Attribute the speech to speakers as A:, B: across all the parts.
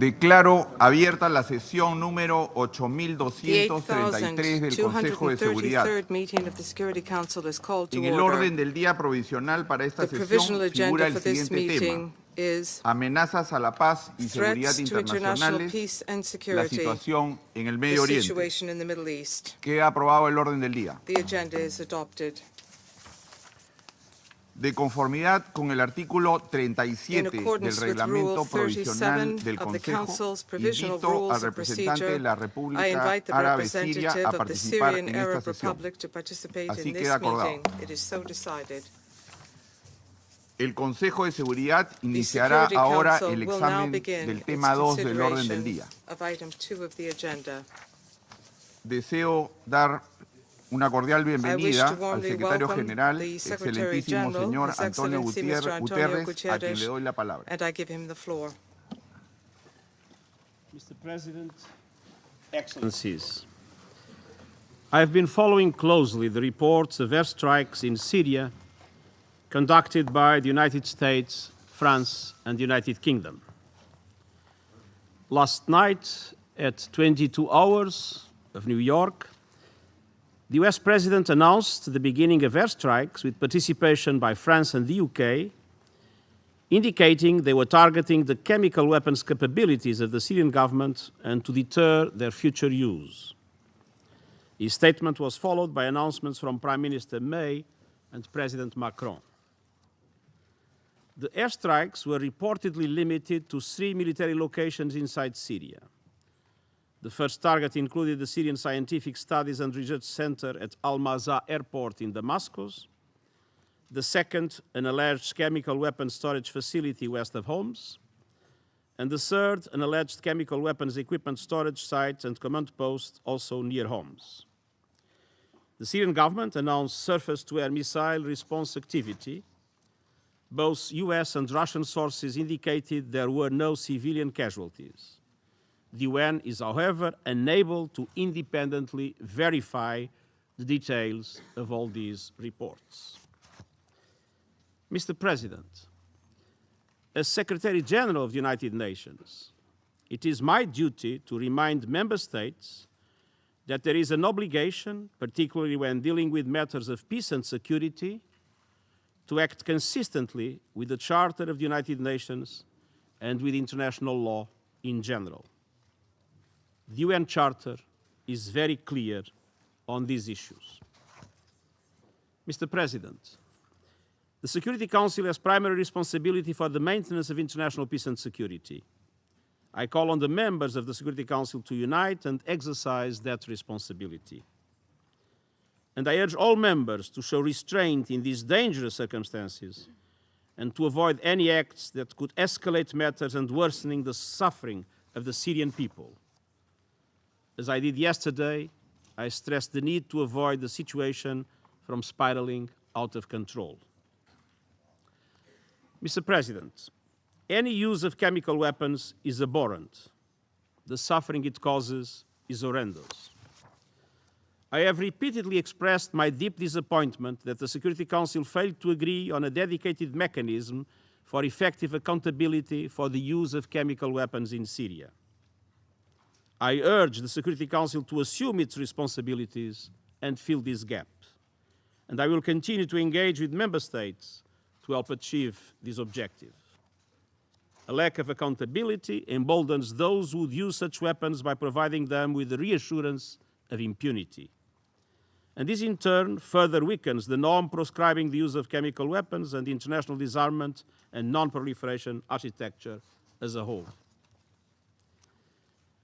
A: Declaro abierta la sesión número 8233 del Consejo de Seguridad. En el orden del día provisional para esta sesión figura el siguiente tema: amenazas a la paz y seguridad internacionales, la situación en el Medio Oriente. Queda aprobado el orden del día. De conformidad con el artículo 37 del reglamento provisional del Consejo, invito al representante de la República Árabe Siria a participar en esta sesión. Así queda acordado. El Consejo de Seguridad iniciará ahora el examen del tema 2 del orden del día. Deseo dar una cordial bienvenida al secretario general, excelentísimo señor Antonio Guterres, a quien le doy la palabra.
B: Mr. President, Excellencies, I have been following closely the reports of airstrikes in Syria conducted by the United States, France, and the United Kingdom. Last night, at 22 hours of New York, the US President announced the beginning of airstrikes with participation by France and the UK, indicating they were targeting the chemical weapons capabilities of the Syrian government and to deter their future use. His statement was followed by announcements from Prime Minister May and President Macron. The airstrikes were reportedly limited to 3 military locations inside Syria. The first target included the Syrian Scientific Studies and Research Center at Al-Maza Airport in Damascus. The second, an alleged chemical weapons storage facility west of Homs. And the third, an alleged chemical weapons equipment storage site and command post also near Homs. The Syrian government announced surface-to-air missile response activity. Both US and Russian sources indicated there were no civilian casualties. The UN is, however, unable to independently verify the details of all these reports. Mr. President, as Secretary General of the United Nations, it is my duty to remind member states that there is an obligation, particularly when dealing with matters of peace and security, to act consistently with the Charter of the United Nations and with international law in general. The UN Charter is very clear on these issues. Mr. President, the Security Council has primary responsibility for the maintenance of international peace and security. I call on the members of the Security Council to unite and exercise that responsibility. And I urge all members to show restraint in these dangerous circumstances and to avoid any acts that could escalate matters and worsening the suffering of the Syrian people. As I did yesterday, I stressed the need to avoid the situation from spiraling out of control. Mr. President, any use of chemical weapons is abhorrent. The suffering it causes is horrendous. I have repeatedly expressed my deep disappointment that the Security Council failed to agree on a dedicated mechanism for effective accountability for the use of chemical weapons in Syria. I urge the Security Council to assume its responsibilities and fill this gap. And I will continue to engage with member states to help achieve this objective. A lack of accountability emboldens those who would use such weapons by providing them with the reassurance of impunity. And this in turn further weakens the norm proscribing the use of chemical weapons and the international disarmament and non-proliferation architecture as a whole.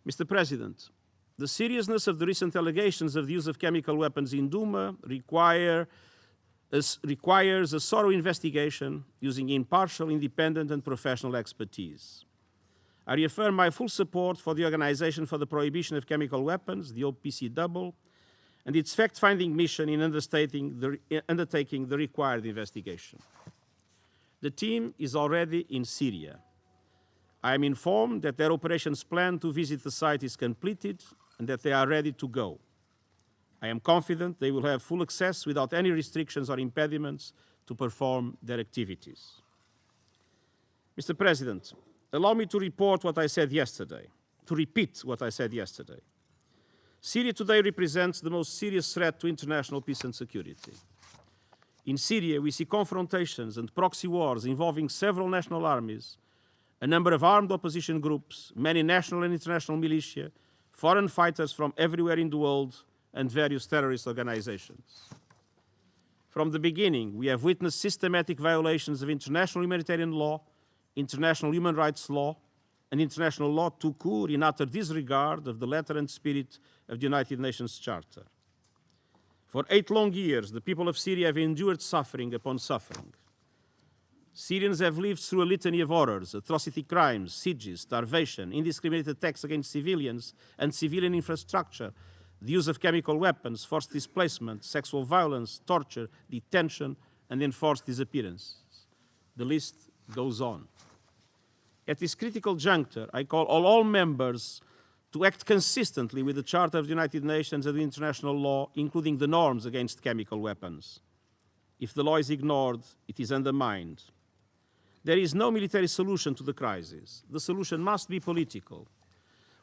B: Mr. President, the seriousness of the recent allegations of the use of chemical weapons in Douma requires a thorough investigation using impartial, independent, and professional expertise. I reaffirm my full support for the Organization for the Prohibition of Chemical Weapons, the OPCW, and its fact-finding mission in undertaking the required investigation. The team is already in Syria. I am informed that their operations plan to visit the site is completed and that they are ready to go. I am confident they will have full access without any restrictions or impediments to perform their activities. Mr. President, Allow me to repeat what I said yesterday. Syria today represents the most serious threat to international peace and security. In Syria, we see confrontations and proxy wars involving several national armies, a number of armed opposition groups, many national and international militia, foreign fighters from everywhere in the world, and various terrorist organizations. From the beginning, we have witnessed systematic violations of international humanitarian law, international human rights law, and international law tout court in utter disregard of the letter and spirit of the United Nations Charter. For 8 long years, the people of Syria have endured suffering upon suffering. Syrians have lived through a litany of horrors, atrocity crimes, sieges, starvation, indiscriminate attacks against civilians and civilian infrastructure, the use of chemical weapons, forced displacement, sexual violence, torture, detention, and enforced disappearances. The list goes on. At this critical juncture, I call on all members to act consistently with the Charter of the United Nations and the international law, including the norms against chemical weapons. If the law is ignored, it is undermined. There is no military solution to the crisis. The solution must be political.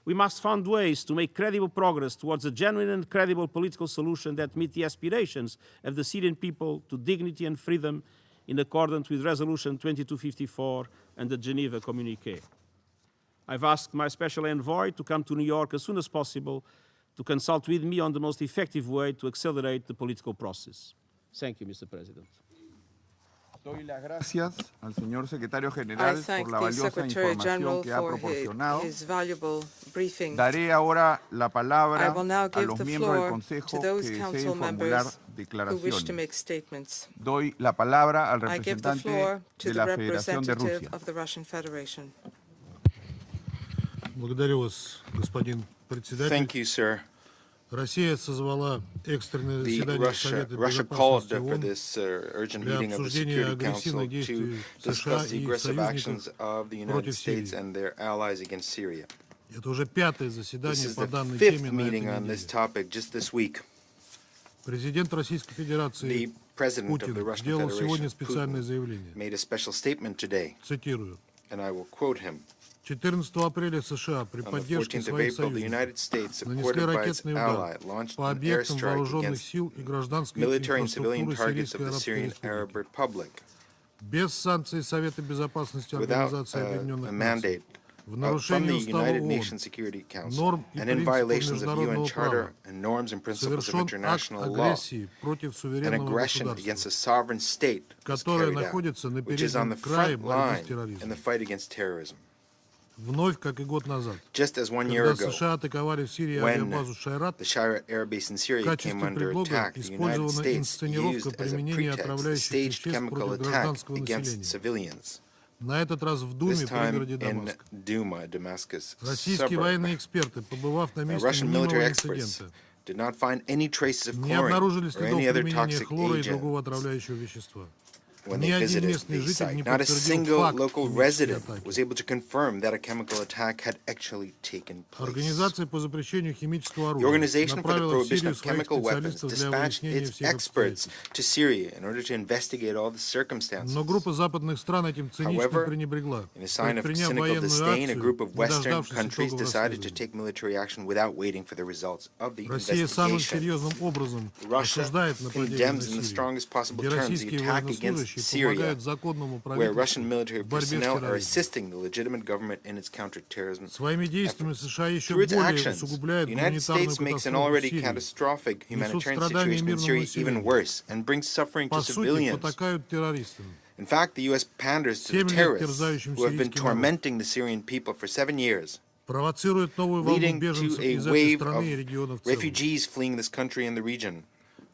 B: We must find ways to make credible progress towards a genuine and credible political solution that meet the aspirations of the Syrian people to dignity and freedom in accordance with Resolution 2254 and the Geneva Communiqué. I've asked my special envoy to come to New York as soon as possible to consult with me on the most effective way to accelerate the political process. Thank you, Mr. President.
A: Doy las gracias al señor secretario general por la valiosa información que ha proporcionado. Daré ahora la palabra a los miembros del Consejo que deseen formular declaraciones. Doy la palabra al representante de la Federación de Rusia.
C: Благодарю вас, господин председатель.
D: Thank you, sir.
C: Россия созвала экстренное заседание Совета
D: Russia called
C: Безопасности
D: for
C: ООН
D: this urgent
C: для
D: meeting of the
C: обсуждения
D: Security Council
C: агрессивных
D: to
C: действий США
D: discuss the
C: и
D: aggressive actions
C: союзников
D: of the United
C: против
D: States
C: Сирии.
D: and their allies against Syria.
C: Это уже 5-е
D: This
C: заседание
D: is
C: по
D: the
C: данной
D: 5th
C: теме на
D: meeting
C: этой
D: on this
C: неделе.
D: topic just this week.
C: Президент Российской
D: The
C: Федерации
D: President of the
C: Путин
D: Russian
C: сделал сегодня
D: Federation,
C: специальное
D: Putin,
C: заявление.
D: made a special statement today,
C: Цитирую.
D: and I will quote him.
C: 14 апреля США при
D: On the
C: поддержке
D: 14th of
C: своих
D: April, the
C: союзников
D: United States,
C: нанесли
D: supported by its
C: ракетный
D: ally,
C: удар
D: launched
C: по
D: an
C: объектам
D: airstrike
C: вооруженных
D: against
C: сил и гражданской
D: military and civilian
C: инфраструктуры
D: targets of
C: Сирийской
D: the
C: Арабской
D: Syrian Arab
C: Республики.
D: Republic.
C: Без санкций Совета Безопасности
D: Without
C: Организации
D: a
C: Объединенных Наций,
D: mandate
C: в
D: from
C: нарушении
D: the
C: Устава
D: United
C: ООН,
D: Nations Security Council
C: норм и
D: and in
C: принципов
D: violations of UN
C: международного
D: Charter
C: права,
D: and norms and principles of
C: совершен акт
D: international law,
C: агрессии против
D: an
C: суверенного
D: aggression against a
C: государства,
D: sovereign state was
C: которое
D: carried out,
C: находится на
D: which is on the
C: переднем крае
D: front
C: борьбы с
D: line in the
C: терроризмом.
D: fight against terrorism.
C: Вновь, как и год назад,
D: Just as 1 year
C: когда
D: ago,
C: США атаковали в Сирии
D: when
C: авиабазу Шайрат,
D: the Shayrat air base in
C: в
D: Syria came
C: качестве
D: under
C: предлога
D: attack, the United
C: использована
D: States
C: инсценировка
D: used as a
C: применения
D: pretext a
C: отравляющих
D: staged
C: веществ
D: chemical
C: против
D: attack
C: гражданского
D: against
C: населения.
D: civilians.
C: На этот раз в Думе,
D: This time
C: пригороде
D: in
C: Дамаска.
D: Duma, Damascus
C: Российские
D: suburb.
C: военные эксперты, побывав на месте
D: Russian
C: мнимого
D: military experts
C: инцидента,
D: did not find any traces of
C: не
D: chlorine
C: обнаружили
D: or
C: следов
D: any other
C: применения
D: toxic
C: хлора и другого
D: agent
C: отравляющего вещества.
D: when
C: Ни
D: they
C: один
D: visited
C: местный
D: the
C: житель не
D: site. Not a
C: подтвердил
D: single
C: факт
D: local
C: химической
D: resident
C: атаки.
D: was able to confirm that a chemical attack had actually taken place.
C: Организация по запрещению химического
D: The
C: оружия
D: Organization for the
C: направила в
D: Prohibition
C: Сирию
D: of
C: своих
D: Chemical Weapons
C: специалистов для
D: dispatched
C: выяснения
D: its
C: всех
D: experts
C: обстоятельств.
D: to Syria in order to investigate all the circumstances.
C: Но группа западных стран этим цинично
D: However,
C: пренебрегла,
D: in a sign of
C: предприняв
D: cynical
C: военную
D: disdain, a group
C: акцию,
D: of
C: не
D: Western
C: дождавшись
D: countries
C: итогов
D: decided to
C: расследования.
D: take military action without waiting for the results of the
C: Россия самым
D: investigation.
C: серьезным образом
D: Russia
C: осуждает нападение на
D: condemns in the
C: Сирию,
D: strongest possible
C: где
D: terms the
C: российские
D: attack against
C: военнослужащие
D: Syria,
C: помогают законному
D: where
C: правительству
D: Russian military
C: в борьбе с
D: personnel are
C: терроризмом.
D: assisting the legitimate government in its counterterrorism
C: Своими действиями
D: efforts.
C: США еще
D: Through its
C: более
D: actions,
C: усугубляют
D: the United
C: гуманитарную
D: States makes an
C: катастрофу в
D: already
C: Сирии.
D: catastrophic humanitarian
C: страдания
D: situation in
C: мирному
D: Syria even
C: населению.
D: worse and brings suffering to
C: По сути,
D: civilians.
C: потакают террористам.
D: In fact, the U.S. panders to the
C: 7 лет
D: terrorists
C: терзающим
D: who have been
C: сирийский народ.
D: tormenting the Syrian people for 7 years,
C: Провоцирует новую волну
D: leading
C: беженцев
D: to a
C: из этой
D: wave
C: страны и
D: of
C: региона в целом.
D: refugees fleeing this country and the region.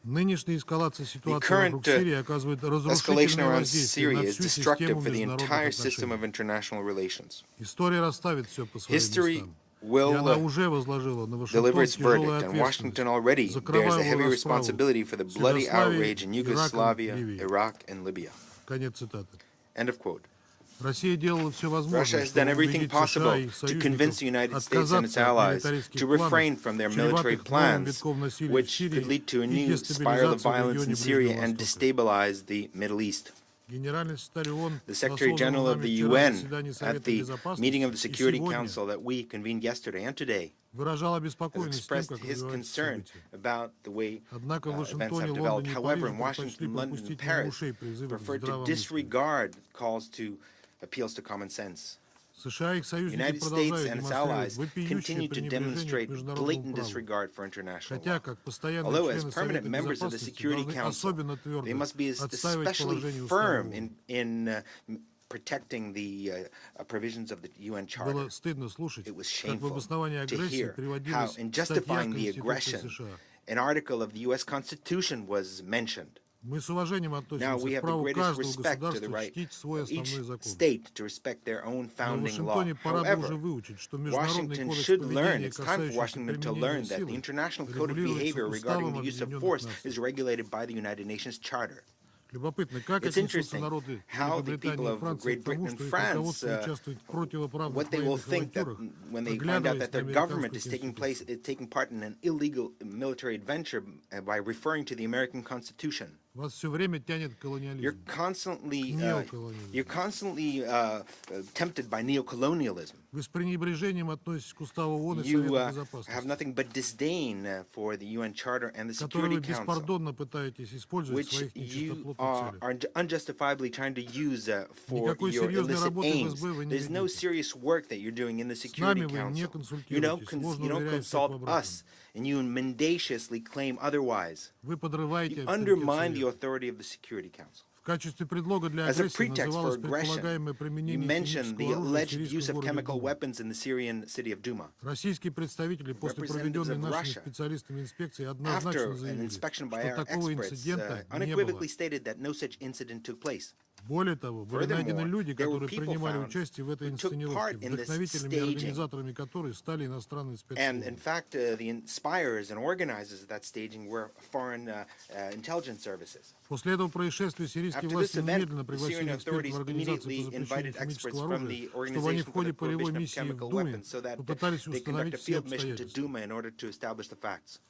C: Нынешняя эскалация ситуации
D: current,
C: вокруг Сирии оказывает
D: Escalation
C: разрушительное
D: around
C: воздействие
D: Syria
C: на
D: is
C: всю
D: destructive
C: систему
D: for the
C: международных
D: entire system
C: отношений.
D: of international relations.
C: История расставит все по своим
D: History
C: местам. И она
D: will
C: уже возложила на
D: deliver
C: Вашингтон
D: its
C: тяжелую
D: verdict, and
C: ответственность
D: Washington already
C: за
D: bears a
C: кровавую
D: heavy
C: расправу
D: responsibility for the
C: с
D: bloody
C: Югославией,
D: outrage in
C: Ираком,
D: Yugoslavia,
C: Ливией.
D: Iraq, and Libya.
C: Конец цитаты.
D: End of quote.
C: Россия делала все
D: Russia
C: возможное,
D: has done
C: чтобы
D: everything
C: убедить США
D: possible
C: и их
D: to convince the United
C: союзников
D: States and its
C: отказаться от
D: allies
C: милитаристских
D: to refrain
C: планов,
D: from their military
C: чреватых новым
D: plans,
C: витком насилия в
D: which
C: Сирии
D: could lead to a
C: и
D: new spiral of
C: дестабилизации в
D: violence in
C: регионе
D: Syria
C: Ближнего
D: and
C: Востока.
D: destabilize the Middle East.
C: Генеральный секретарь ООН
D: The
C: на
D: Secretary
C: созданном
D: General of
C: нами
D: the
C: вчера
D: UN
C: заседании
D: at
C: Совета
D: the
C: Безопасности
D: meeting of the
C: и
D: Security
C: сегодня
D: Council that we convened yesterday and today
C: выражал
D: has
C: обеспокоенность тем,
D: expressed
C: как
D: his
C: развиваются
D: concern
C: события.
D: about the way
C: Однако в
D: events
C: Вашингтоне,
D: have developed.
C: Лондоне и
D: However,
C: Париже
D: in
C: предпочли
D: Washington, London, and
C: пропустить мимо
D: Paris
C: ушей призывы к
D: preferred to
C: здравомыслию.
D: disregard calls to appeals to common sense.
C: США и их союзники
D: United States
C: продолжают
D: and its
C: демонстрировать
D: allies
C: вопиющее
D: continue to
C: пренебрежение
D: demonstrate
C: к международному
D: blatant
C: праву.
D: disregard for international
C: Хотя,
D: law.
C: как постоянные
D: Although, as
C: члены
D: permanent
C: Совета
D: members of the
C: Безопасности,
D: Security
C: должны
D: Council,
C: особенно
D: they
C: твердо
D: must be
C: отстаивать
D: especially
C: положение Устава
D: firm
C: ООН.
D: in protecting the provisions of the UN Charter.
C: Было стыдно слушать,
D: It was
C: как в
D: shameful
C: обосновании
D: to
C: агрессии
D: hear how,
C: приводилась
D: in
C: статья
D: justifying the
C: Конституции
D: aggression,
C: США.
D: an article of the U.S. Constitution was mentioned.
C: Мы с уважением
D: Now
C: относимся
D: we
C: к
D: have the
C: праву
D: greatest
C: каждого
D: respect to the
C: государства
D: right
C: чтить свой
D: of each
C: основной закон.
D: state to respect their own
C: Но в
D: founding law.
C: Вашингтоне пора бы уже
D: However,
C: выучить, что Международный
D: Washington
C: кодекс
D: should learn,
C: поведения,
D: it's time for
C: касающийся
D: Washington to
C: применения
D: learn that the
C: силы,
D: International Code of
C: регулируется
D: Behavior regarding
C: Уставом
D: the use of
C: Объединенных
D: force
C: Наций.
D: is regulated by the United Nations Charter.
C: Любопытно, как
D: It's
C: отнесутся
D: interesting
C: народы
D: how the
C: Великобритании
D: people
C: и
D: of
C: Франции
D: Great
C: к тому,
D: Britain and
C: что их
D: France,
C: руководство участвует в противоправных
D: what they will
C: военных
D: think that
C: авантюрах,
D: when they find out that
C: оглядываясь на
D: their government
C: американскую
D: is
C: Конституцию.
D: taking part in an illegal military adventure by referring to the American Constitution.
C: Вас все время тянет к
D: You're
C: колониализму.
D: constantly tempted by neocolonialism.
C: Вы с пренебрежением относитесь к Уставу ООН и
D: You
C: Совету
D: have
C: Безопасности,
D: nothing but disdain for the UN Charter and the
C: который
D: Security
C: вы
D: Council,
C: беспардонно пытаетесь использовать в
D: which
C: своих
D: you
C: нечистоплотных целях.
D: are unjustifiably trying to use for
C: Никакой
D: your
C: серьезной
D: illicit
C: работы в
D: aims.
C: СБ вы не
D: There's no
C: ведете.
D: serious work that you're doing in the
C: С
D: Security
C: нами вы не
D: Council. You don't,
C: консультируетесь, можно
D: you don't
C: уверять всех в
D: consult
C: обратном.
D: us, and you mendaciously claim otherwise.
C: Вы подрываете
D: You
C: авторитет
D: undermine the
C: Совета.
D: authority of the Security Council.
C: В качестве предлога для
D: As a
C: агрессии
D: pretext for
C: называлось
D: aggression,
C: предполагаемое
D: you
C: применение
D: mentioned the
C: химического оружия в
D: alleged use
C: сирийском
D: of
C: городе
D: chemical
C: Дума.
D: weapons in the Syrian city of Duma.
C: Российские представители после
D: Representatives
C: проведенной
D: of
C: нашими
D: Russia,
C: специалистами инспекции
D: After
C: однозначно
D: an
C: заявили,
D: inspection by
C: что
D: our
C: такого
D: experts,
C: инцидента не было.
D: unequivocally stated that no such incident took place.
C: Более того, были найдены
D: Furthermore,
C: люди,
D: there were
C: которые
D: people
C: принимали
D: found
C: участие в этой
D: who took part
C: инсценировке,
D: in this
C: вдохновителями и
D: staging.
C: организаторами которой стали иностранные
D: And in
C: спецслужбы.
D: fact, the inspirers and organizers of that staging were foreign intelligence services.
C: После этого происшествия сирийские
D: After
C: власти
D: this event,
C: немедленно
D: the
C: пригласили
D: Syrian
C: экспертов
D: authorities
C: Организации по
D: immediately
C: запрещению
D: invited experts
C: химического
D: from
C: оружия,
D: the
C: чтобы они
D: Organization
C: в
D: for
C: ходе
D: the
C: полевой
D: Prohibition of
C: миссии в
D: Chemical
C: Думе
D: Weapons so that
C: попытались
D: they conduct
C: установить
D: a
C: все
D: field mission to
C: обстоятельства.
D: Duma in order to establish the facts.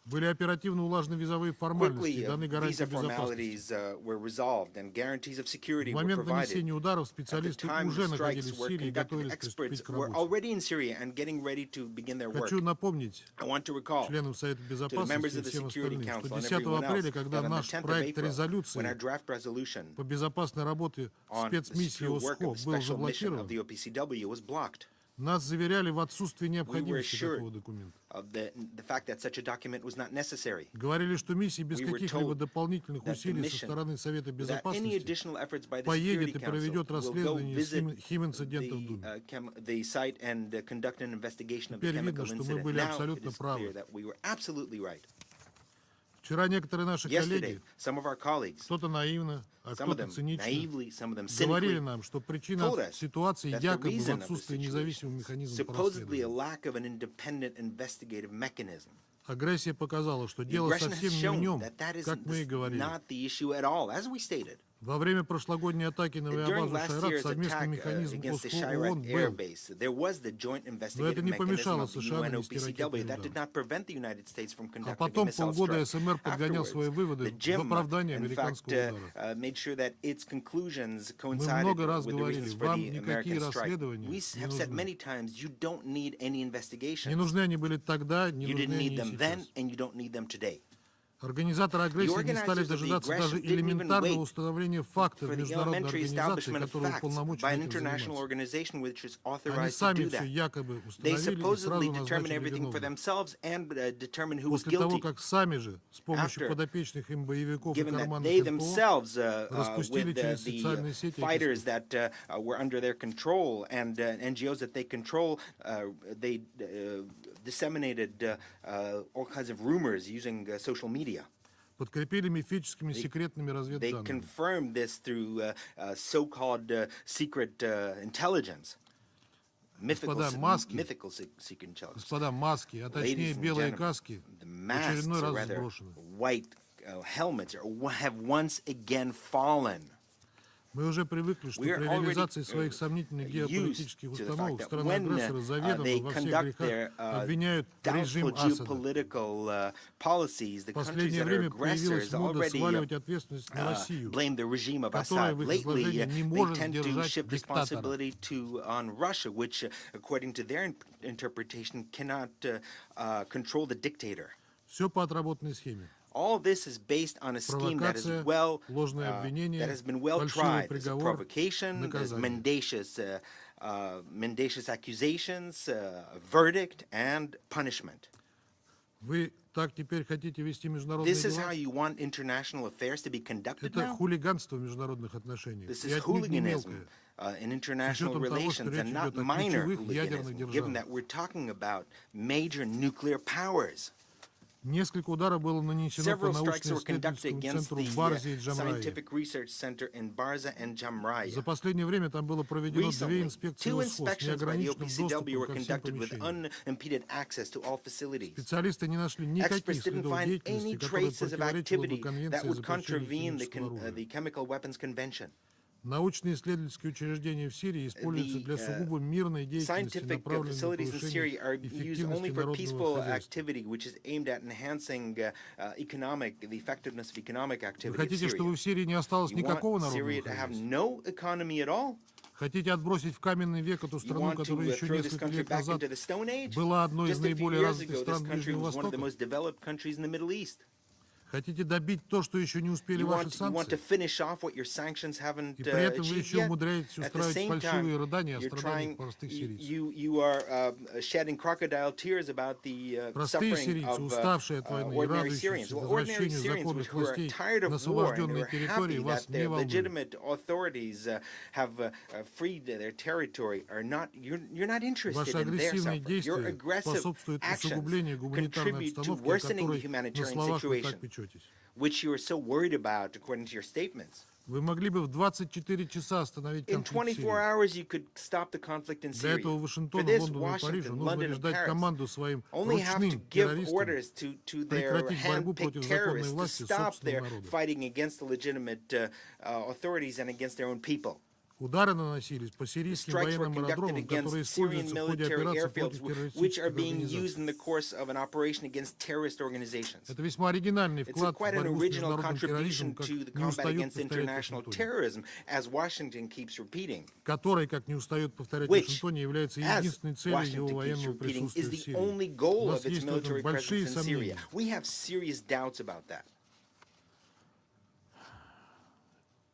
C: Были оперативно улажены визовые формальности и
D: Quickly,
C: даны гарантии
D: visa
C: безопасности.
D: formalities were resolved and guarantees of security
C: В
D: were
C: момент
D: provided.
C: нанесения ударов
D: At the
C: специалисты
D: time
C: уже
D: the
C: находились
D: strikes
C: в
D: were
C: Сирии и
D: conducted,
C: готовились
D: experts
C: приступить к
D: were
C: работе.
D: already in Syria and getting ready to begin their work.
C: Хочу напомнить
D: I want to recall
C: членам Совета
D: to the members
C: Безопасности и
D: of the
C: всем
D: Security
C: остальным, что
D: Council and
C: 10
D: everyone
C: апреля,
D: else
C: когда
D: that on the
C: наш
D: 10th of
C: проект
D: April, when our
C: резолюции
D: draft resolution
C: по безопасной работе
D: on the
C: спецмиссии
D: secure work
C: ОСХО
D: of the
C: был
D: special mission of
C: заблокирован,
D: the OPCW was blocked.
C: нас заверяли в отсутствии
D: We were
C: необходимости
D: assured
C: такого документа.
D: of the fact that such a document was not necessary.
C: Говорили, что миссия без
D: We were
C: каких-либо
D: told
C: дополнительных
D: that the
C: усилий со
D: mission,
C: стороны Совета
D: without any
C: Безопасности
D: additional efforts by the Security
C: поедет и
D: Council,
C: проведет
D: will go
C: расследование
D: visit
C: химинцидента в Думе.
D: the site and conduct an investigation of the
C: Теперь видно,
D: chemical
C: что мы
D: incident.
C: были
D: Now it
C: абсолютно
D: is
C: правы.
D: clear that we were absolutely right.
C: Вчера некоторые наши
D: Yesterday,
C: коллеги,
D: some of our colleagues,
C: кто-то наивно, а
D: some of
C: кто-то
D: them
C: цинично,
D: naively, some of them
C: говорили
D: cynically,
C: нам, что причина
D: told us
C: ситуации
D: that the
C: якобы в
D: reason of the
C: отсутствии
D: situation,
C: независимого механизма по
D: supposedly a
C: расследованию.
D: lack of an independent investigative mechanism.
C: Агрессия показала, что
D: The
C: дело
D: aggression has
C: совсем не в
D: shown
C: нем,
D: that that is
C: как мы и говорили.
D: not the issue at all, as we stated.
C: Во время прошлогодней атаки на
D: During
C: авиабазу
D: last
C: «Шайрак»
D: year's
C: совместный
D: attack
C: механизм
D: against the
C: ОСХО
D: Chirac
C: ООН
D: air
C: был.
D: base, there was the joint
C: Но это
D: investigative
C: не
D: mechanism
C: помешало
D: of the
C: США
D: UN
C: нанести
D: OPCW.
C: ракетный
D: That
C: удар.
D: did not prevent the United States from
C: А
D: conducting a
C: потом
D: missile
C: полгода
D: strike.
C: СМР подгонял свои
D: Afterwards,
C: выводы
D: the
C: в
D: GIM,
C: оправдание
D: in fact,
C: американского удара.
D: made sure that its conclusions
C: Мы
D: coincided
C: много раз
D: with the
C: говорили,
D: reasons for
C: вам
D: the
C: никакие
D: American strike.
C: расследования
D: We
C: не
D: have said
C: нужны.
D: many times, you don't need any
C: Не
D: investigations.
C: нужны они были тогда, не
D: You
C: нужны
D: didn't
C: они
D: need
C: и
D: them then,
C: сейчас.
D: and you don't need them today.
C: Организаторы агрессии не стали
D: organizers of the
C: дожидаться
D: aggression
C: даже
D: didn't even
C: элементарного
D: wait
C: установления фактов
D: For the
C: международной
D: elementary
C: организации,
D: establishment of
C: которая
D: facts
C: уполномочена
D: by an
C: этим
D: international
C: заниматься.
D: organization which is
C: Они
D: authorized to
C: сами
D: do
C: все
D: that.
C: якобы
D: They
C: установили и
D: supposedly
C: сразу
D: determine
C: назначили
D: everything for
C: виновных.
D: themselves and determine who was
C: После того,
D: guilty.
C: как сами же с помощью
D: After,
C: подопечных им боевиков и
D: Given that
C: карманных
D: they
C: НПО
D: themselves,
C: распустили
D: with
C: через социальные
D: the
C: сети
D: fighters that were under their control and NGOs that they control, they disseminated all kinds of rumors using social media.
C: подкрепили мифическими секретными
D: They
C: разведданными.
D: confirmed this through so-called secret intelligence. Mythical secret intelligence.
C: Господа, маски, а точнее
D: Ladies and
C: белые
D: gentlemen,
C: каски,
D: the
C: в
D: masks,
C: очередной
D: or
C: раз
D: rather
C: сброшены.
D: white helmets, have once again fallen.
C: Мы уже привыкли, что
D: We're
C: при
D: already
C: реализации своих сомнительных
D: used
C: геополитических
D: to the fact
C: установок
D: that
C: страны-агрессора
D: when
C: заведомо
D: they
C: во всех
D: conduct their
C: грехах обвиняют
D: doubtful
C: режим Асада.
D: geopolitical policies, the
C: В
D: countries
C: последнее
D: that are
C: время появилась
D: aggressors
C: мода
D: already
C: сваливать ответственность на Россию,
D: blame the regime of
C: которая
D: Assad.
C: в их
D: Lately,
C: изложении не
D: they
C: может
D: tend to
C: сдержать
D: shift
C: диктатора.
D: responsibility on Russia, which, according to their interpretation, cannot control the dictator.
C: Все по отработанной схеме.
D: All this is based on a scheme that is that has been well tried. There's a provocation, there's mendacious accusations, a verdict, and punishment.
C: Вы так теперь хотите вести международные
D: This is how
C: дела?
D: you want international affairs to be conducted
C: Это
D: now?
C: хулиганство в международных отношениях.
D: This
C: И
D: is
C: отнюдь не
D: hooliganism
C: мелкое.
D: in international
C: учетом того, что
D: relations
C: речь
D: and not
C: идет о
D: minor
C: ключевых ядерных
D: hooliganism, given
C: державах.
D: that we're talking about major nuclear powers.
C: Несколько ударов было нанесено по
D: Several strikes were conducted
C: научно-исследовательскому
D: against
C: центру в
D: the
C: Барзе и Джамрае.
D: Scientific Research Center in Barza and Jamraya.
C: За последнее время там было проведено две
D: Recently,
C: инспекции
D: two
C: ОСХО с
D: inspections by the
C: неограниченным
D: OPCW
C: доступом
D: were
C: ко всем
D: conducted with
C: помещениям.
D: unimpeded access to all facilities.
C: Специалисты не нашли никаких
D: Experts didn't
C: следов
D: find
C: деятельности,
D: any
C: которая
D: traces of
C: противоречила бы
D: activity that
C: Конвенции о
D: would
C: запрещении
D: contravene
C: химического оружия.
D: the Chemical Weapons Convention.
C: Научно-исследовательские учреждения в Сирии используются для сугубо мирной деятельности,
D: Scientific
C: направленной на
D: facilities in Syria are
C: повышение
D: used only
C: эффективности
D: for
C: народного
D: peaceful
C: хозяйства.
D: activity, which is aimed at enhancing the effectiveness of economic
C: Вы
D: activity of
C: хотите, чтобы в
D: Syria.
C: Сирии не осталось
D: You
C: никакого
D: want
C: народного
D: Syria to have
C: хозяйства?
D: no economy at all?
C: Хотите отбросить в каменный век эту
D: You
C: страну,
D: want
C: которая
D: to
C: еще
D: throw this
C: несколько
D: country
C: лет
D: back
C: назад
D: into the Stone Age?
C: была одной из
D: Just a few
C: наиболее
D: years
C: развитых
D: ago, this
C: стран
D: country
C: Ближнего
D: was one of the
C: Востока?
D: most developed countries in the Middle East.
C: Хотите добить то, что еще не успели
D: You
C: ваши
D: want to
C: санкции?
D: finish off what your sanctions haven't
C: И при этом вы
D: achieved
C: еще
D: yet.
C: умудряетесь
D: At the
C: устраивать
D: same
C: фальшивые
D: time,
C: рыдания о
D: you're
C: страданиях
D: trying,
C: простых сирийцев.
D: you are shedding crocodile tears about the
C: Простые
D: suffering
C: сирийцы,
D: of
C: уставшие от войны и
D: ordinary Syrians.
C: радующиеся
D: Well, ordinary
C: возвращению
D: Syrians
C: законных
D: who are
C: властей
D: tired
C: на
D: of war and who
C: освобожденные
D: are
C: территории
D: happy
C: вас
D: that
C: не
D: their
C: волнуют.
D: legitimate authorities have freed their territory are not. You're not interested
C: Ваши
D: in their
C: агрессивные
D: suffering. Your
C: действия
D: aggressive
C: способствуют
D: actions
C: усугублению гуманитарной
D: contribute to
C: обстановки, о
D: worsening the
C: которой на
D: humanitarian
C: словах вы так
D: situation,
C: печетесь.
D: which you are so worried about, according to your statements.
C: Вы могли бы в 24 часа остановить
D: In
C: конфликт в
D: 24
C: Сирии.
D: hours, you could stop the conflict in
C: Для
D: Syria.
C: этого
D: For
C: Вашингтону,
D: this,
C: Лондону и Парижу
D: Washington,
C: нужно
D: London,
C: лишь
D: and
C: дать
D: Paris
C: команду своим
D: only have to
C: ручным
D: give
C: террористам
D: orders to their
C: прекратить борьбу
D: hand-picked
C: против законной
D: terrorists to
C: власти
D: stop
C: собственного
D: their
C: народа.
D: fighting against the legitimate authorities and against their own people.
C: Удары наносились по
D: The
C: сирийским
D: strikes were
C: военным
D: conducted
C: аэродромам, которые
D: against Syrian
C: используются в ходе
D: military
C: операций
D: airfields,
C: против
D: which are
C: террористических
D: being used
C: организаций.
D: in the course of an operation against terrorist organizations.
C: Это весьма оригинальный
D: It's
C: вклад в
D: quite an
C: борьбу с
D: original
C: международным терроризмом,
D: contribution
C: как
D: to the
C: не
D: combat
C: устает
D: against
C: повторять
D: international
C: Вашингтон,
D: terrorism, as Washington keeps repeating.
C: который, как не устает повторять
D: Which,
C: Вашингтон, является
D: as
C: единственной целью его
D: Washington keeps
C: военного
D: repeating,
C: присутствия
D: is
C: в
D: the
C: Сирии.
D: only
C: У
D: goal
C: нас
D: of its
C: есть в этом
D: military
C: большие
D: presence in Syria.
C: сомнения.
D: We have serious doubts about that.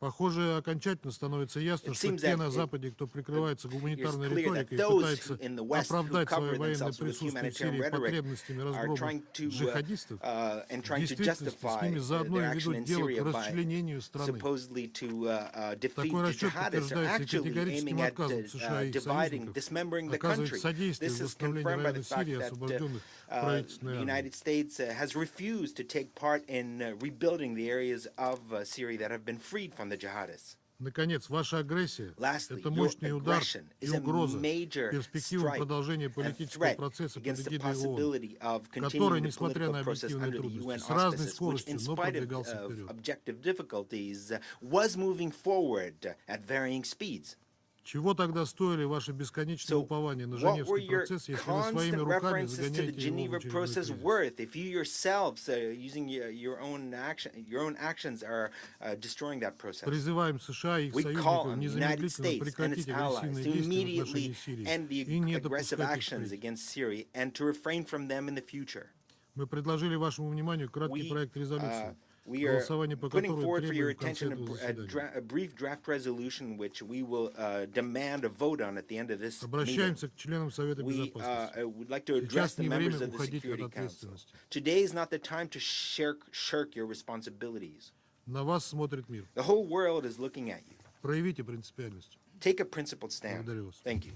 C: Похоже, окончательно становится ясно,
D: It
C: что
D: seems
C: те
D: that
C: на Западе, кто прикрывается
D: It's
C: гуманитарной
D: clear that
C: риторикой и
D: those
C: пытается
D: in the West who
C: оправдать свое
D: cover
C: военное
D: themselves with
C: присутствие в
D: humanitarian
C: Сирии
D: rhetoric
C: потребностями
D: are
C: разгрома
D: trying to
C: джихадистов,
D: and
C: в
D: trying to
C: действительности с
D: justify
C: ними заодно
D: their
C: и
D: action
C: ведут
D: in
C: дело к
D: Syria by
C: расчленению страны.
D: supposedly to defeat
C: Такой
D: the
C: расчет
D: jihadists are
C: подтверждается
D: actually
C: категорическим
D: aiming at
C: отказом США и их
D: dividing,
C: союзников
D: dismembering the
C: оказывать
D: country.
C: содействие
D: This
C: в
D: is
C: восстановлении
D: confirmed by the
C: военной
D: fact
C: Сирии,
D: that
C: освобожденных
D: the
C: правительственной армией.
D: United States has refused to take part in rebuilding the areas of Syria that have been freed from the jihadists.
C: Наконец, ваша агрессия
D: Lastly,
C: – это
D: your
C: мощный удар
D: aggression
C: и
D: is a
C: угроза
D: major
C: перспективам
D: strike
C: продолжения
D: and
C: политического
D: threat
C: процесса под
D: against the
C: эгидой ООН,
D: possibility of
C: который,
D: continuing the
C: несмотря на
D: political process
C: объективные
D: under the UN
C: трудности, с разной
D: auspices, which,
C: скоростью,
D: in
C: но
D: spite
C: продвигался
D: of
C: вперед.
D: objective difficulties, was moving forward at varying speeds.
C: Чего тогда стоили ваши бесконечные
D: So,
C: упования на
D: what were
C: Женевский
D: your
C: процесс, если вы своими
D: constant
C: руками
D: references to the
C: загоняете его в
D: Geneva
C: очередной
D: process
C: кризис?
D: worth if you yourselves, using your own actions, are destroying that process?
C: Призываем США и их
D: We call
C: союзников
D: on the United
C: незамедлительно
D: States and
C: прекратить
D: its allies
C: агрессивные
D: to
C: действия в
D: immediately
C: отношении Сирии
D: end the
C: и не
D: aggressive
C: допускать их
D: actions
C: впредь.
D: against Syria and to refrain from them in the future.
C: Мы предложили вашему вниманию краткий проект резолюции,
D: We are
C: голосование по
D: putting
C: которому
D: forward for your
C: требуем в конце
D: attention
C: этого заседания.
D: a brief draft resolution which we will demand a vote on at the end of this meeting.
C: Обращаемся к членам Совета
D: We
C: Безопасности.
D: would like to address
C: Сейчас
D: the
C: не
D: members
C: время
D: of the
C: уходить от
D: Security Council.
C: ответственности.
D: Today is not the time to shirk your responsibilities.
C: На вас смотрит мир.
D: The whole world is looking at you.
C: Проявите принципиальность.
D: Take a principled stand.
C: Благодарю вас.
D: Thank you.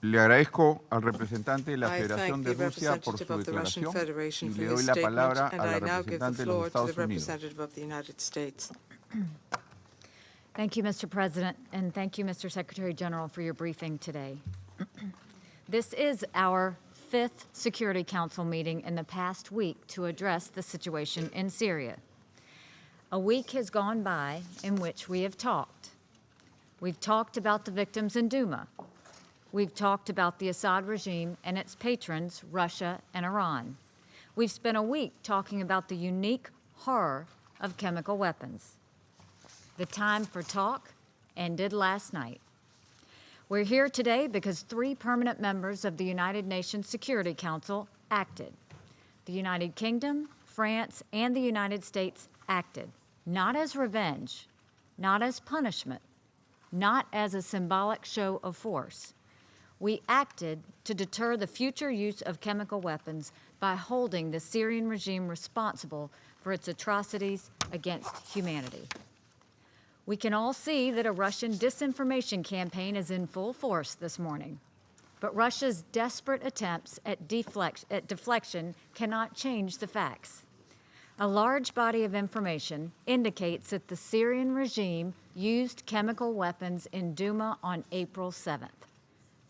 A: Le agradezco al representante de la
E: I
A: Federación
E: thank
A: de
E: the
A: Rusia por
E: representative
A: su
E: of the Russian
A: declaración
E: Federation
A: y
E: for
A: le
E: his
A: doy la
E: statement,
A: palabra
E: and
A: a la
E: I now give the
A: representante de los
E: floor to the
A: Estados Unidos.
E: representative of the United States.
F: Thank you, Mr. President, and thank you, Mr. Secretary General, for your briefing today. This is our 5th Security Council meeting in the past week to address the situation in Syria. A week has gone by in which we have talked. We've talked about the victims in Douma. We've talked about the Assad regime and its patrons, Russia and Iran. We've spent a week talking about the unique horror of chemical weapons. The time for talk ended last night. We're here today because 3 permanent members of the United Nations Security Council acted. The United Kingdom, France, and the United States acted, not as revenge, not as punishment, not as a symbolic show of force. We acted to deter the future use of chemical weapons by holding the Syrian regime responsible for its atrocities against humanity. We can all see that a Russian disinformation campaign is in full force this morning. But Russia's desperate attempts at deflection cannot change the facts. A large body of information indicates that the Syrian regime used chemical weapons in Douma on April 7th.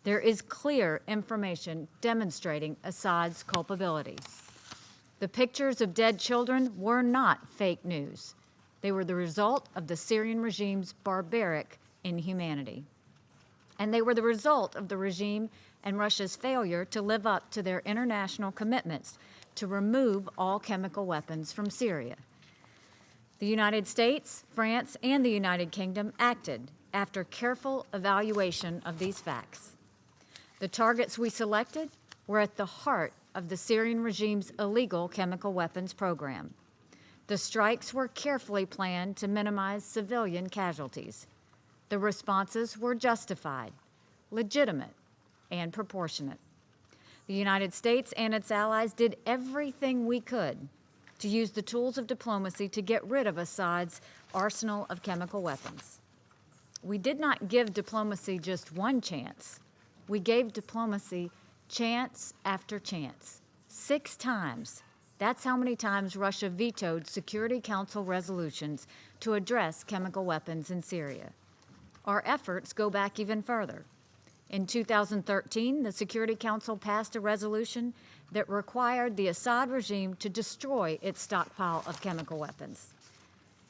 F: There is clear information demonstrating Assad's culpability. The pictures of dead children were not fake news. They were the result of the Syrian regime's barbaric inhumanity. And they were the result of the regime and Russia's failure to live up to their international commitments to remove all chemical weapons from Syria. The United States, France, and the United Kingdom acted after careful evaluation of these facts. The targets we selected were at the heart of the Syrian regime's illegal chemical weapons program. The strikes were carefully planned to minimize civilian casualties. The responses were justified, legitimate, and proportionate. The United States and its allies did everything we could to use the tools of diplomacy to get rid of Assad's arsenal of chemical weapons. We did not give diplomacy just one chance. We gave diplomacy chance after chance, 6 times. That's how many times Russia vetoed Security Council resolutions to address chemical weapons in Syria. Our efforts go back even further. In 2013, the Security Council passed a resolution that required the Assad regime to destroy its stockpile of chemical weapons.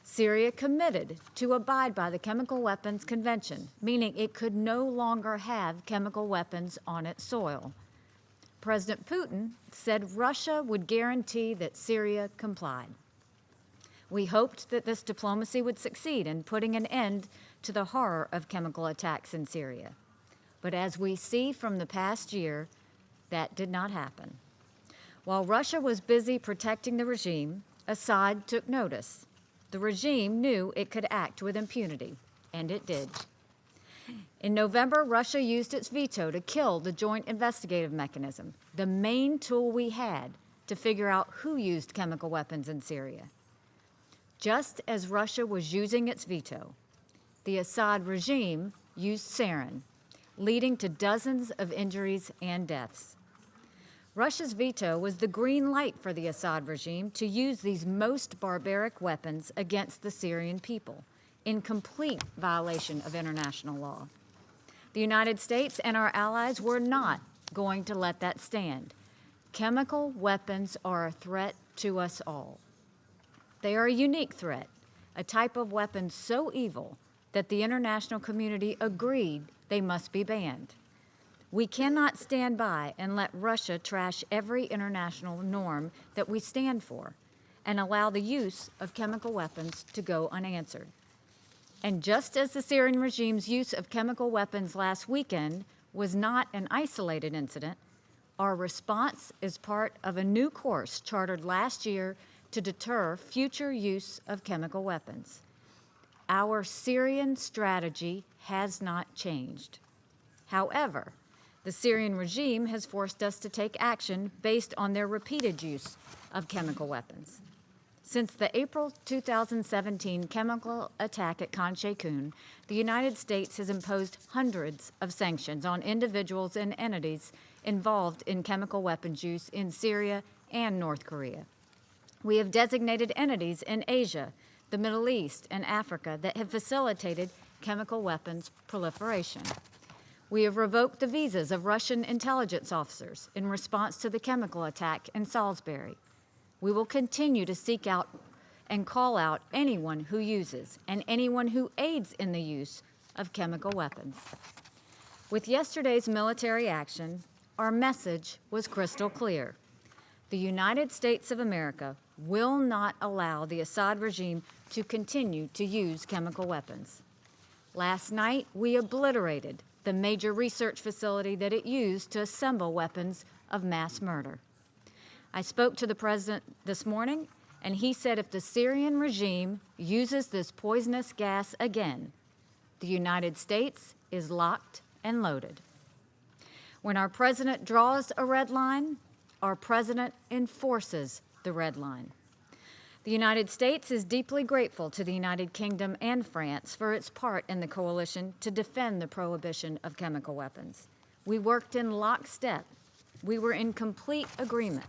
F: Syria committed to abide by the Chemical Weapons Convention, meaning it could no longer have chemical weapons on its soil. President Putin said Russia would guarantee that Syria complied. We hoped that this diplomacy would succeed in putting an end to the horror of chemical attacks in Syria. But as we see from the past year, that did not happen. While Russia was busy protecting the regime, Assad took notice. The regime knew it could act with impunity, and it did. In November, Russia used its veto to kill the Joint Investigative Mechanism, the main tool we had to figure out who used chemical weapons in Syria. Just as Russia was using its veto, the Assad regime used sarin, leading to dozens of injuries and deaths. Russia's veto was the green light for the Assad regime to use these most barbaric weapons against the Syrian people, in complete violation of international law. The United States and our allies were not going to let that stand. Chemical weapons are a threat to us all. They are a unique threat, a type of weapon so evil that the international community agreed they must be banned. We cannot stand by and let Russia trash every international norm that we stand for and allow the use of chemical weapons to go unanswered. And just as the Syrian regime's use of chemical weapons last weekend was not an isolated incident, our response is part of a new course chartered last year to deter future use of chemical weapons. Our Syrian strategy has not changed. However, the Syrian regime has forced us to take action based on their repeated use of chemical weapons. Since the April 2017 chemical attack at Khan Sheikhoun, the United States has imposed hundreds of sanctions on individuals and entities involved in chemical weapons use in Syria and North Korea. We have designated entities in Asia, the Middle East, and Africa that have facilitated chemical weapons proliferation. We have revoked the visas of Russian intelligence officers in response to the chemical attack in Salisbury. We will continue to seek out and call out anyone who uses and anyone who aids in the use of chemical weapons. With yesterday's military action, our message was crystal clear. The United States of America will not allow the Assad regime to continue to use chemical weapons. Last night, we obliterated the major research facility that it used to assemble weapons of mass murder. I spoke to the president this morning, and he said if the Syrian regime uses this poisonous gas again, the United States is locked and loaded. When our president draws a red line, our president enforces the red line. The United States is deeply grateful to the United Kingdom and France for its part in the coalition to defend the prohibition of chemical weapons. We worked in lockstep. We were in complete agreement.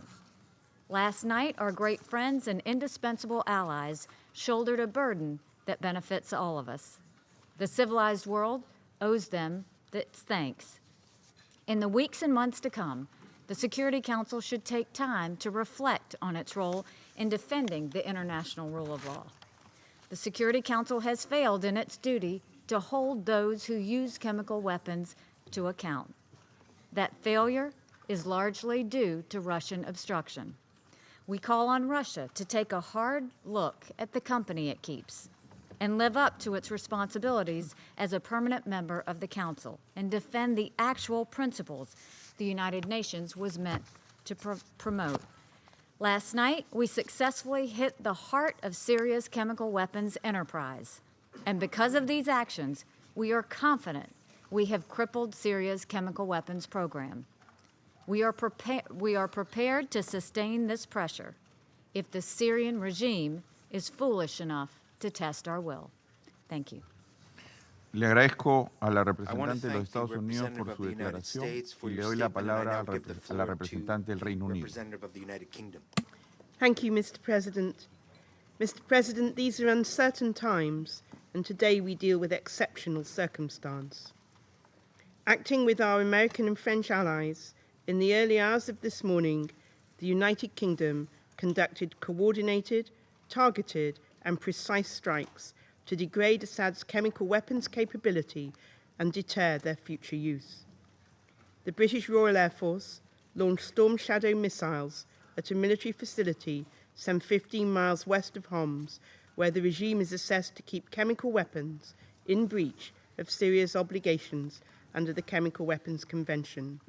F: Last night, our great friends and indispensable allies shouldered a burden that benefits all of us. The civilized world owes them its thanks. In the weeks and months to come, the Security Council should take time to reflect on its role in defending the international rule of law. The Security Council has failed in its duty to hold those who use chemical weapons to account. That failure is largely due to Russian obstruction. We call on Russia to take a hard look at the company it keeps and live up to its responsibilities as a permanent member of the Council and defend the actual principles the United Nations was meant to promote. Last night, we successfully hit the heart of Syria's chemical weapons enterprise. And because of these actions, we are confident we have crippled Syria's chemical weapons program. We are prepared to sustain this pressure if the Syrian regime is foolish enough to test our will. Thank you.
A: Le agradezco a la representante de los Estados Unidos por su declaración y le doy la palabra a la representante del Reino Unido.
G: Thank you, Mr. President. Mr. President, these are uncertain times, and today we deal with exceptional circumstance. Acting with our American and French allies, in the early hours of this morning, the United Kingdom conducted coordinated, targeted, and precise strikes to degrade Assad's chemical weapons capability and deter their future use. The British Royal Air Force launched Storm Shadow missiles at a military facility some 15 miles west of Homs, where the regime is assessed to keep chemical weapons in breach of Syria's obligations under the Chemical Weapons Convention.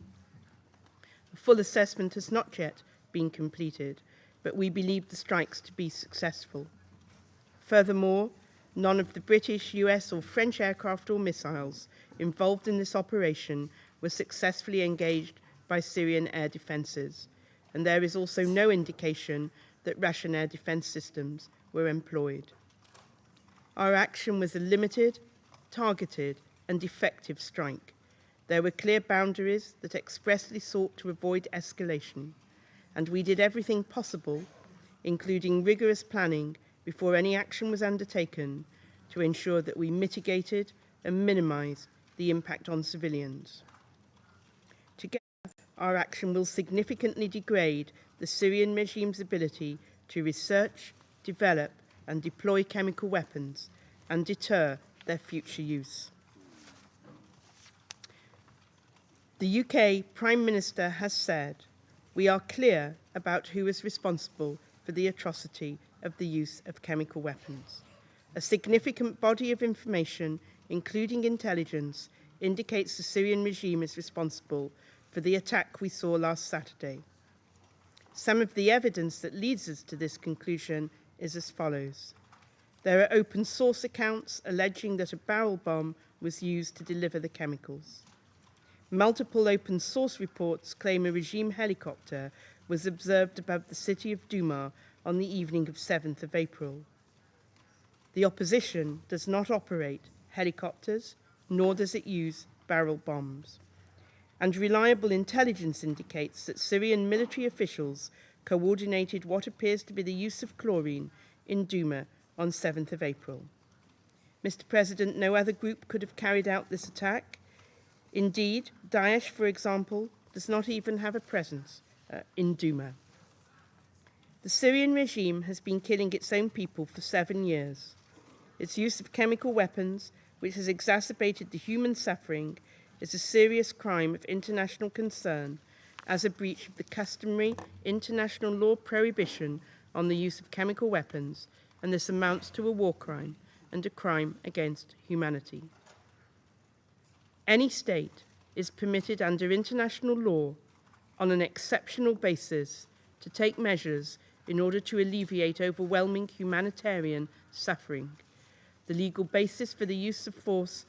G: A full assessment has not yet been completed, but we believe the strikes to be successful. Furthermore, none of the British, US, or French aircraft or missiles involved in this operation were successfully engaged by Syrian air defenses, and there is also no indication that Russian air defense systems were employed. Our action was a limited, targeted, and effective strike. There were clear boundaries that expressly sought to avoid escalation, and we did everything possible, including rigorous planning before any action was undertaken, to ensure that we mitigated and minimized the impact on civilians. Together, our action will significantly degrade the Syrian regime's ability to research, develop, and deploy chemical weapons and deter their future use. The UK Prime Minister has said, "We are clear about who is responsible for the atrocity of the use of chemical weapons. A significant body of information, including intelligence, indicates the Syrian regime is responsible for the attack we saw last Saturday. Some of the evidence that leads us to this conclusion is as follows. There are open source accounts alleging that a barrel bomb was used to deliver the chemicals. Multiple open source reports claim a regime helicopter was observed above the city of Douma on the evening of 7th of April. The opposition does not operate helicopters, nor does it use barrel bombs. And reliable intelligence indicates that Syrian military officials coordinated what appears to be the use of chlorine in Douma on 7th of April. Mr. President, no other group could have carried out this attack. Indeed, Daesh, for example, does not even have a presence in Douma. The Syrian regime has been killing its own people for 7 years. Its use of chemical weapons, which has exacerbated the human suffering, is a serious crime of international concern as a breach of the customary international law prohibition on the use of chemical weapons, and this amounts to a war crime and a crime against humanity. Any state is permitted under international law on an exceptional basis to take measures in order to alleviate overwhelming humanitarian suffering. The legal basis for the use of force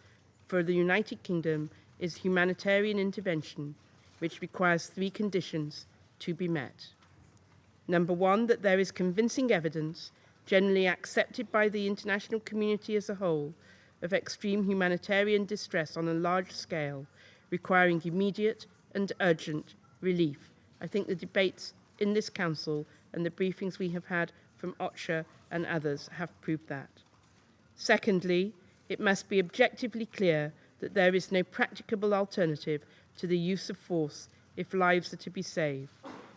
G: for the United Kingdom is humanitarian intervention, which requires 3 conditions to be met. Number 1, that there is convincing evidence, generally accepted by the international community as a whole, of extreme humanitarian distress on a large scale, requiring immediate and urgent relief. I think the debates in this Council and the briefings we have had from OCHA and others have proved that. Secondly, it must be objectively clear that there is no practicable alternative to the use of force if lives are to be saved.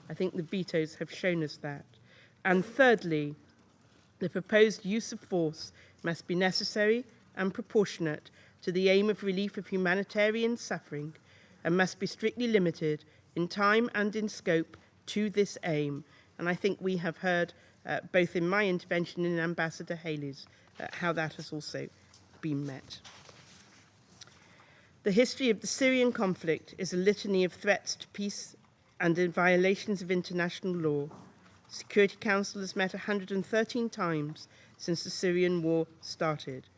G: I think the vetoes have shown us that. And thirdly, the proposed use of force must be necessary and proportionate to the aim of relief of humanitarian suffering and must be strictly limited in time and in scope to this aim. And I think we have heard, both in my intervention and in Ambassador Haley's, how that has also been met. The history of the Syrian conflict is a litany of threats to peace and in violations of international law. The Security Council has met 113 times since the Syrian war started.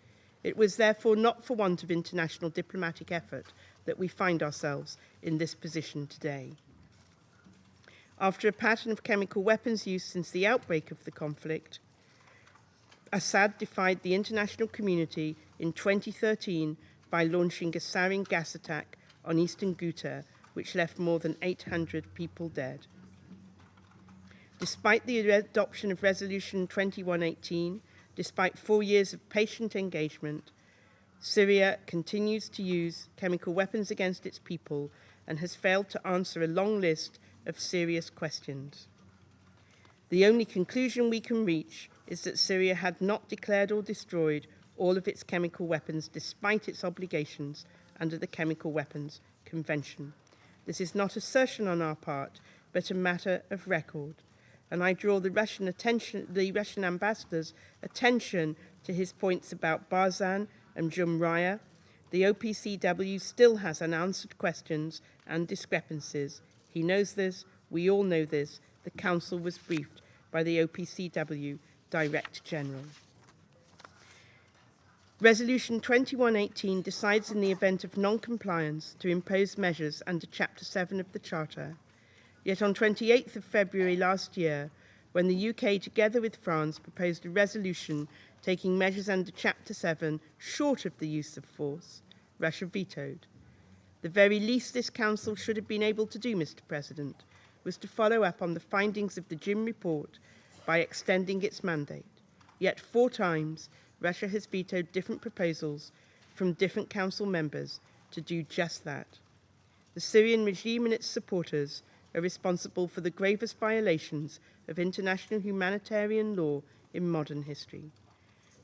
G: It was therefore not for want of international diplomatic effort that we find ourselves in this position today. After a pattern of chemical weapons use since the outbreak of the conflict, Assad defied the international community in 2013 by launching a sarin gas attack on eastern Ghouta, which left more than 800 people dead. Despite the adoption of Resolution 2118, despite 4 years of patient engagement, Syria continues to use chemical weapons against its people and has failed to answer a long list of serious questions. The only conclusion we can reach is that Syria had not declared or destroyed all of its chemical weapons despite its obligations under the Chemical Weapons Convention. This is not assertion on our part, but a matter of record. And I draw the Russian ambassador's attention to his points about Barzan and Jumraya. The OPCW still has unanswered questions and discrepancies. He knows this, we all know this. The Council was briefed by the OPCW Director General. Resolution 2118 decides in the event of non-compliance to impose measures under Chapter 7 of the Charter. Yet on 28th of February last year, when the UK, together with France, proposed a resolution taking measures under Chapter 7 short of the use of force, Russia vetoed. The very least this Council should have been able to do, Mr. President, was to follow up on the findings of the Jim report by extending its mandate. Yet 4 times, Russia has vetoed different proposals from different Council members to do just that. The Syrian regime and its supporters are responsible for the gravest violations of international humanitarian law in modern history.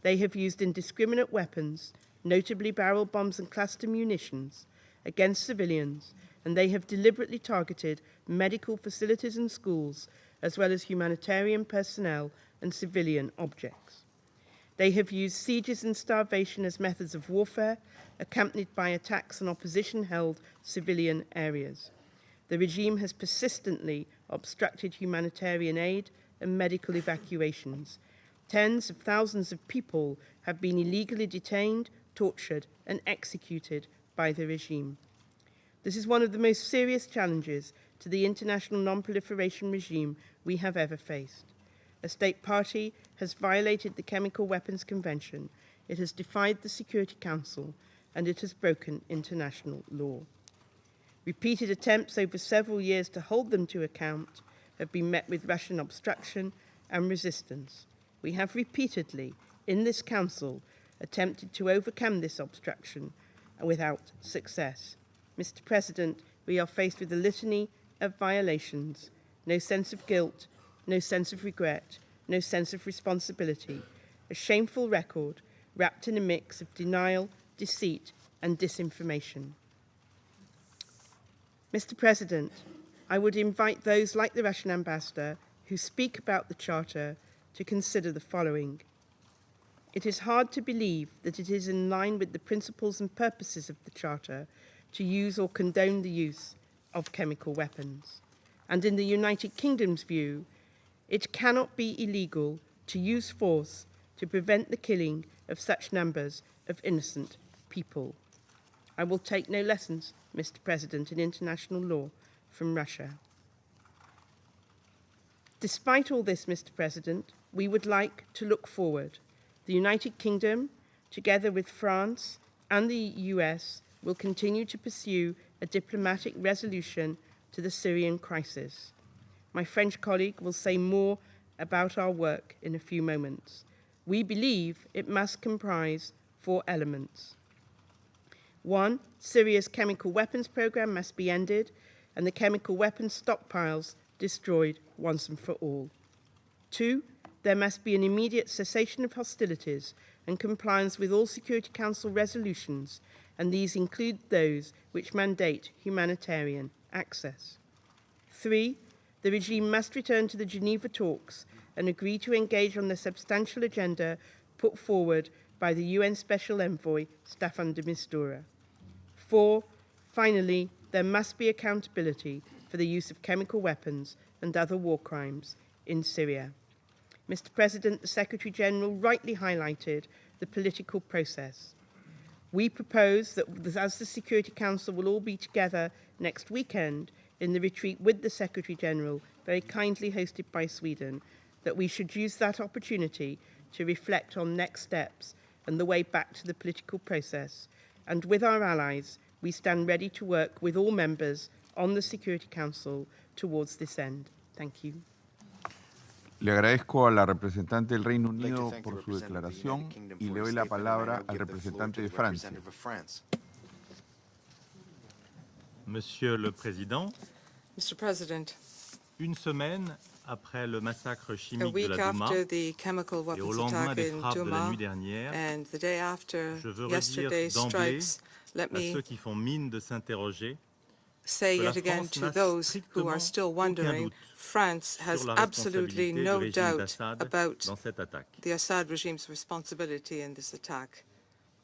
G: They have used indiscriminate weapons, notably barrel bombs and cluster munitions, against civilians, and they have deliberately targeted medical facilities and schools, as well as humanitarian personnel and civilian objects. They have used sieges and starvation as methods of warfare, accompanied by attacks on opposition-held civilian areas. The regime has persistently obstructed humanitarian aid and medical evacuations. Tens of thousands of people have been illegally detained, tortured, and executed by the regime. This is one of the most serious challenges to the international non-proliferation regime we have ever faced. A state party has violated the Chemical Weapons Convention, it has defied the Security Council, and it has broken international law. Repeated attempts over several years to hold them to account have been met with Russian obstruction and resistance. We have repeatedly, in this Council, attempted to overcome this obstruction without success. Mr. President, we are faced with a litany of violations, no sense of guilt, no sense of regret, no sense of responsibility, a shameful record wrapped in a mix of denial, deceit, and disinformation. Mr. President, I would invite those like the Russian ambassador who speak about the Charter to consider the following. It is hard to believe that it is in line with the principles and purposes of the Charter to use or condone the use of chemical weapons. And in the United Kingdom's view, it cannot be illegal to use force to prevent the killing of such numbers of innocent people. I will take no lessons, Mr. President, in international law from Russia. Despite all this, Mr. President, we would like to look forward. The United Kingdom, together with France and the US, will continue to pursue a diplomatic resolution to the Syrian crisis. My French colleague will say more about our work in a few moments. We believe it must comprise 4 elements. 1, Syria's chemical weapons program must be ended and the chemical weapons stockpiles destroyed once and for all. 2, there must be an immediate cessation of hostilities and compliance with all Security Council resolutions, and these include those which mandate humanitarian access. 3, the regime must return to the Geneva talks and agree to engage on the substantial agenda put forward by the UN Special Envoy, Staffan de Mistura. 4, finally, there must be accountability for the use of chemical weapons and other war crimes in Syria. Mr. President, the Secretary-General rightly highlighted the political process. We propose that, as the Security Council will all be together next weekend in the retreat with the Secretary-General, very kindly hosted by Sweden, that we should use that opportunity to reflect on next steps and the way back to the political process. And with our allies, we stand ready to work with all members on the Security Council towards this end. Thank you.
A: Le agradezco a la representante del Reino Unido por su declaración y le doy la palabra al representante de Francia.
H: Monsieur le Président,
E: Mr. President,
H: une semaine après le massacre
E: a
H: chimique de
E: week
H: la Douma
E: after the chemical
H: et au
E: weapons
H: lendemain
E: attack
H: des
E: in
H: frappes de la
E: Douma
H: nuit dernière,
E: and the day after
H: je veux redire
E: yesterday's
H: d'emblée
E: strikes, let
H: à
E: me
H: ceux qui font mine de s'interroger
E: say
H: que la
E: yet again
H: France
E: to
H: n'a
E: those who are
H: strictement
E: still
H: aucun
E: wondering,
H: doute
E: France has
H: sur la
E: absolutely
H: responsabilité
E: no
H: du régime
E: doubt
H: d'Assad
E: about
H: dans cette attaque.
E: the Assad regime's responsibility in this attack.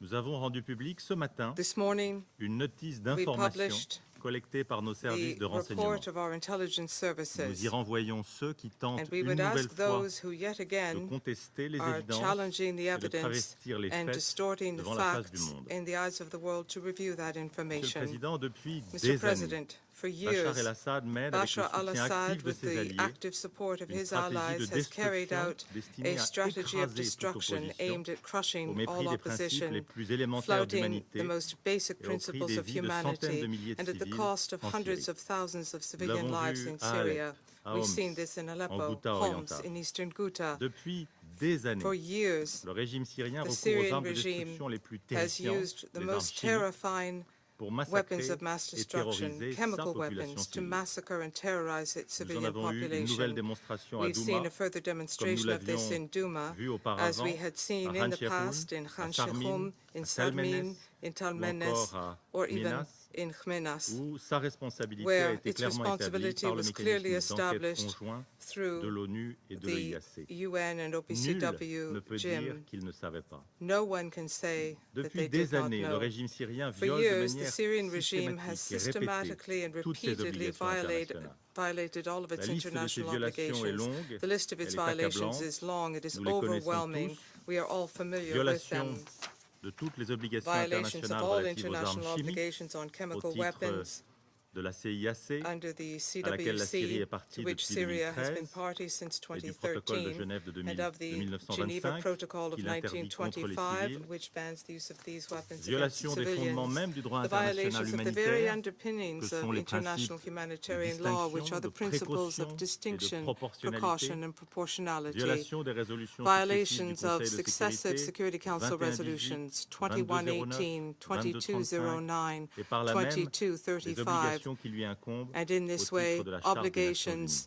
H: Nous avons rendu public ce matin
E: This morning,
H: une notice
E: we
H: d'information
E: published
H: collectée par nos services
E: the
H: de renseignement.
E: report of our intelligence
H: Nous y
E: services,
H: renvoyons ceux qui tentent
E: and we
H: une
E: would
H: nouvelle
E: ask
H: fois
E: those who yet
H: de
E: again
H: contester les
E: are
H: évidences
E: challenging the
H: et de
E: evidence
H: travestir les
E: and
H: faits
E: distorting the
H: devant la face du
E: facts
H: monde.
E: in the eyes of the world to review that
H: Monsieur le
E: information.
H: Président, depuis
E: Mr.
H: des années,
E: President, for
H: Bachar
E: years,
H: el-Assad mène avec le
E: Bashar
H: soutien
E: al-Assad,
H: actif de
E: with
H: ses
E: the
H: alliés
E: active support of
H: une
E: his
H: stratégie de
E: allies, has carried
H: destruction
E: out
H: destinée
E: a
H: à
E: strategy of
H: écraser toute
E: destruction
H: opposition
E: aimed at
H: au
E: crushing
H: mépris
E: all
H: des principes les
E: opposition,
H: plus élémentaires
E: flouting
H: d'humanité
E: the most basic
H: et au prix
E: principles
H: des
E: of
H: vies de centaines de
E: humanity,
H: milliers de
E: and at the
H: civils
E: cost of
H: en
E: hundreds
H: Syrie.
E: of thousands of
H: Nous
E: civilian
H: l'avons
E: lives
H: vu
E: in
H: à
E: Syria.
H: Alep, à
E: We've
H: Homs,
E: seen this in
H: en
E: Aleppo,
H: Ghouta
E: Homs,
H: orientale.
E: in eastern Ghouta.
H: Depuis des années,
E: For years,
H: le régime syrien
E: the
H: recourt aux
E: Syrian
H: armes de
E: regime
H: destruction les plus
E: has
H: terrifiantes,
E: used the
H: les armes
E: most
H: chimiques,
E: terrifying
H: pour massacrer
E: weapons of mass
H: et
E: destruction,
H: terroriser sa
E: chemical
H: population
E: weapons, to
H: civile.
E: massacre and terrorize its
H: Nous en
E: civilian
H: avons eu une nouvelle
E: population.
H: démonstration à
E: We've seen
H: Douma,
E: a further
H: comme nous
E: demonstration of this
H: l'avions
E: in Douma,
H: vu
E: as
H: auparavant
E: we had seen
H: à
E: in
H: Khan
E: the
H: Cheikhoun,
E: past in
H: à
E: Khan
H: Sarmin,
E: Sheikhoun, in
H: à
E: Sarmin,
H: Talmenes,
E: in
H: ou
E: Talmenes,
H: encore à
E: or even
H: Menas,
E: in Khmenas,
H: où sa responsabilité a
E: where
H: été
E: its
H: clairement établie
E: responsibility
H: par le
E: was clearly
H: mécanisme d'enquête
E: established
H: conjoint de
E: through
H: l'ONU et de
E: the
H: l'EIAC.
E: UN and
H: Nul
E: OPCW
H: ne peut dire
E: GIM.
H: qu'il ne savait pas.
E: No one can say that
H: Depuis
E: they
H: des
E: did not
H: années, le
E: know.
H: régime syrien
E: For
H: viole de
E: years, the
H: manière
E: Syrian regime has
H: systématique et
E: systematically and
H: répétée toutes ses
E: repeatedly
H: obligations internationales.
E: violated all of its
H: La liste de ces
E: international
H: violations est
E: obligations.
H: longue,
E: The list of
H: elle
E: its
H: est
E: violations
H: accablante,
E: is long, it is
H: nous les connaissons
E: overwhelming.
H: tous.
E: We are all familiar with
H: Violation
E: them.
H: de toutes les obligations
E: Violations of
H: internationales
E: all
H: relatives aux armes
E: international
H: chimiques
E: obligations on
H: au
E: chemical
H: titre
E: weapons
H: de la CIAC,
E: under the
H: à laquelle la Syrie
E: CWC,
H: est partie
E: to which
H: depuis
E: Syria has been
H: 2013,
E: party since
H: et du protocole de
E: 2013,
H: Genève de
E: and of the
H: 1925
E: Geneva Protocol of
H: qui l'interdit contre les
E: 1925,
H: civils.
E: which bans the use of these weapons against
H: Violation des fondements
E: civilians.
H: même du droit
E: The
H: international
E: violations of the very
H: humanitaire,
E: underpinnings
H: que sont
E: of
H: les
E: international
H: principes
E: humanitarian
H: de
E: law, which are the
H: distinction, de
E: principles
H: précaution
E: of
H: et de
E: distinction,
H: proportionnalité.
E: precaution, and proportionality.
H: Violation des résolutions
E: Violations
H: successives du
E: of
H: Conseil de
E: successive
H: sécurité
E: Security Council
H: 2118,
E: resolutions
H: 2209,
E: 2118, 2209,
H: et par là même les
E: 2235,
H: obligations qui lui incombent
E: and in
H: au
E: this
H: titre
E: way,
H: de la Charte des Nations
E: obligations
H: Unies.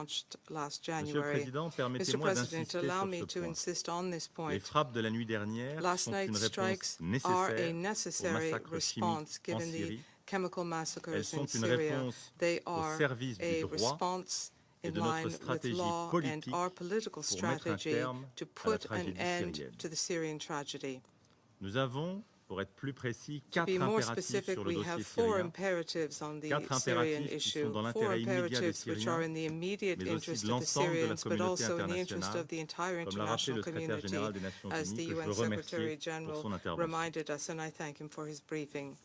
E: launched last
H: Monsieur le
E: January.
H: Président,
E: Mr.
H: permettez-moi
E: President,
H: d'insister
E: allow
H: sur
E: me
H: ce
E: to
H: point.
E: insist on this
H: Les
E: point.
H: frappes de la nuit dernière
E: Last
H: sont une
E: night's strikes
H: réponse
E: are a
H: nécessaire au
E: necessary
H: massacre
E: response
H: chimique en
E: given the
H: Syrie.
E: chemical
H: Elles
E: massacres
H: sont
E: in
H: une
E: Syria.
H: réponse
E: They
H: au
E: are
H: service du
E: a
H: droit
E: response
H: et
E: in
H: de notre
E: line with
H: stratégie
E: law and
H: politique
E: our political
H: pour mettre un
E: strategy
H: terme
E: to
H: à la
E: put an
H: tragédie
E: end
H: syrienne.
E: to the Syrian tragedy.
H: Nous avons Pour être plus précis,
E: To
H: 4
E: be more
H: impératifs
E: specific,
H: sur le
E: we have
H: dossier
E: 4
H: syrien,
E: imperatives on the
H: 4
E: Syrian
H: impératifs qui
E: issue,
H: sont dans
E: 4
H: l'intérêt immédiat des
E: imperatives which are
H: Syriens,
E: in the immediate
H: mais aussi
E: interest
H: de
E: of the
H: l'ensemble de la
E: Syrians, but
H: communauté
E: also in the interest
H: internationale,
E: of the entire
H: comme l'a rappelé
E: international
H: le secrétaire
E: community,
H: général des Nations
E: as the
H: Unies, que je
E: UN
H: veux
E: Secretary
H: remercier pour
E: General
H: son intervention.
E: reminded us, and I thank him for his briefing.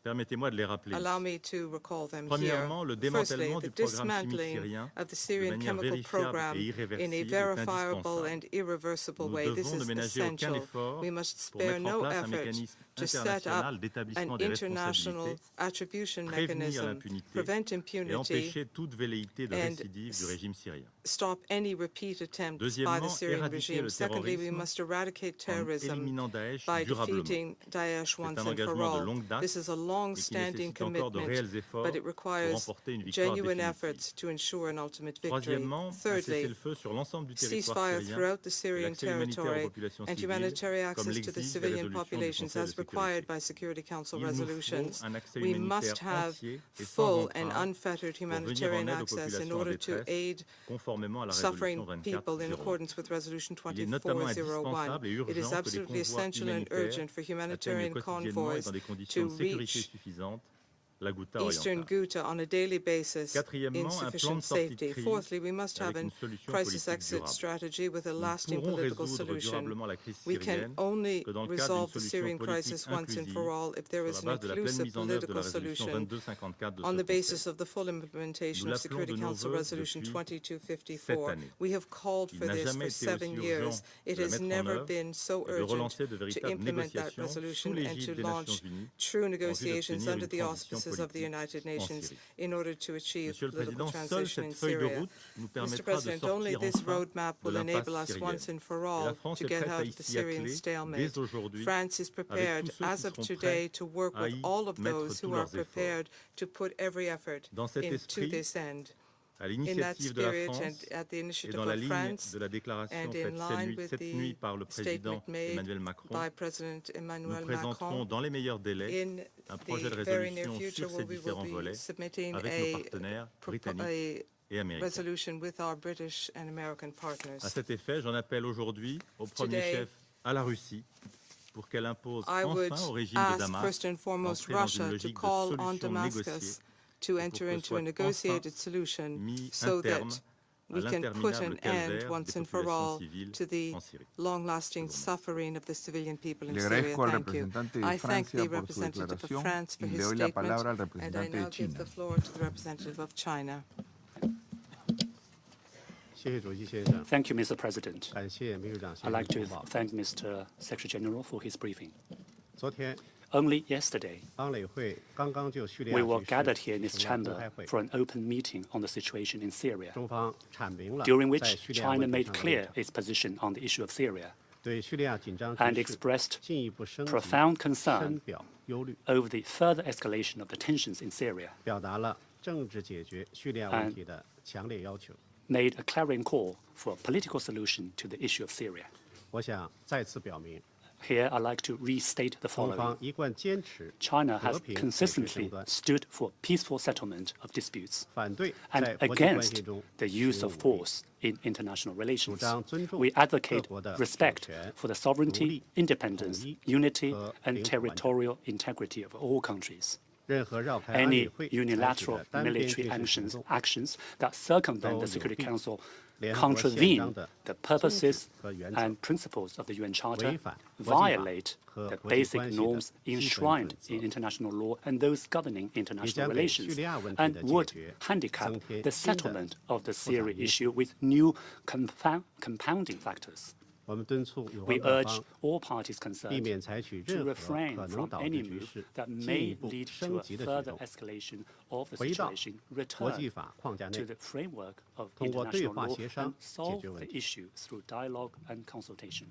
H: Permettez-moi de les rappeler.
E: Allow me to recall them here.
H: Premièrement, le
E: Firstly,
H: démantèlement
E: the
H: du programme chimique
E: dismantling
H: syrien
E: of the
H: de
E: Syrian
H: manière
E: chemical
H: vérifiable
E: program
H: et
E: in a
H: irréversible est
E: verifiable and
H: indispensable.
E: irreversible
H: Nous
E: way. This
H: devons ne
E: is
H: ménager aucun
E: essential.
H: effort
E: We must
H: pour
E: spare
H: mettre en
E: no
H: place un
E: effort
H: mécanisme
E: to set up
H: international
E: an
H: d'établissement des
E: international
H: responsabilités,
E: attribution
H: prévenir
E: mechanism,
H: l'impunité
E: prevent
H: et
E: impunity,
H: empêcher toute velléité de
E: and
H: récidive du régime syrien.
E: stop any repeat attempts by the
H: Deuxièmement,
E: Syrian
H: éradiquer
E: regime.
H: le
E: Secondly, we
H: terrorisme
E: must eradicate
H: en
E: terrorism
H: éliminant Daesh
E: by
H: durablement.
E: defeating Daesh
H: C'est
E: once
H: un
E: and for
H: engagement de
E: all.
H: longue date
E: This is a
H: et qui
E: long-standing
H: nécessite encore de
E: commitment,
H: réels efforts
E: but it
H: pour
E: requires
H: remporter une victoire
E: genuine
H: définitive.
E: efforts to ensure an ultimate victory.
H: Troisièmement, un
E: Thirdly,
H: cessez-le-feu sur l'ensemble du territoire
E: ceasefire
H: syrien
E: throughout the
H: et
E: Syrian
H: l'accès humanitaire aux
E: territory
H: populations
E: and
H: civiles,
E: humanitarian
H: comme
E: access to the
H: l'exigent les
E: civilian
H: résolutions du
E: populations
H: Conseil de
E: as required
H: sécurité.
E: by Security Council
H: Il nous faut
E: resolutions.
H: un accès
E: We must
H: humanitaire
E: have
H: entier et sans
E: full and
H: entrave
E: unfettered
H: pour venir en
E: humanitarian
H: aide aux
E: access in
H: populations en
E: order to
H: détresse,
E: aid
H: conformément à la
E: suffering
H: résolution
E: people in
H: 2401.
E: accordance with Resolution
H: Il est notamment
E: 2401.
H: indispensable et
E: It is
H: urgent que les
E: absolutely
H: convois
E: essential and
H: humanitaires
E: urgent for
H: atteignent
E: humanitarian
H: quotidiennement et
E: convoys
H: dans des conditions
E: to
H: de sécurité
E: reach
H: suffisantes la Ghouta
E: Eastern
H: orientale.
E: Ghouta on a daily basis in
H: Quatrièmement, un plan de
E: sufficient
H: sortie de
E: safety.
H: crise
E: Fourthly, we must have
H: avec
E: a
H: une solution
E: crisis
H: politique
E: exit
H: durable.
E: strategy with a
H: Nous ne
E: lasting
H: pourrons
E: political
H: résoudre
E: solution.
H: durablement la crise
E: We can
H: syrienne
E: only
H: que dans le cadre d'une
E: resolve the
H: solution
E: Syrian
H: politique
E: crisis once and
H: inclusive
E: for all if there
H: sur
E: is
H: la
E: an
H: base de la pleine
E: inclusive
H: mise en œuvre de la
E: political
H: résolution
E: solution
H: 2254 de
E: on
H: ce
E: the basis
H: Conseil.
E: of the full implementation
H: Nous
E: of
H: l'appelons
E: Security
H: de nos
E: Council
H: vœux
E: Resolution
H: depuis
E: 2254.
H: année.
E: We have called
H: Il
E: for
H: n'a
E: this
H: jamais
E: for
H: été
E: 7
H: aussi
E: years.
H: urgent
E: It
H: de la
E: has
H: mettre en
E: never
H: œuvre
E: been so
H: et de
E: urgent
H: relancer de
E: to
H: véritables
E: implement that
H: négociations sous
E: resolution and to
H: l'égide des Nations
E: launch
H: Unies
E: true
H: en vue
E: negotiations
H: d'obtenir
E: under
H: une
E: the
H: transition
E: auspices of the
H: politique
E: United
H: en
E: Nations
H: Syrie.
E: in order to achieve
H: Monsieur le
E: political
H: Président, seule
E: transition in
H: cette feuille de
E: Syria.
H: route nous
E: Mr.
H: permettra de
E: President, only
H: sortir
E: this
H: enfin
E: roadmap
H: de
E: will enable
H: l'impasse
E: us once
H: syrienne.
E: and for
H: Et la
E: all
H: France
E: to
H: est
E: get
H: prête à
E: out
H: y
E: of the
H: s'y
E: Syrian
H: atteler
E: stalemate.
H: dès aujourd'hui
E: France is
H: avec
E: prepared,
H: tous ceux
E: as
H: qui
E: of
H: seront
E: today,
H: prêts
E: to work
H: à
E: with
H: y
E: all of
H: mettre
E: those
H: tous
E: who are
H: leurs efforts.
E: prepared to put every effort
H: Dans cet
E: into
H: esprit,
E: this end.
H: à
E: In that
H: l'initiative de la
E: spirit
H: France
E: and at the
H: et
E: initiative
H: dans la
E: of
H: ligne
E: France
H: de la déclaration
E: and in
H: faite
E: line with
H: cette
E: the
H: nuit par le président
E: statement made
H: Emmanuel Macron,
E: by President
H: nous
E: Emmanuel
H: présenterons
E: Macron,
H: dans les meilleurs délais
E: in
H: un projet de
E: the very near
H: résolution
E: future
H: sur ces
E: we will
H: différents
E: be
H: volets
E: submitting
H: avec nos partenaires britanniques et américains.
E: resolution with our British and American partners.
H: À cet effet, j'en appelle aujourd'hui au premier
E: Today,
H: chef à la Russie pour qu'elle impose
E: I would
H: enfin au régime de
E: ask
H: Damas
E: first and foremost
H: d'entrer dans une
E: Russia to
H: logique de
E: call on
H: solution
E: Damascus
H: négociée
E: to
H: pour
E: enter
H: que
E: into
H: soit
E: a negotiated
H: enfin
E: solution
H: mis
E: so
H: un terme
E: that
H: à
E: we can put an
H: l'interminable
E: end
H: calvaire
E: once
H: des
E: and for
H: populations
E: all
H: civiles
E: to the
H: en Syrie.
E: long-lasting suffering of the civilian people in
A: Le
E: Syria.
A: agradezco al
E: Thank you.
A: representante de
E: I thank
A: Francia
E: the
A: por su
E: representative of
A: declaración
E: France for
A: y
E: his
A: le doy la
E: statement,
A: palabra al
E: and I
A: representante
E: now
A: de
E: give
A: China.
E: the floor to the representative of China.
I: Thank you, Mr. President. I'd like to thank Mr. Secretary General for his briefing. Only yesterday, we were gathered here in this chamber for an open meeting on the situation in Syria, during which China made clear its position on the issue of Syria and expressed profound concern over the further escalation of the tensions in Syria and made a clarion call for a political solution to the issue of Syria. Here, I'd like to restate the following. China has consistently stood for peaceful settlement of disputes and against the use of force in international relations. We advocate respect for the sovereignty, independence, unity, and territorial integrity of all countries. Any unilateral military actions that circumvent the Security Council contravene the purposes and principles of the UN Charter, violate the basic norms enshrined in international law and those governing international relations, and would handicap the settlement of the Syria issue with new compounding factors. We urge all parties concerned to refrain from any move that may lead to a further escalation of the situation, return to the framework of international law, and solve the issue through dialogue and consultation.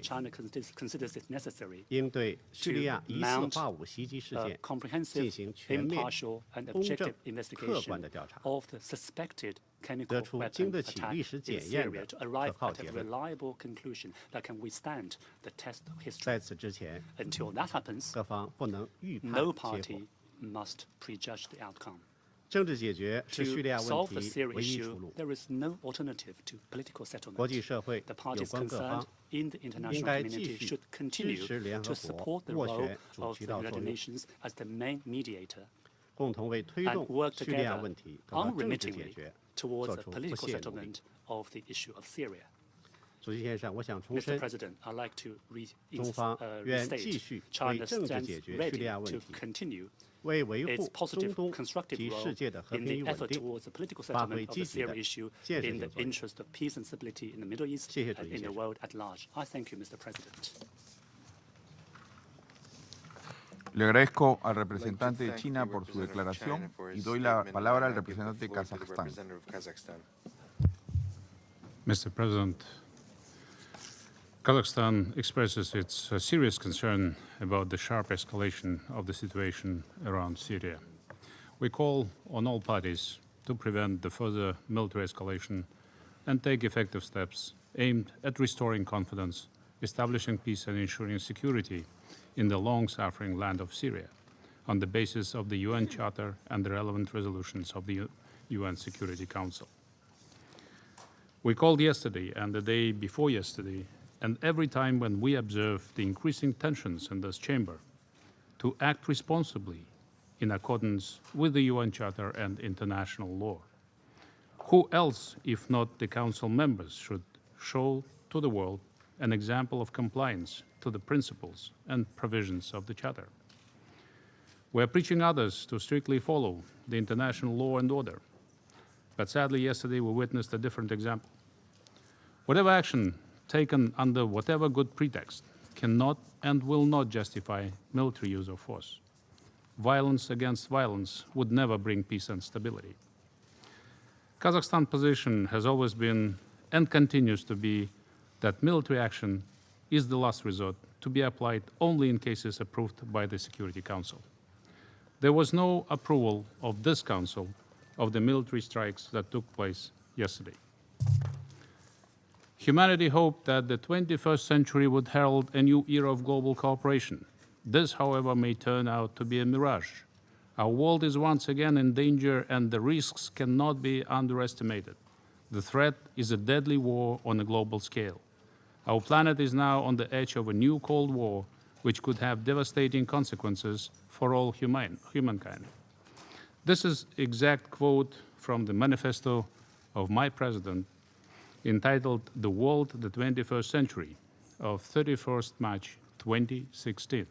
I: China considers it necessary to mount a comprehensive, impartial, and objective investigation of the suspected chemical weapon attack in Syria to arrive at a reliable conclusion that can withstand the test of history. Until that happens, no party must prejudge the outcome. To solve the Syria issue, there is no alternative to political settlement. The parties concerned in the international community should continue to support the role of the United Nations as the main mediator and work together unremittingly towards a political settlement of the issue of Syria. Mr. President, I'd like to restate China stands ready to continue its positive, constructive role in the effort towards a political settlement of the Syria issue in the interest of peace and stability in the Middle East and in the world at large. I thank you, Mr. President.
A: Le agradezco al representante de China por su declaración y doy la palabra al representante de Kazajstán.
J: Mr. President, Kazakhstan expresses its serious concern about the sharp escalation of the situation around Syria. We call on all parties to prevent the further military escalation and take effective steps aimed at restoring confidence, establishing peace and ensuring security in the long-suffering land of Syria on the basis of the UN Charter and the relevant resolutions of the UN Security Council. We called yesterday and the day before yesterday and every time when we observe the increasing tensions in this chamber, to act responsibly in accordance with the UN Charter and international law. Who else, if not the Council members, should show to the world an example of compliance to the principles and provisions of the Charter? We are preaching others to strictly follow the international law and order, but sadly yesterday we witnessed a different example. Whatever action taken under whatever good pretext cannot and will not justify military use of force. Violence against violence would never bring peace and stability. Kazakhstan's position has always been and continues to be that military action is the last resort to be applied only in cases approved by the Security Council. There was no approval of this Council of the military strikes that took place yesterday. Humanity hoped that the 21st century would herald a new era of global cooperation. This, however, may turn out to be a mirage. Our world is once again in danger and the risks cannot be underestimated. The threat is a deadly war on a global scale. Our planet is now on the edge of a new Cold War, which could have devastating consequences for all humankind. This is an exact quote from the manifesto of my president, entitled The World, the 21st Century, of 31st March 2016.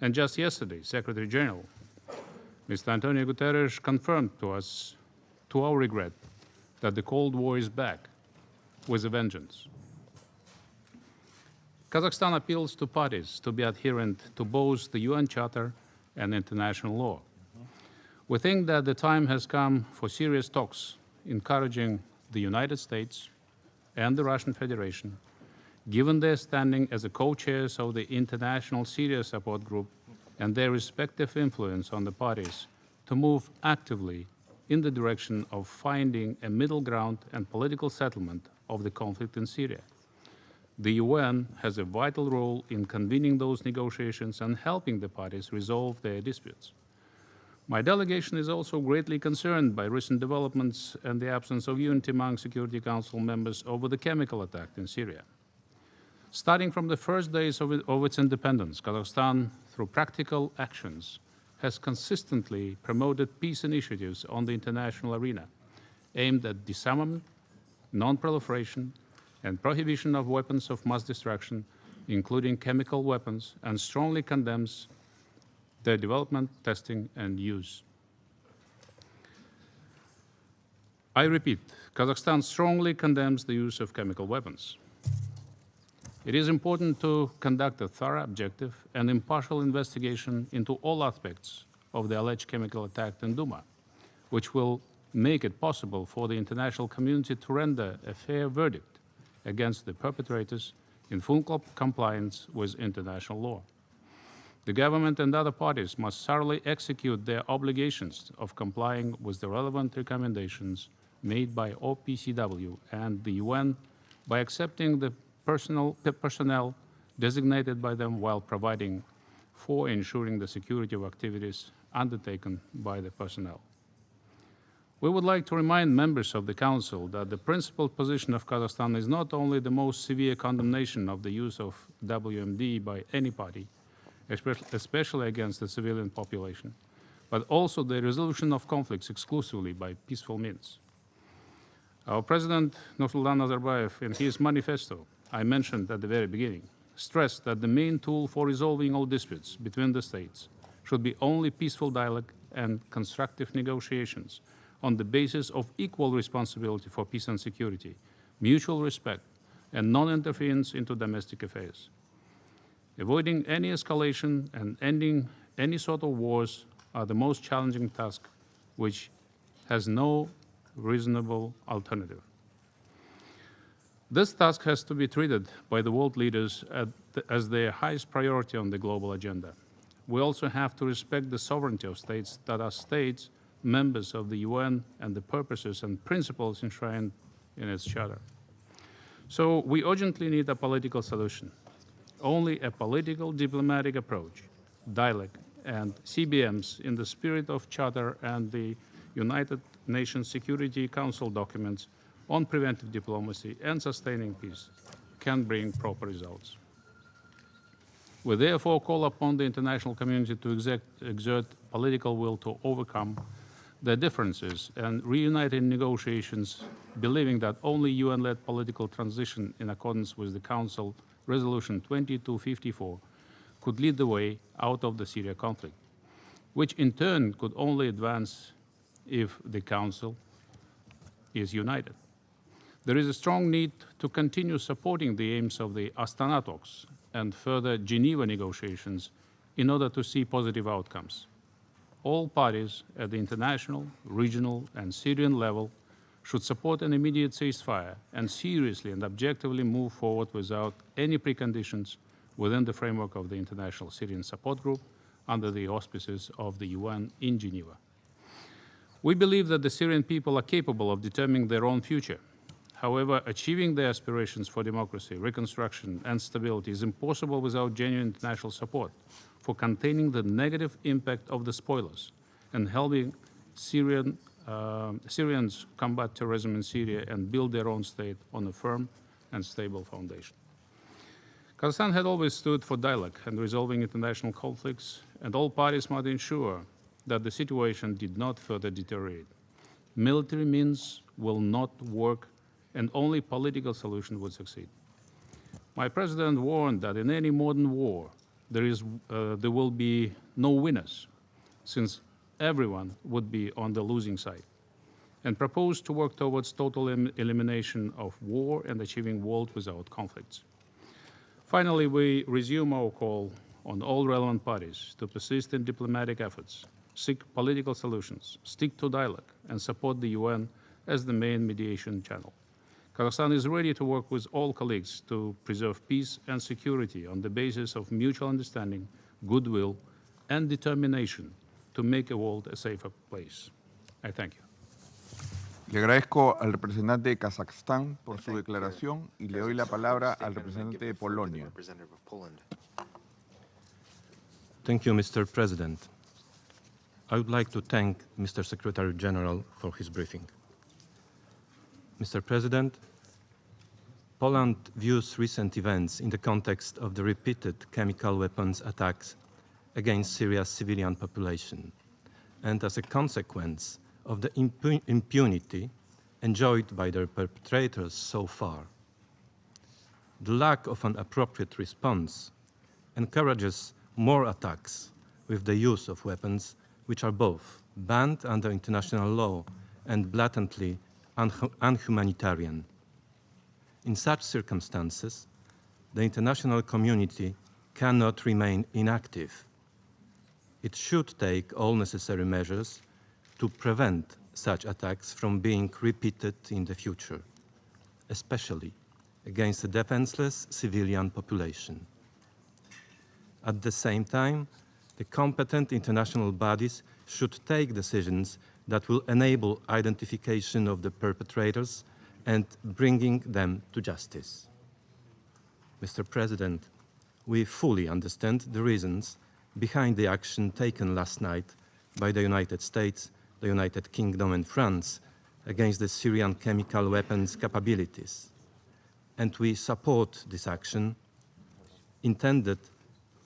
J: And just yesterday, Secretary General, Mr. Antonio Guterres, confirmed to us, to our regret, that the Cold War is back with a vengeance. Kazakhstan appeals to parties to be adherent to both the UN Charter and international law. We think that the time has come for serious talks encouraging the United States and the Russian Federation, given their standing as the co-chairs of the International Syria Support Group and their respective influence on the parties, to move actively in the direction of finding a middle ground and political settlement of the conflict in Syria. The UN has a vital role in convening those negotiations and helping the parties resolve their disputes. My delegation is also greatly concerned by recent developments and the absence of unity among Security Council members over the chemical attack in Syria. Starting from the first days of its independence, Kazakhstan, through practical actions, has consistently promoted peace initiatives on the international arena, aimed at disarmament, non-proliferation, and prohibition of weapons of mass destruction, including chemical weapons, and strongly condemns their development, testing, and use. I repeat, Kazakhstan strongly condemns the use of chemical weapons. It is important to conduct a thorough, objective, and impartial investigation into all aspects of the alleged chemical attack in Duma, which will make it possible for the international community to render a fair verdict against the perpetrators in full compliance with international law. The government and other parties must thoroughly execute their obligations of complying with the relevant recommendations made by OPCW and the UN by accepting the personnel designated by them while providing for ensuring the security of activities undertaken by the personnel. We would like to remind members of the Council that the principled position of Kazakhstan is not only the most severe condemnation of the use of WMD by any party, especially against the civilian population, but also the resolution of conflicts exclusively by peaceful means. Our President Nursultan Nazarbayev, in his manifesto, I mentioned at the very beginning, stressed that the main tool for resolving all disputes between the states should be only peaceful dialogue and constructive negotiations on the basis of equal responsibility for peace and security, mutual respect, and non-interference into domestic affairs. Avoiding any escalation and ending any sort of wars are the most challenging task, which has no reasonable alternative. This task has to be treated by the world leaders as their highest priority on the global agenda. We also have to respect the sovereignty of states that are states members of the UN and the purposes and principles enshrined in its charter. So we urgently need a political solution. Only a political diplomatic approach, dialogue, and CBMs in the spirit of Charter and the United Nations Security Council documents on preventive diplomacy and sustaining peace can bring proper results. We therefore call upon the international community to exert political will to overcome the differences and reunite in negotiations, believing that only UN-led political transition in accordance with the Council Resolution 2254 could lead the way out of the Syria conflict, which in turn could only advance if the Council is united. There is a strong need to continue supporting the aims of the Astana talks and further Geneva negotiations in order to see positive outcomes. All parties at the international, regional, and Syrian level should support an immediate ceasefire and seriously and objectively move forward without any preconditions within the framework of the International Syrian Support Group under the auspices of the UN in Geneva. We believe that the Syrian people are capable of determining their own future. However, achieving their aspirations for democracy, reconstruction, and stability is impossible without genuine international support for containing the negative impact of the spoilers and helping Syrians combat terrorism in Syria and build their own state on a firm and stable foundation. Kazakhstan had always stood for dialogue and resolving international conflicts, and all parties must ensure that the situation did not further deteriorate. Military means will not work, and only political solution would succeed. My president warned that in any modern war, there will be no winners, since everyone would be on the losing side, and proposed to work towards total elimination of war and achieving world without conflicts. Finally, we resume our call on all relevant parties to persist in diplomatic efforts, seek political solutions, stick to dialogue, and support the UN as the main mediation channel. Kazakhstan is ready to work with all colleagues to preserve peace and security on the basis of mutual understanding, goodwill, and determination to make the world a safer place. I thank you.
A: Le agradezco al representante de Kazajstán por su declaración y le doy la palabra al representante de Polonia.
K: Thank you, Mr. President. I would like to thank Mr. Secretary General for his briefing. Mr. President, Poland views recent events in the context of the repeated chemical weapons attacks against Syria's civilian population, and as a consequence of the impunity enjoyed by their perpetrators so far. The lack of an appropriate response encourages more attacks with the use of weapons which are both banned under international law and blatantly unhumanitarian. In such circumstances, the international community cannot remain inactive. It should take all necessary measures to prevent such attacks from being repeated in the future, especially against the defenseless civilian population. At the same time, the competent international bodies should take decisions that will enable identification of the perpetrators and bringing them to justice. Mr. President, we fully understand the reasons behind the action taken last night by the United States, the United Kingdom and France, against the Syrian chemical weapons capabilities. And we support this action intended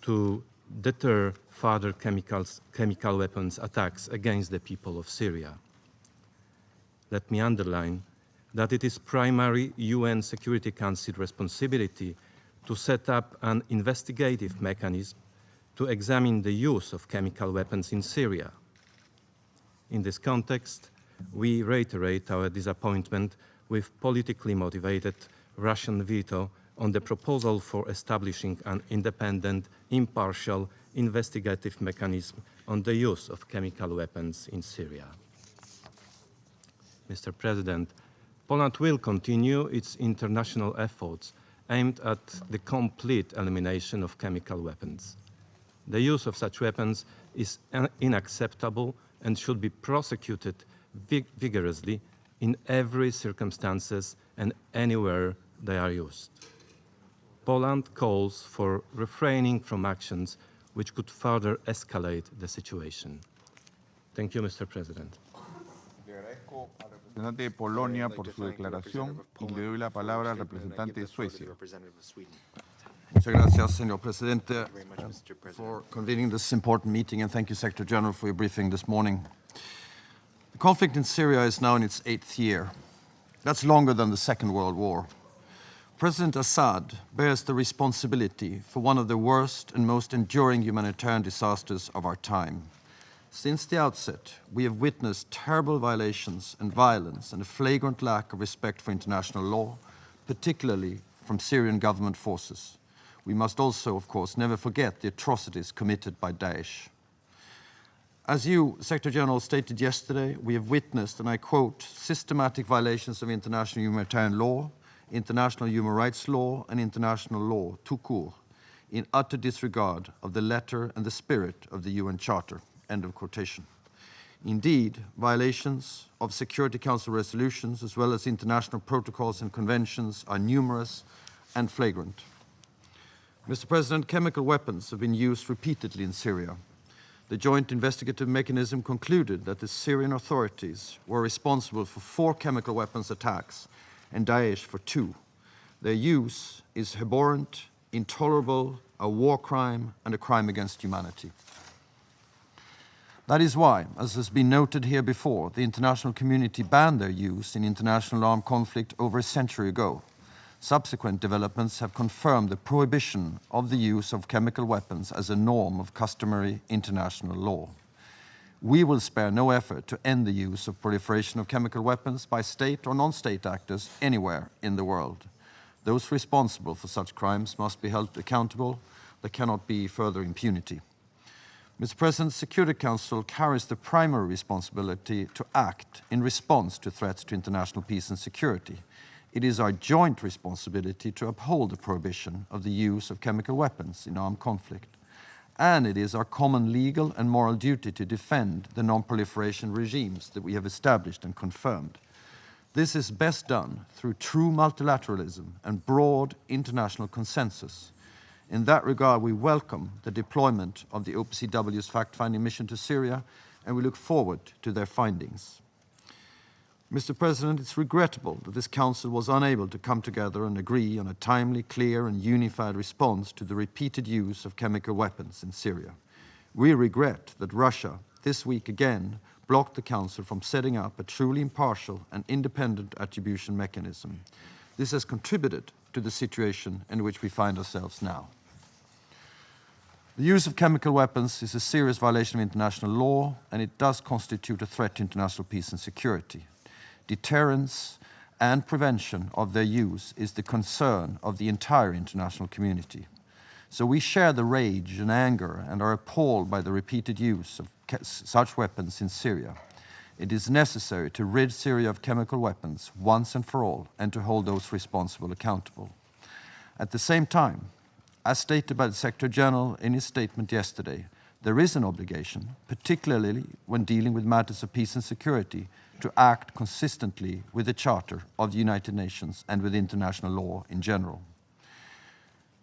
K: to deter further chemical weapons attacks against the people of Syria. Let me underline that it is primary UN Security Council responsibility to set up an investigative mechanism to examine the use of chemical weapons in Syria. In this context, we reiterate our disappointment with politically motivated Russian veto on the proposal for establishing an independent, impartial, investigative mechanism on the use of chemical weapons in Syria. Mr. President, Poland will continue its international efforts aimed at the complete elimination of chemical weapons. The use of such weapons is unacceptable and should be prosecuted vigorously in every circumstances and anywhere they are used. Poland calls for refraining from actions which could further escalate the situation. Thank you, Mr. President.
A: Le agradezco al representante de Polonia por su declaración y le doy la palabra al representante de Suecia.
L: Muchas gracias, señor presidente, for convening this important meeting, and thank you, Secretary General, for your briefing this morning. The conflict in Syria is now in its 8th year. That's longer than the Second World War. President Assad bears the responsibility for one of the worst and most enduring humanitarian disasters of our time. Since the outset, we have witnessed terrible violations and violence and a flagrant lack of respect for international law, particularly from Syrian government forces. We must also, of course, never forget the atrocities committed by Daesh. As you, Secretary General, stated yesterday, we have witnessed, and I quote, systematic violations of international humanitarian law, international human rights law, and international law, tout court, in utter disregard of the letter and the spirit of the UN Charter, end of quotation. Indeed, violations of Security Council resolutions, as well as international protocols and conventions, are numerous and flagrant. Mr. President, chemical weapons have been used repeatedly in Syria. The Joint Investigative Mechanism concluded that the Syrian authorities were responsible for 4 chemical weapons attacks and Daesh for 2. Their use is abhorrent, intolerable, a war crime, and a crime against humanity. That is why, as has been noted here before, the international community banned their use in international armed conflict over a century ago. Subsequent developments have confirmed the prohibition of the use of chemical weapons as a norm of customary international law. We will spare no effort to end the use of proliferation of chemical weapons by state or non-state actors anywhere in the world. Those responsible for such crimes must be held accountable. There cannot be further impunity. Mr. President, the Security Council carries the primary responsibility to act in response to threats to international peace and security. It is our joint responsibility to uphold the prohibition of the use of chemical weapons in armed conflict. And it is our common legal and moral duty to defend the non-proliferation regimes that we have established and confirmed. This is best done through true multilateralism and broad international consensus. In that regard, we welcome the deployment of the OPCW's fact-finding mission to Syria, and we look forward to their findings. Mr. President, it's regrettable that this Council was unable to come together and agree on a timely, clear, and unified response to the repeated use of chemical weapons in Syria. We regret that Russia, this week again, blocked the Council from setting up a truly impartial and independent attribution mechanism. This has contributed to the situation in which we find ourselves now. The use of chemical weapons is a serious violation of international law, and it does constitute a threat to international peace and security. Deterrence and prevention of their use is the concern of the entire international community. So we share the rage and anger and are appalled by the repeated use of such weapons in Syria. It is necessary to rid Syria of chemical weapons once and for all, and to hold those responsible accountable. At the same time, as stated by the Secretary General in his statement yesterday, there is an obligation, particularly when dealing with matters of peace and security, to act consistently with the Charter of the United Nations and with international law in general.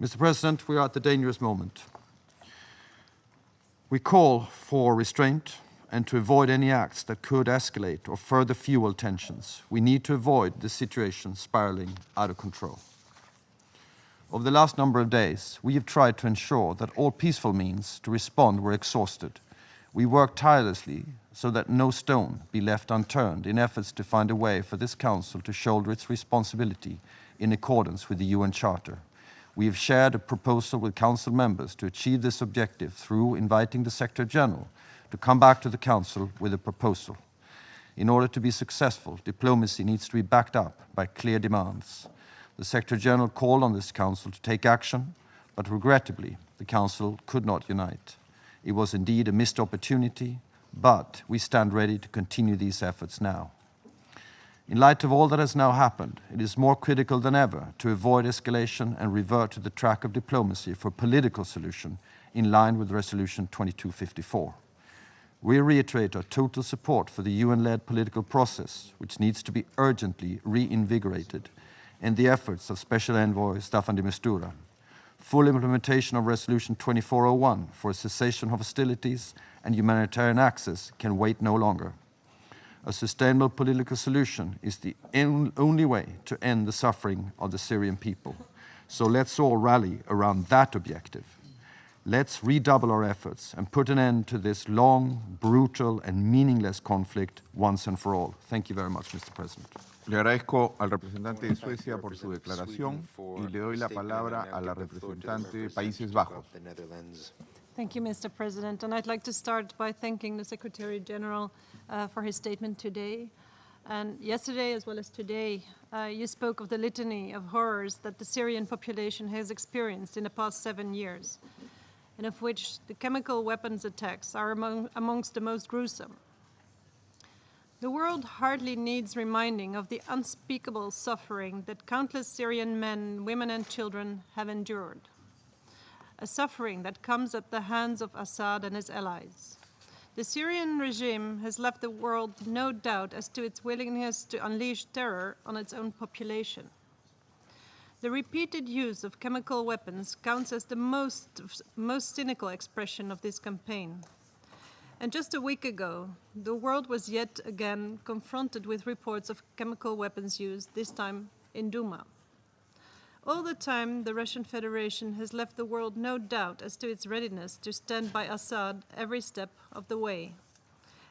L: Mr. President, we are at the dangerous moment. We call for restraint and to avoid any acts that could escalate or further fuel tensions, we need to avoid the situation spiraling out of control. Over the last number of days, we have tried to ensure that all peaceful means to respond were exhausted. We worked tirelessly so that no stone be left unturned in efforts to find a way for this Council to shoulder its responsibility in accordance with the UN Charter. We have shared a proposal with Council members to achieve this objective through inviting the Secretary General to come back to the Council with a proposal. In order to be successful, diplomacy needs to be backed up by clear demands. The Secretary General called on this Council to take action, but regrettably, the Council could not unite. It was indeed a missed opportunity, but we stand ready to continue these efforts now. In light of all that has now happened, it is more critical than ever to avoid escalation and revert to the track of diplomacy for a political solution in line with Resolution 2254. We reiterate our total support for the UN-led political process, which needs to be urgently reinvigorated, and the efforts of Special Envoy Staffan de Mistura. Full implementation of Resolution 2401 for a cessation of hostilities and humanitarian access can wait no longer. A sustainable political solution is the only way to end the suffering of the Syrian people. So let's all rally around that objective. Let's redouble our efforts and put an end to this long, brutal and meaningless conflict once and for all. Thank you very much, Mr. President.
A: Le agradezco al representante de Suecia por su declaración y le doy la palabra a la representante de Países Bajos.
M: Thank you, Mr. President. And I'd like to start by thanking the Secretary General for his statement today. And yesterday, as well as today, you spoke of the litany of horrors that the Syrian population has experienced in the past 7 years, and of which the chemical weapons attacks are amongst the most gruesome. The world hardly needs reminding of the unspeakable suffering that countless Syrian men, women, and children have endured. A suffering that comes at the hands of Assad and his allies. The Syrian regime has left the world no doubt as to its willingness to unleash terror on its own population. The repeated use of chemical weapons counts as the most cynical expression of this campaign. And just a week ago, the world was yet again confronted with reports of chemical weapons use, this time in Duma. All the time, the Russian Federation has left the world no doubt as to its readiness to stand by Assad every step of the way.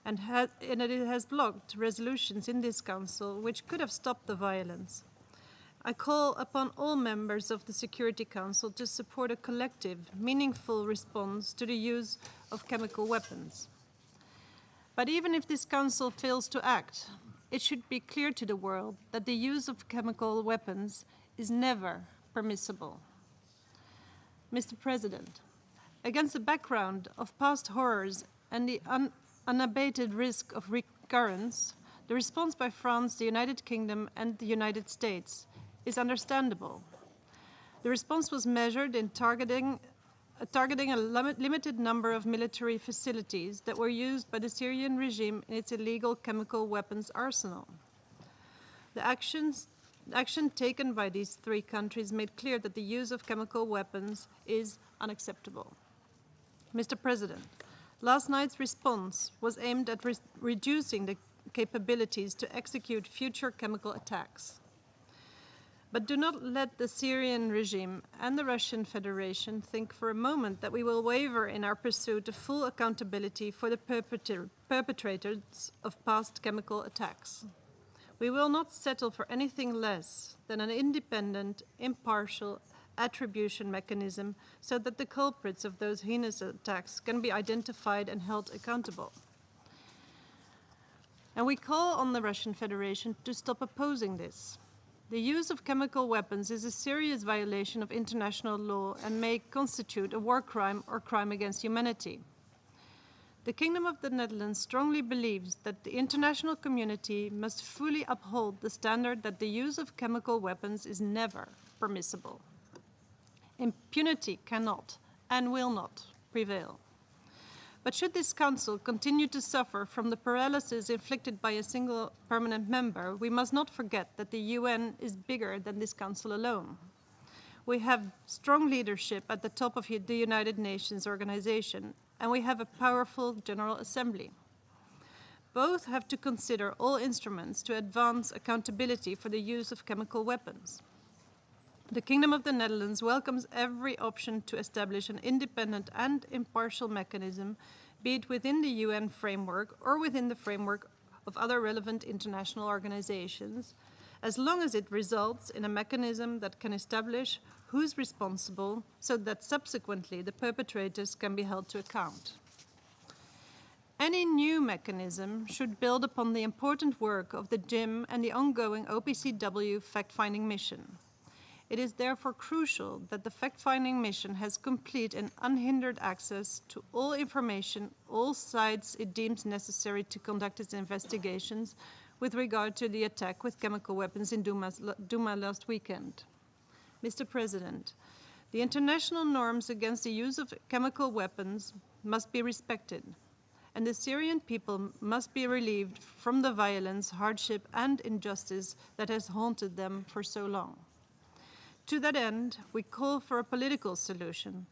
M: And it has blocked resolutions in this Council which could have stopped the violence. I call upon all members of the Security Council to support a collective, meaningful response to the use of chemical weapons. But even if this Council fails to act, it should be clear to the world that the use of chemical weapons is never permissible. Mr. President, against the background of past horrors and the unabated risk of recurrence, the response by France, the United Kingdom, and the United States is understandable. The response was measured in targeting a limited number of military facilities that were used by the Syrian regime in its illegal chemical weapons arsenal. The action taken by these three countries made clear that the use of chemical weapons is unacceptable. Mr. President, last night's response was aimed at reducing the capabilities to execute future chemical attacks. But do not let the Syrian regime and the Russian Federation think for a moment that we will waver in our pursuit of full accountability for the perpetrators of past chemical attacks. We will not settle for anything less than an independent, impartial attribution mechanism so that the culprits of those heinous attacks can be identified and held accountable. And we call on the Russian Federation to stop opposing this. The use of chemical weapons is a serious violation of international law and may constitute a war crime or crime against humanity. The Kingdom of the Netherlands strongly believes that the international community must fully uphold the standard that the use of chemical weapons is never permissible. Impunity cannot and will not prevail. But should this Council continue to suffer from the paralysis inflicted by a single permanent member, we must not forget that the UN is bigger than this Council alone. We have strong leadership at the top of the United Nations organization, and we have a powerful General Assembly. both have to consider all instruments to advance accountability for the use of chemical weapons. The Kingdom of the Netherlands welcomes every option to establish an independent and impartial mechanism, be it within the UN framework or within the framework of other relevant international organizations, as long as it results in a mechanism that can establish who's responsible so that subsequently the perpetrators can be held to account. Any new mechanism should build upon the important work of the JIM and the ongoing OPCW fact-finding mission. It is therefore crucial that the fact-finding mission has complete and unhindered access to all information, all sides it deems necessary to conduct its investigations with regard to the attack with chemical weapons in Douma last weekend. Mr. President, the international norms against the use of chemical weapons must be respected, and the Syrian people must be relieved from the violence, hardship, and injustice that has haunted them for so long. To that end, we call for a political solution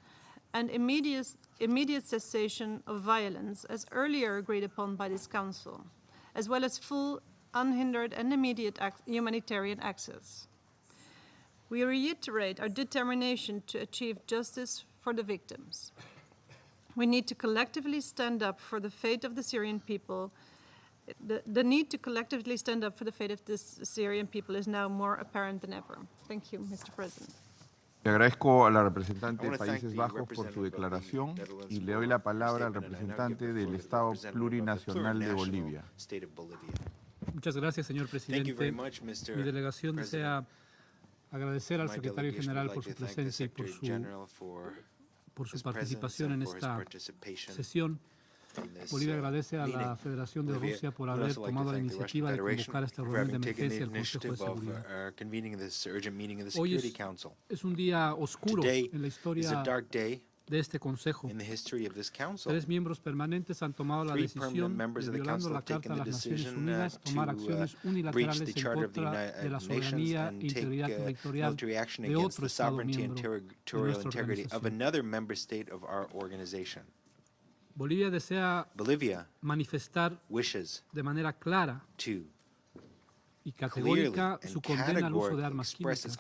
M: and immediate cessation of violence as earlier agreed upon by this Council, as well as full, unhindered, and immediate humanitarian access. We reiterate our determination to achieve justice for the victims. We need to collectively stand up for the fate of the Syrian people. The need to collectively stand up for the fate of the Syrian people is now more apparent than ever. Thank you, Mr. President.
A: Le agradezco a la representante de Países Bajos por su declaración y le doy la palabra al representante del Estado Plurinacional de Bolivia.
N: Muchas gracias, señor presidente. Mi delegación desea agradecer al secretario general por su presencia y por su participación en esta sesión. Bolivia agradece a la Federación de Rusia por haber tomado la iniciativa de convocar esta reunión de emergencia del Consejo de Seguridad. Hoy es un día oscuro en la historia de este Consejo. 3 miembros permanentes han tomado la decisión de, violando la Carta de las Naciones Unidas, tomar acciones unilaterales en contra de la soberanía e integridad territorial de otro Estado miembro de nuestra organización. Bolivia desea manifestar de manera clara y categórica su condena al uso de armas químicas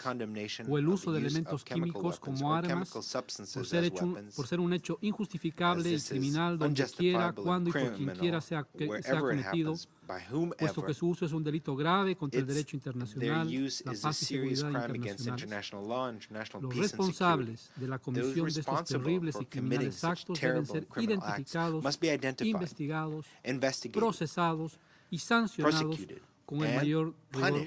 N: o el uso de elementos químicos como armas por ser un hecho injustificable y criminal donde quiera, cuando y por quien quiera sea cometido, puesto que su uso es un delito grave contra el derecho internacional, la paz y seguridad internacionales. Los responsables de la comisión de estos terribles y criminales actos deben ser identificados, investigados, procesados y sancionados con el mayor rigor.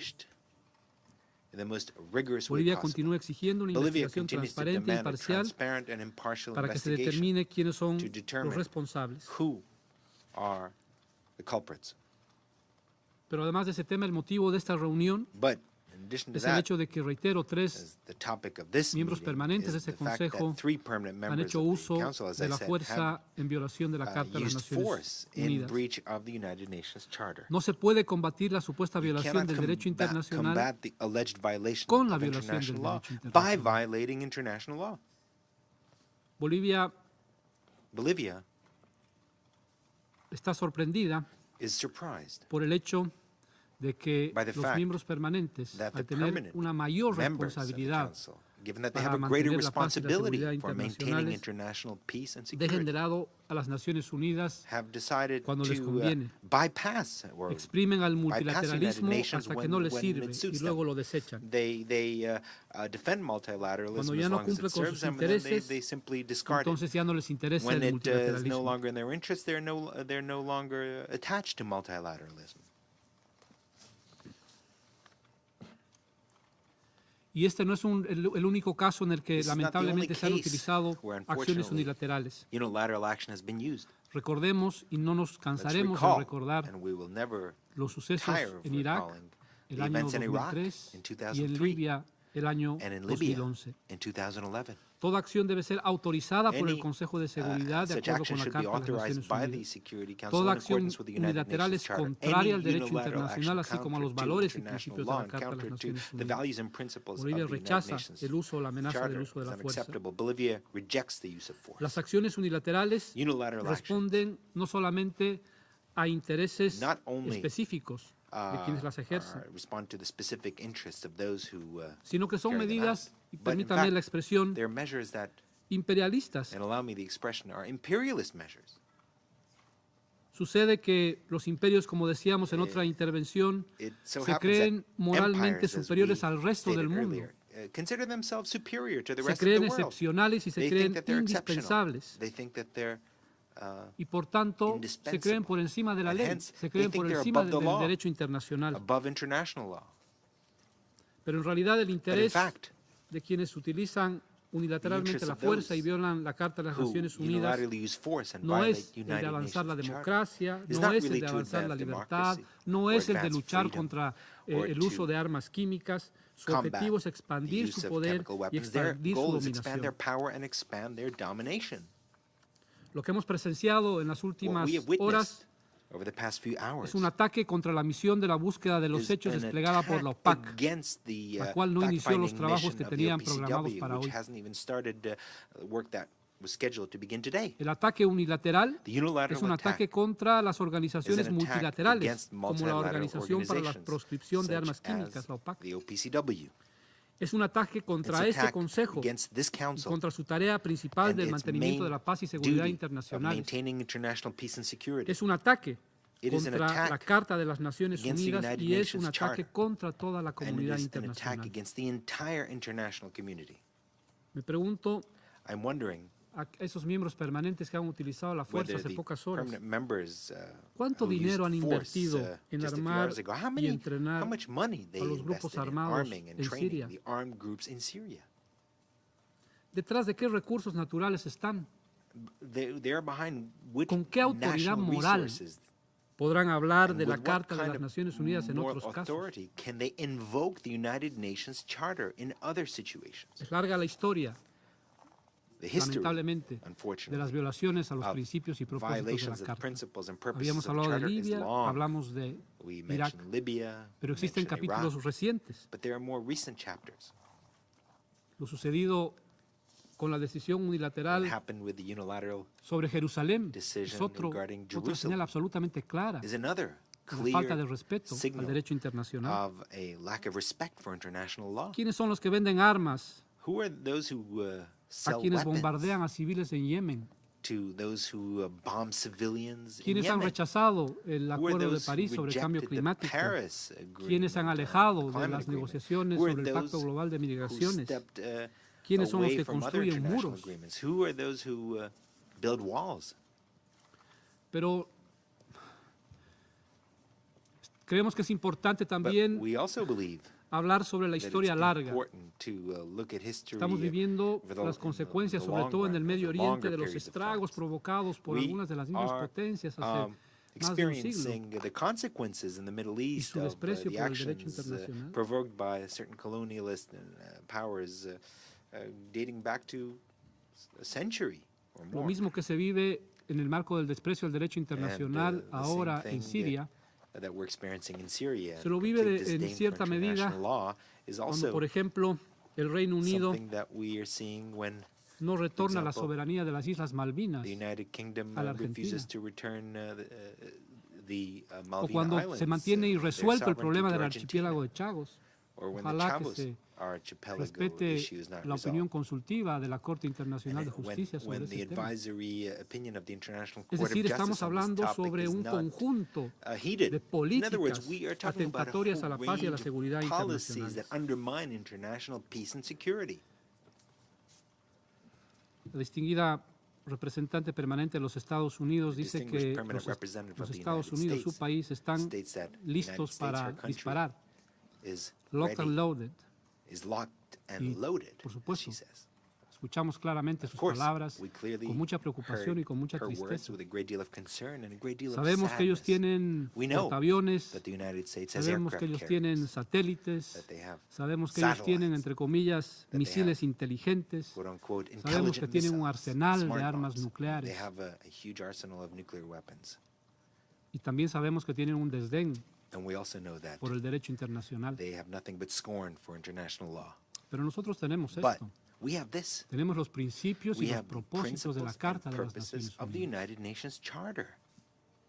N: Bolivia continúa exigiendo una investigación transparente e imparcial para que se determine quiénes son los responsables. Pero además de ese tema, el motivo de esta reunión es el hecho de que, reitero, 3 miembros permanentes de este Consejo han hecho uso de la fuerza en violación de la Carta de las Naciones Unidas. No se puede combatir la supuesta violación del derecho internacional con la violación del derecho internacional. Bolivia está sorprendida por el hecho de que los miembros permanentes, al tener una mayor responsabilidad para mantener la paz y la seguridad internacionales, dejen de lado a las Naciones Unidas cuando les conviene. Exprimen al multilateralismo hasta que no les sirve y luego lo desechan. Cuando ya no cumple con sus intereses, entonces ya no les interesa el multilateralismo. Y este no es el único caso en el que lamentablemente se han utilizado acciones unilaterales. Recordemos, y no nos cansaremos de recordar, los sucesos en Irak el año 2003 y en Libia el año 2011. Toda acción debe ser autorizada por el Consejo de Seguridad de acuerdo con la Carta de las Naciones Unidas. Toda acción unilateral es contraria al derecho internacional, así como a los valores y principios de la Carta de las Naciones Unidas. Bolivia rechaza el uso o la amenaza del uso de la fuerza. Las acciones unilaterales responden no solamente a intereses
D: not only
N: específicos de quienes las ejercen,
D: respond to the specific interests of those who
N: sino que son
D: carry them
N: medidas,
D: out.
N: y
D: But in
N: permítanme la
D: fact,
N: expresión,
D: they're measures that,
N: imperialistas.
D: and allow me the expression, are imperialist measures.
N: Sucede que los imperios, como decíamos en otra intervención, se creen moralmente superiores al resto del mundo.
D: Consider themselves superior to the
N: Se
D: rest of
N: creen
D: the world.
N: excepcionales y se
D: They
N: creen
D: think that they're exceptional.
N: indispensables.
D: They think that they're
N: Y por tanto, se creen por encima de la ley, se creen por encima del derecho internacional.
D: above international law.
N: Pero en realidad el interés de quienes utilizan unilateralmente la fuerza y violan la Carta de las Naciones Unidas no es el de avanzar la democracia, no es el de avanzar la libertad, no es el de luchar contra el uso de armas químicas. Su objetivo es expandir su poder y expandir su dominación. Lo que hemos presenciado en las últimas horas es un ataque contra la misión de la búsqueda de los hechos desplegada por la OPAC, la cual no inició los trabajos que tenían programados para hoy. El ataque unilateral es un ataque contra las organizaciones multilaterales, como la Organización para la Proscripción de Armas Químicas, la OPAC. Es un ataque contra este Consejo y contra su tarea principal del mantenimiento de la paz y seguridad internacionales. Es un ataque contra la Carta de las Naciones Unidas y es un ataque contra toda la comunidad internacional. Me pregunto a esos miembros permanentes que han utilizado la fuerza hace pocas horas, ¿cuánto dinero han invertido en armar y entrenar a los grupos armados en Siria? ¿Detrás de qué recursos naturales están? ¿Con qué autoridad moral podrán hablar de la Carta de las Naciones Unidas en otros casos? Es larga la historia, lamentablemente, de las violaciones a los principios y propósitos de la Carta. Habíamos hablado de Libia, hablamos de Irak, pero existen capítulos recientes. Lo sucedido con la decisión unilateral sobre Jerusalén es otra señal absolutamente clara de la falta de respeto al derecho internacional. ¿Quiénes son los que venden armas a quienes bombardean a civiles en Yemen? ¿Quiénes han rechazado el Acuerdo de París sobre el cambio climático? ¿Quiénes han alejado de las negociaciones sobre el Pacto Global de Migraciones? ¿Quiénes son los que construyen muros? Pero creemos que es importante también hablar sobre la historia larga. Estamos viviendo las consecuencias, sobre todo en el Medio Oriente, de los estragos provocados por algunas de las mismas potencias hace más de un siglo, y su desprecio por el derecho internacional. Lo mismo que se vive en el marco del desprecio al derecho internacional ahora en Siria, se lo vive en cierta medida cuando, por ejemplo, el Reino Unido no retorna la soberanía de las Islas Malvinas a la Argentina, o cuando se mantiene irresuelto el problema del archipiélago de Chagos. Ojalá que se respete la opinión consultiva de la Corte Internacional de Justicia sobre ese tema. Es decir, estamos hablando sobre un conjunto de políticas atentatorias a la paz y a la seguridad internacional. La distinguida representante permanente de los Estados Unidos dice que los Estados Unidos, su país, están listos para disparar. Locked and loaded. Y, por supuesto, escuchamos claramente sus palabras con mucha preocupación y con mucha tristeza. Sabemos que ellos tienen portaaviones, sabemos que ellos tienen satélites, sabemos que ellos tienen, entre comillas, misiles inteligentes, sabemos que tienen un arsenal de armas nucleares. Y también sabemos que tienen un desdén por el derecho internacional. Pero nosotros tenemos esto. Tenemos los principios y los propósitos de la Carta de las Naciones Unidas.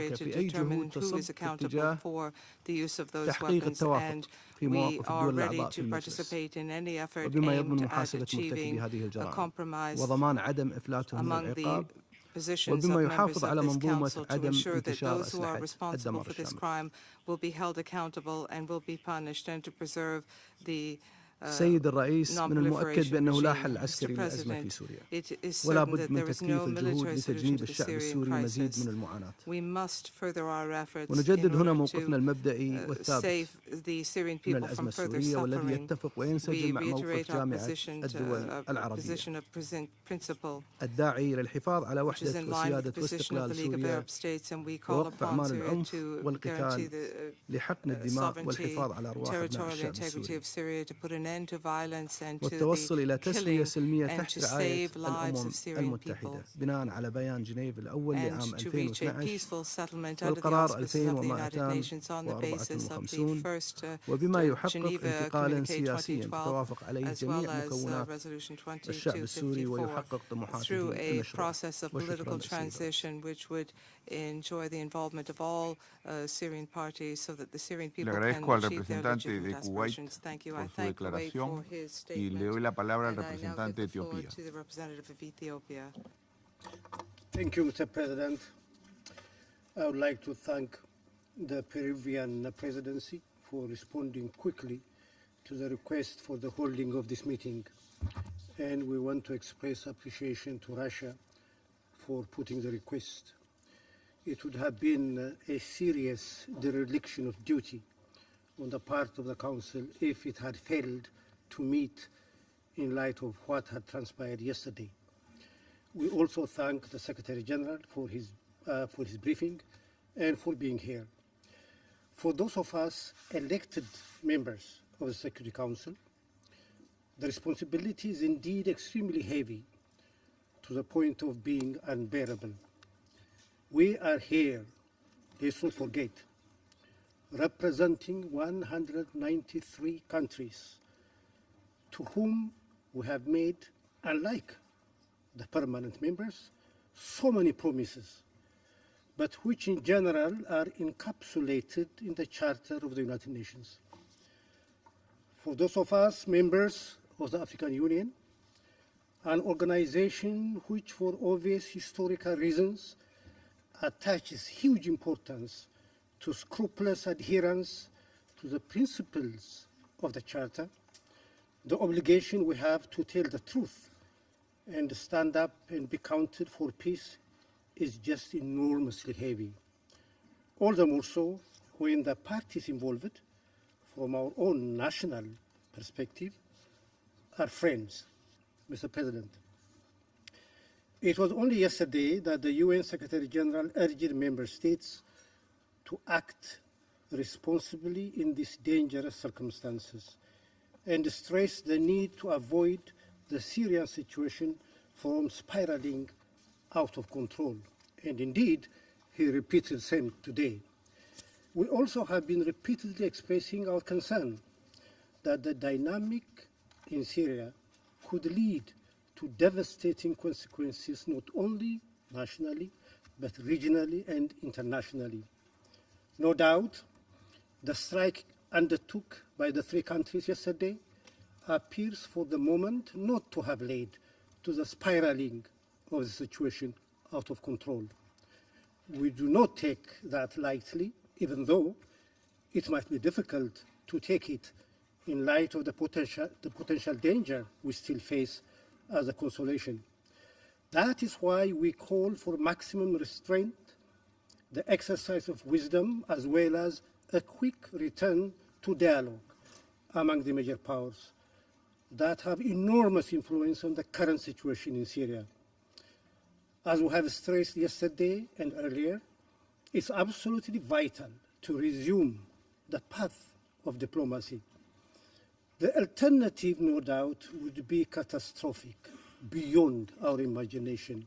E: necessary to determine who is accountable for the use of those weapons, and we are ready to participate in any effort aimed at achieving a compromise among the positions of members of this council to ensure that those who are responsible for this crime will be held accountable and will be punished, and to preserve the
O: سيد الرئيس من المؤكد بأنه لا حل عسكري للأزمة في سوريا ولا بد من تكثيف الجهود لتجنيب الشعب السوري مزيد من المعاناة ونجدد هنا موقفنا المبدئي والثابت من الأزمة السورية والذي يتفق وينسجم مع موقف جامعة الدول العربية الداعي إلى الحفاظ على وحدة وسيادة واستقلال سوريا ووقف أعمال العنف والقتال لحقن الدماء والحفاظ على أرواح أبناء الشعب السوري والتوصل إلى تسوية سلمية تحت رعاية الأمم المتحدة بناء على بيان جنيف الأول لعام 2012 والقرار 2254 وبما يحقق انتقالا سياسيا توافق عليه جميع مكونات الشعب السوري ويحقق طموحاته المشروعة.
E: enjoy the involvement of all Syrian parties so that the Syrian people
A: can
E: achieve their legitimate
A: aspirations.
E: Thank you. I thank Kuwait for his statement.
A: Y le doy la palabra al
E: and
A: representante
E: I now
A: de
E: give the floor
A: Etiopía.
E: to the representative of Ethiopia.
P: Thank you, Mr. President. I would like to thank the Peruvian presidency for responding quickly to the request for the holding of this meeting. And we want to express appreciation to Russia for putting the request. It would have been a serious dereliction of duty on the part of the Council if it had failed to meet in light of what had transpired yesterday. We also thank the Secretary General for his briefing and for being here. For those of us elected members of the Security Council, the responsibility is indeed extremely heavy to the point of being unbearable. We are here, let's not forget, representing 193 countries to whom we have made, unlike the permanent members, so many promises, but which in general are encapsulated in the Charter of the United Nations. For those of us members of the African Union, an organization which for obvious historical reasons attaches huge importance to scrupulous adherence to the principles of the Charter, the obligation we have to tell the truth and stand up and be counted for peace is just enormously heavy. All the more so when the parties involved, from our own national perspective, are friends, Mr. President. It was only yesterday that the UN Secretary General urged member states to act responsibly in these dangerous circumstances and stressed the need to avoid the Syrian situation from spiraling out of control. And indeed, he repeated the same today. We also have been repeatedly expressing our concern that the dynamic in Syria could lead to devastating consequences not only nationally, but regionally and internationally. No doubt, the strike undertook by the three countries yesterday appears for the moment not to have led to the spiraling of the situation out of control. We do not take that lightly, even though it might be difficult to take it in light of the potential danger we still face as a consolation. That is why we call for maximum restraint, the exercise of wisdom, as well as a quick return to dialogue among the major powers that have enormous influence on the current situation in Syria. As we have stressed yesterday and earlier, it's absolutely vital to resume the path of diplomacy. The alternative, no doubt, would be catastrophic, beyond our imagination.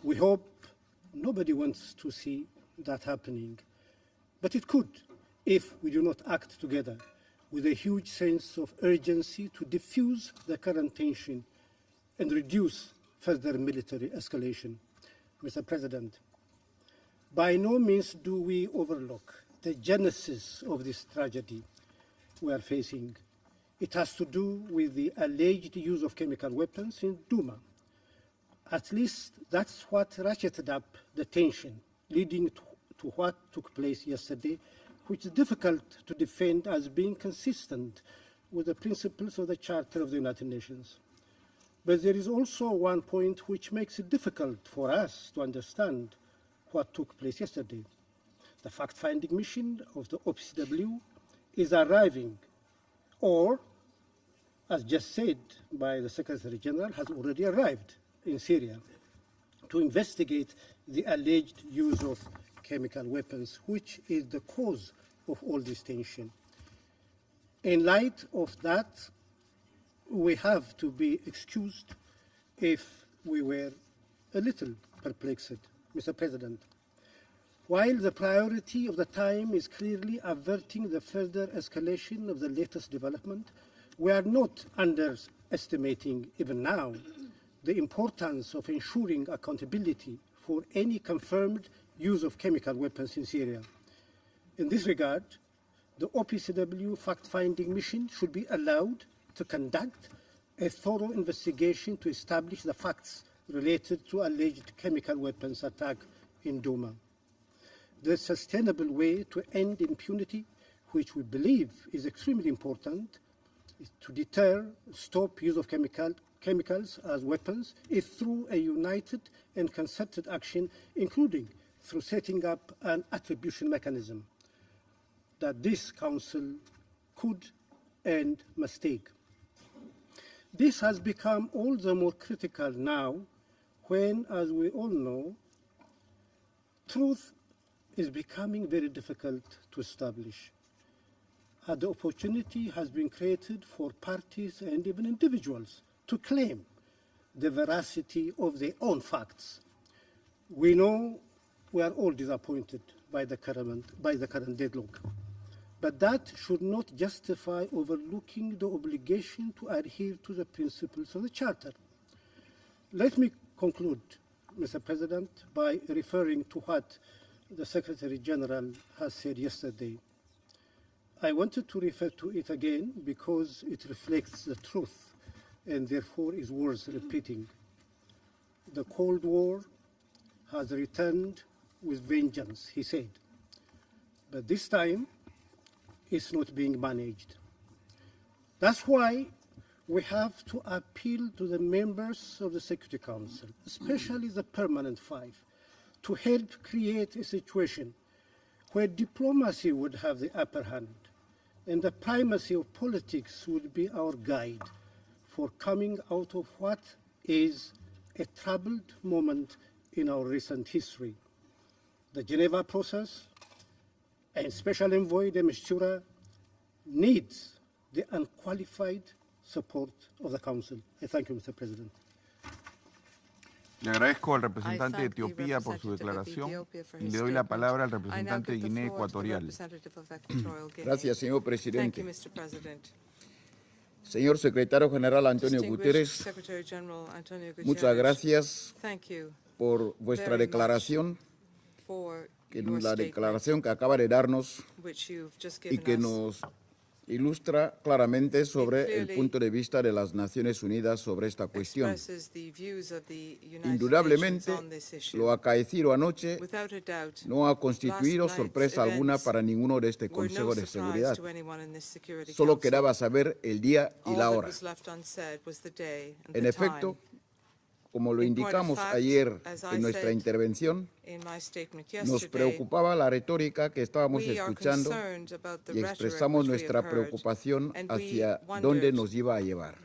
P: We hope nobody wants to see that happening, but it could if we do not act together with a huge sense of urgency to diffuse the current tension and reduce further military escalation. Mr. President, by no means do we overlook the genesis of this tragedy we are facing. It has to do with the alleged use of chemical weapons in Douma, At least that's what ratcheted up the tension, leading to what took place yesterday, which is difficult to defend as being consistent with the principles of the Charter of the United Nations. But there is also one point which makes it difficult for us to understand what took place yesterday. The fact-finding mission of the OPCW is arriving, or, as just said by the Secretary General, has already arrived in Syria to investigate the alleged use of chemical weapons, which is the cause of all this tension. In light of that, we have to be excused if we were a little perplexed, Mr. President. While the priority of the time is clearly averting the further escalation of the latest development, we are not underestimating, even now, the importance of ensuring accountability for any confirmed use of chemical weapons in Syria. In this regard, the OPCW fact-finding mission should be allowed to conduct a thorough investigation to establish the facts related to alleged chemical weapons attack in Douma. The sustainable way to end impunity, which we believe is extremely important, is to deter, stop use of chemicals as weapons, is through a united and concerted action, including through setting up an attribution mechanism that this Council could and must take. This has become all the more critical now when, as we all know, truth is becoming very difficult to establish. The opportunity has been created for parties and even individuals to claim the veracity of their own facts. We know we are all disappointed by the current deadlock, but that should not justify overlooking the obligation to adhere to the principles of the Charter. Let me conclude, Mr. President, by referring to what the Secretary General has said yesterday. I wanted to refer to it again because it reflects the truth and therefore is worth repeating. The Cold War has returned with vengeance, he said, but this time it's not being managed. That's why we have to appeal to the members of the Security Council, especially the Permanent Five, to help create a situation where diplomacy would have the upper hand and the primacy of politics would be our guide for coming out of what is a troubled moment in our recent history. The Geneva process and Special Envoy de Mistura needs the unqualified support of the Council. I thank you, Mr. President.
A: Le agradezco al representante de Etiopía por su declaración y le doy la palabra al representante de Guinea Ecuatorial.
Q: Gracias, señor presidente. Señor secretario general Antonio Guterres, muchas gracias por vuestra declaración, la declaración que acaba de darnos y que nos ilustra claramente sobre el punto de vista de las Naciones Unidas sobre esta cuestión. Indudablemente, lo acaecido anoche no ha constituido sorpresa alguna para ninguno de este Consejo de Seguridad. Solo quedaba saber el día y la hora. En efecto, como lo indicamos ayer en nuestra intervención, nos preocupaba la retórica que estábamos escuchando y expresamos nuestra preocupación hacia dónde nos iba a llevar.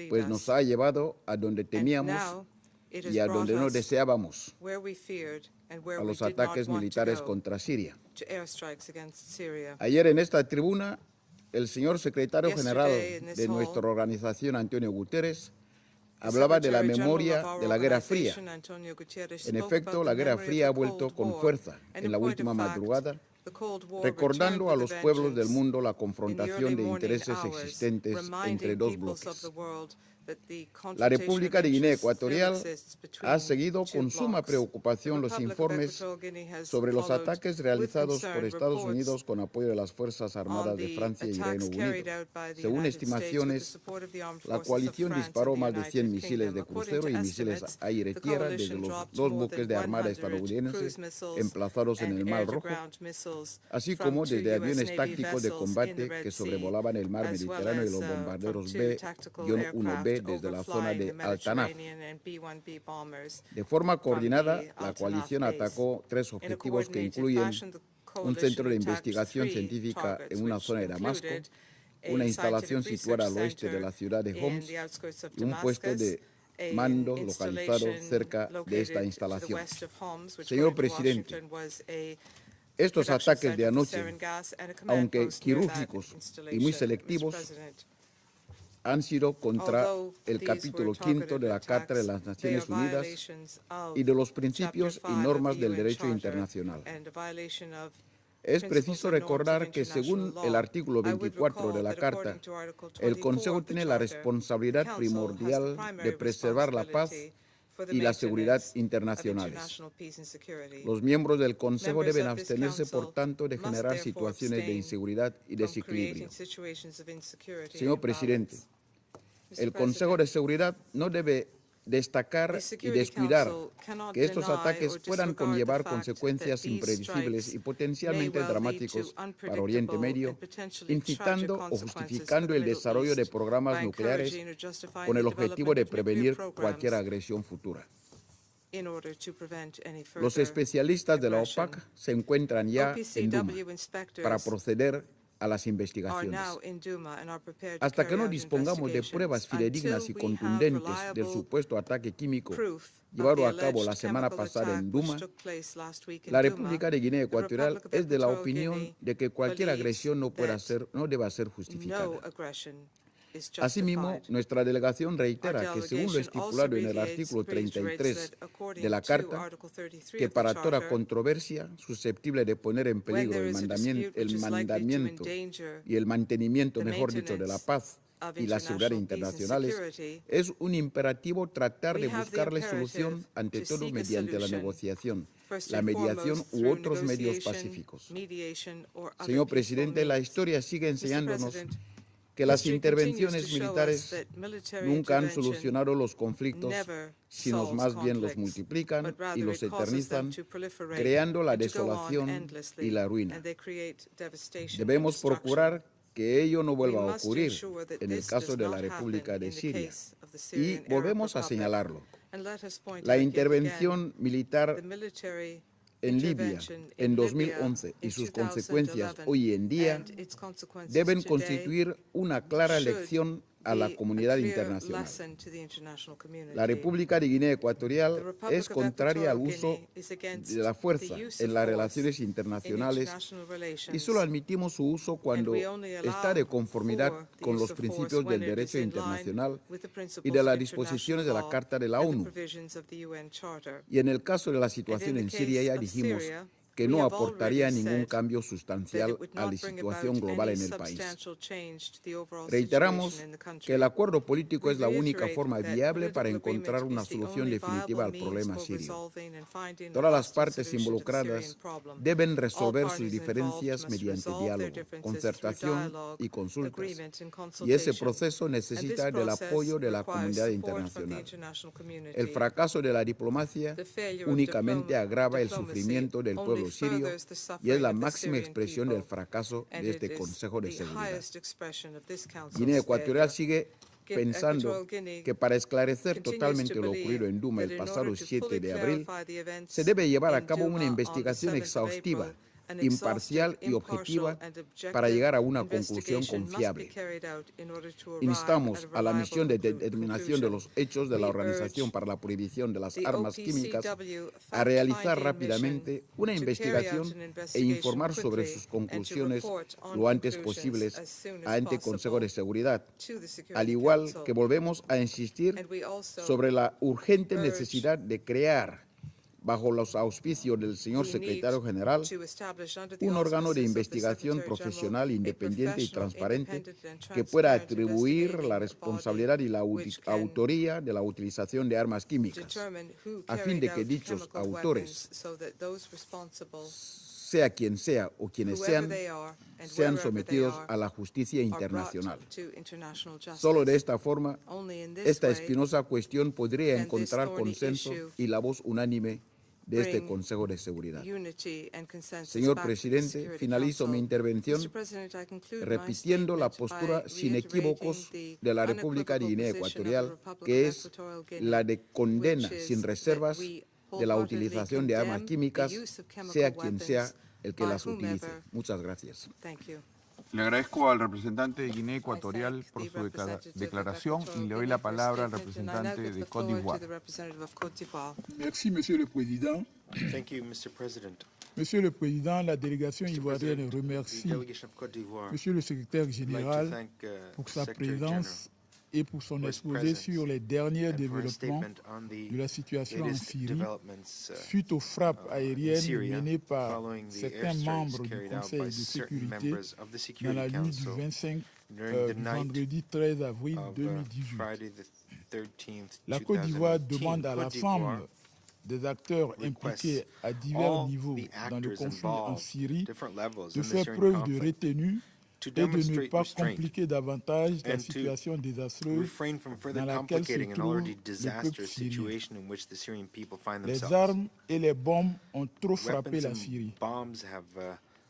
Q: Pues nos ha llevado a donde temíamos y a donde no deseábamos, a los ataques militares contra Siria. Ayer en esta tribuna, el señor secretario general de nuestra organización, Antonio Guterres, hablaba de la memoria de la Guerra Fría. En efecto, la Guerra Fría ha vuelto con fuerza en la última madrugada, recordando a los pueblos del mundo la confrontación de intereses existentes entre dos bloques. La República de Guinea Ecuatorial ha seguido con suma preocupación los informes sobre los ataques realizados por Estados Unidos con apoyo de las Fuerzas Armadas de Francia y Reino Unido. Según estimaciones, la coalición disparó más de 100 misiles de crucero y misiles aire-tierra desde los dos buques de armada estadounidenses emplazados en el Mar Rojo, así como desde aviones tácticos de combate que sobrevolaban el mar Mediterráneo y los bombarderos B-1B desde la zona de Al-Tanaf. De forma coordinada, la coalición atacó 3 objetivos que incluyen un centro de investigación científica en una zona de Damasco, una instalación situada al oeste de la ciudad de Homs y un puesto de mando localizado cerca de esta instalación. Señor presidente, estos ataques de anoche, aunque quirúrgicos y muy selectivos, han sido contra el capítulo 5 de la Carta de las Naciones Unidas y de los principios y normas del derecho internacional. Es preciso recordar que según el artículo 24 de la Carta, el Consejo tiene la responsabilidad primordial de preservar la paz y la seguridad internacionales. Los miembros del Consejo deben abstenerse, por tanto, de generar situaciones de inseguridad y desequilibrio. Señor presidente, el Consejo de Seguridad no debe destacar y descuidar que estos ataques puedan conllevar consecuencias imprevisibles y potencialmente dramáticos para Oriente Medio, incitando o justificando el desarrollo de programas nucleares con el objetivo de prevenir cualquier agresión futura. Los especialistas de la OPAC se encuentran ya en Duma para proceder a las investigaciones. Hasta que no dispongamos de pruebas fidedignas y contundentes del supuesto ataque químico llevado a cabo la semana pasada en Duma, la República de Guinea Ecuatorial es de la opinión de que cualquier agresión no deba ser justificada. Asimismo, nuestra delegación reitera que según lo estipulado en el artículo 33 de la Carta, que para toda controversia susceptible de poner en peligro el mandamiento y el mantenimiento, mejor dicho, de la paz y la seguridad internacionales, es un imperativo tratar de buscarle solución ante todo mediante la negociación, la mediación u otros medios pacíficos. Señor presidente, la historia sigue enseñándonos que las intervenciones militares nunca han solucionado los conflictos, sino más bien los multiplican y los eternizan, creando la desolación y la ruina. Debemos procurar que ello no vuelva a ocurrir en el caso de la República de Siria. Y volvemos a señalarlo. La intervención militar en Libia en 2011 y sus consecuencias hoy en día deben constituir una clara lección a la comunidad internacional. La República de Guinea Ecuatorial es contraria al uso de la fuerza en las relaciones internacionales y solo admitimos su uso cuando está de conformidad con los principios del derecho internacional y de las disposiciones de la Carta de la ONU. Y en el caso de la situación en Siria ya dijimos que no aportaría ningún cambio sustancial a la situación global en el país. Reiteramos que el acuerdo político es la única forma viable para encontrar una solución definitiva al problema sirio. Todas las partes involucradas deben resolver sus diferencias mediante diálogo, concertación y consultas, y ese proceso necesita del apoyo de la comunidad internacional. El fracaso de la diplomacia únicamente agrava el sufrimiento del pueblo sirio y es la máxima expresión del fracaso de este Consejo de Seguridad. Guinea Ecuatorial sigue pensando que para esclarecer totalmente lo ocurrido en Duma el pasado 7 de abril, se debe llevar a cabo una investigación exhaustiva, imparcial y objetiva para llegar a una conclusión confiable. Instamos a la misión de determinación de los hechos de la Organización para la Prohibición de las Armas Químicas a realizar rápidamente una investigación e informar sobre sus conclusiones lo antes posible ante el Consejo de Seguridad, al igual que volvemos a insistir sobre la urgente necesidad de crear bajo los auspicios del señor secretario general, un órgano de investigación profesional independiente y transparente que pueda atribuir la responsabilidad y la autoría de la utilización de armas químicas, a fin de que dichos autores, sea quien sea o quienes sean sometidos a la justicia internacional. Solo de esta forma, esta espinosa cuestión podría encontrar consenso y la voz unánime de este Consejo de Seguridad. Señor Presidente, finalizo mi intervención repitiendo la postura sin equívocos de la República de Guinea Ecuatorial, que es la de condena sin reservas de la utilización de armas químicas, sea quien sea el que las utilice. Muchas gracias.
A: Le agradezco al representante de Guinea Ecuatorial por su declaración y le doy la palabra al representante de Côte d'Ivoire.
R: Merci, Monsieur le Président.
D: Thank you, Mr. President.
R: Monsieur le Président, la délégation ivoirienne remercie Monsieur le Secrétaire général pour sa présence et pour son exposé sur les derniers développements de la situation en Syrie suite aux frappes aériennes menées par certains membres du Conseil de sécurité dans la nuit du 25 du vendredi 13 avril 2018. La Côte d'Ivoire demande à l'ensemble des acteurs impliqués à divers niveaux dans le conflit en Syrie de faire preuve de retenue et de ne pas compliquer davantage la situation désastreuse dans laquelle se trouve le peuple syrien. Les armes et les bombes ont trop frappé la Syrie,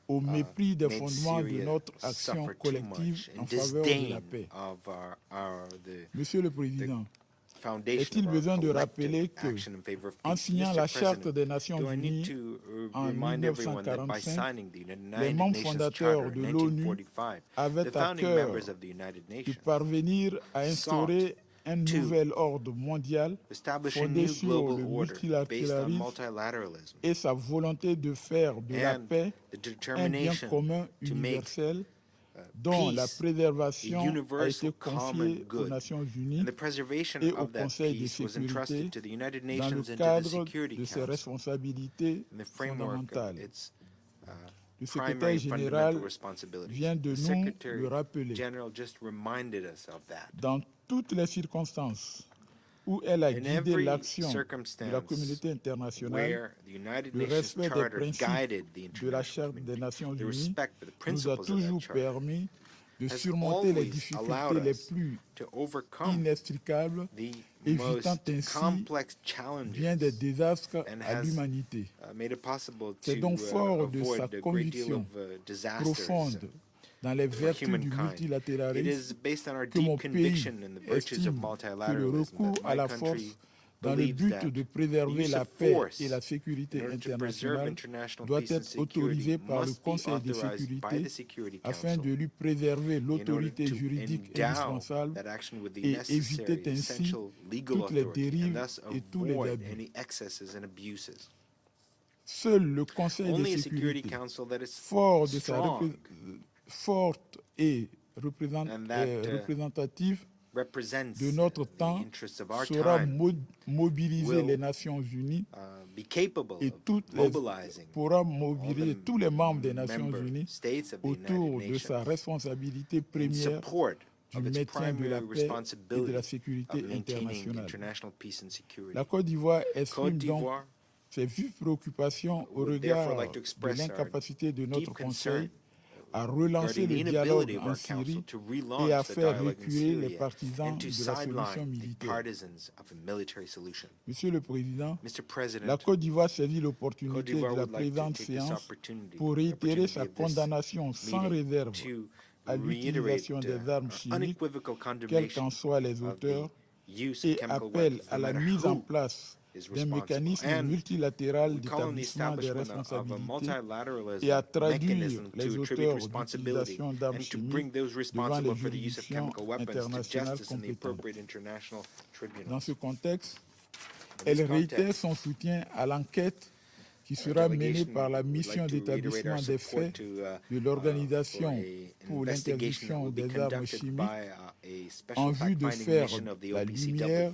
R: au mépris des fondements de notre action collective en faveur de la paix. Monsieur le Président, est-il besoin de rappeler que, en signant la Charte des Nations Unies en 1945, les membres fondateurs de l'ONU avaient à cœur de parvenir à instaurer un nouvel ordre mondial fondé sur le multilatéralisme et sa volonté de faire de la paix un bien commun universel dont la préservation a été confiée aux Nations Unies et au Conseil de sécurité dans le cadre de ses responsabilités fondamentales. Le secrétaire général vient de nous le rappeler. Dans toutes les circonstances où elle a guidé l'action de la communauté internationale, le respect des principes de la Charte des Nations Unies nous a toujours permis de surmonter les difficultés les plus inextricables, évitant ainsi bien des désastres à l'humanité. C'est donc fort de sa conviction profonde dans les vertus du multilatéralisme que mon pays estime que le recours à la force dans le but de préserver la paix et la sécurité internationale doit être autorisé par le Conseil de sécurité afin de lui préserver l'autorité juridique indispensable et éviter ainsi toutes les dérives et tous les abus. Seul le Conseil de sécurité, fort de sa forte et représentative de notre temps, saura mobiliser les Nations Unies et pourra mobiliser tous les membres des Nations Unies autour de sa responsabilité première du maintien de la paix et de la sécurité internationale. La Côte d'Ivoire exprime donc ses vives préoccupations au regard de l'incapacité de notre Conseil à relancer le dialogue en Syrie et à faire reculer les partisans de la solution militaire. Monsieur le Président, la Côte d'Ivoire saisit l'opportunité de la présente séance pour réitérer sa condamnation sans réserve à l'utilisation des armes chimiques, quels qu'en soient les auteurs, et appelle à la mise en place d'un mécanisme multilatéral d'établissement des responsabilités et à traduire les auteurs d'utilisation d'armes chimiques devant les juridictions internationales compétentes. Dans ce contexte, elle réitère son soutien à l'enquête qui sera menée par la mission d'établissement des faits de l'Organisation pour l'interdiction des armes chimiques en vue de faire la lumière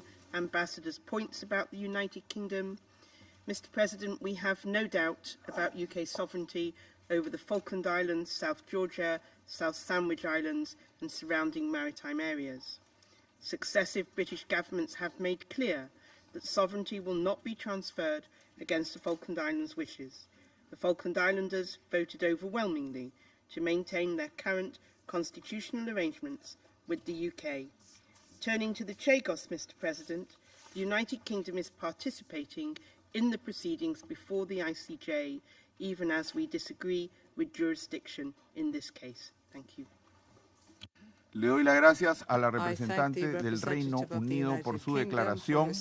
G: Ambassador's points about the United Kingdom. Mr. President, we have no doubt about UK sovereignty over the Falkland Islands, South Georgia, South Sandwich Islands and surrounding maritime areas. Successive British governments have made clear that sovereignty will not be transferred against the Falkland Islands' wishes. The Falkland Islanders voted overwhelmingly to maintain their current constitutional arrangements with the UK. Turning to the Chagos, Mr. President, the United Kingdom is participating in the proceedings before the ICJ, even as we disagree with jurisdiction in this case. Thank you.
A: Le doy las gracias a la representante del Reino Unido por su declaración.